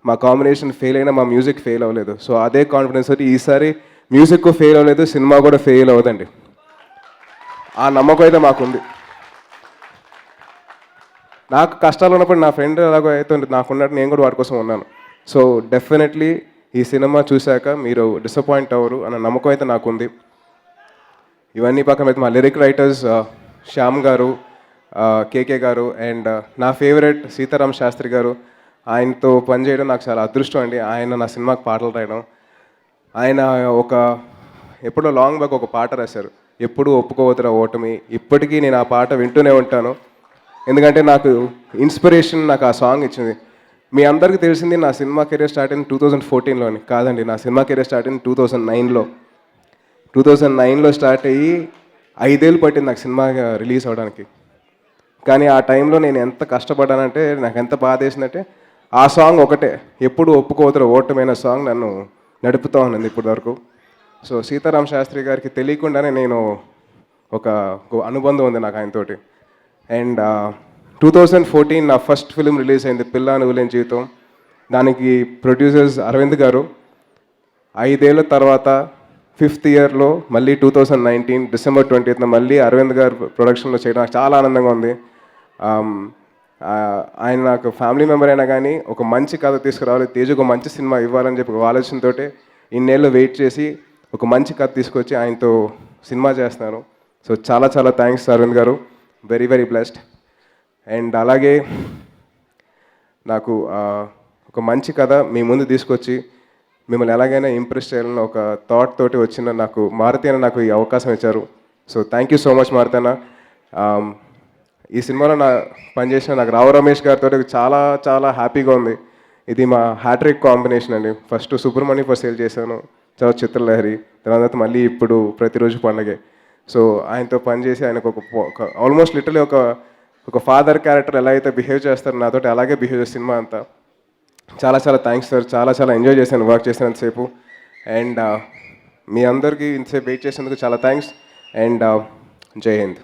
మా కాంబినేషన్ ఫెయిల్ అయినా మా మ్యూజిక్ ఫెయిల్ అవ్వలేదు. సో అదే కాన్ఫిడెన్స్ తోటి ఈసారి మ్యూజిక్ ఫెయిల్ అవ్వలేదు, సినిమా కూడా ఫెయిల్ అవ్వదండి. ఆ నమ్మకం అయితే మాకుంది. నాకు కష్టాలు ఉన్నప్పుడు నా ఫ్రెండ్ ఎలాగో అయితే నాకున్నట్టు నేను కూడా వాడి కోసం ఉన్నాను. సో డెఫినెట్లీ ఈ సినిమా చూశాక మీరు డిసప్పాయింట్ అవ్వరు అన్న నమ్మకం అయితే నాకుంది. ఇవన్నీ పక్కన అయితే మా లిరిక్ రైటర్స్ శ్యామ్ గారు, కేకే గారు, అండ్ నా ఫేవరెట్ సీతారాం శాస్త్రి గారు, ఆయనతో పనిచేయడం నాకు చాలా అదృష్టం అండి. ఆయన నా సినిమాకి పాటలు రాయడం, ఆయన ఎప్పుడో లాంగ్ బ్యాక్ ఒక పాట రాశారు, ఎప్పుడు ఒప్పుకోవద్దురా ఓటమి. ఇప్పటికీ నేను ఆ పాట వింటూనే ఉంటాను, ఎందుకంటే నాకు ఇన్స్పిరేషన్ నాకు ఆ సాంగ్ ఇచ్చింది. మీ అందరికీ తెలిసింది నా సినిమా కెరీర్ స్టార్ట్ అయింది 2014లోని కాదండి, నా సినిమా కెరీర్ స్టార్ట్ అయింది 2009లో స్టార్ట్ అయ్యి 5 ఏళ్ళు పట్టింది నాకు సినిమా రిలీజ్ అవ్వడానికి. కానీ ఆ టైంలో నేను ఎంత కష్టపడ్డానంటే, నాకు ఎంత బాధ వేసిందంటే ఆ సాంగ్ ఒకటే, ఎప్పుడు ఒప్పుకోవద్దురా ఓటమైన సాంగ్ నన్ను నడుపుతూ ఉన్నది ఇప్పటి వరకు. సో సీతారాం శాస్త్రి గారికి తెలియకుండానే నేను ఒక అనుబంధం ఉంది నాకు ఆయనతోటి. అండ్ 2014 నా ఫస్ట్ ఫిలిం రిలీజ్ అయింది, పిల్ల నువ్వులేని జీవితం. దానికి ప్రొడ్యూసర్స్ అరవింద్ గారు. 5 ఏళ్ళ తర్వాత 5th ఇయర్లో మళ్ళీ 2019 డిసెంబర్ 20th మళ్ళీ అరవింద్ గారు ప్రొడక్షన్లో చేయడం నాకు చాలా ఆనందంగా ఉంది. ఆయన నాకు ఫ్యామిలీ మెంబర్ అయినా కానీ ఒక మంచి కథ తీసుకురావాలి, తేజు ఒక మంచి సినిమా ఇవ్వాలని చెప్పి ఒక ఆలోచనతో ఇన్నేళ్ళు వెయిట్ చేసి ఒక మంచి కథ తీసుకొచ్చి ఆయనతో సినిమా చేస్తున్నాను. సో చాలా చాలా థ్యాంక్స్ అరవింద్ గారు, వెరీ వెరీ బ్లెస్డ్. అండ్ అలాగే నాకు ఒక మంచి కథ మీ ముందు తీసుకొచ్చి మిమ్మల్ని ఎలాగైనా ఇంప్రెస్ చేయాలని ఒక థాట్ తోటి వచ్చిన నాకు మారుతి అన్న నాకు ఈ అవకాశం ఇచ్చారు. So thank you so much Maruti అన్న. ఈ సినిమాలో పనిచేసిన నాకు రావు రమేష్ గారితో చాలా చాలా హ్యాపీగా ఉంది. ఇది మా హ్యాట్రిక్ కాంబినేషన్ అండి. ఫస్ట్ సుబ్రహ్మణ్యం ఫర్ సేల్ చేశాను, తర్వాత చిత్రలహరి, తర్వాత మళ్ళీ ఇప్పుడు ప్రతిరోజు పండగే. సో ఆయనతో పనిచేసి ఆయనకు ఒక ఆల్మోస్ట్ లిటరలీ ఒక ఒక ఫాదర్ క్యారెక్టర్ ఎలా అయితే బిహేవ్ చేస్తారో నాతోటి అలాగే బిహేవ్ చేసే సినిమా అంతా. చాలా చాలా థ్యాంక్స్ సార్, చాలా ఎంజాయ్ చేశాను వర్క్ చేసినంతసేపు. అండ్ మీ అందరికీ ఇంతసేపు వెయిట్ చేసినందుకు చాలా థ్యాంక్స్. అండ్ జై హింద్.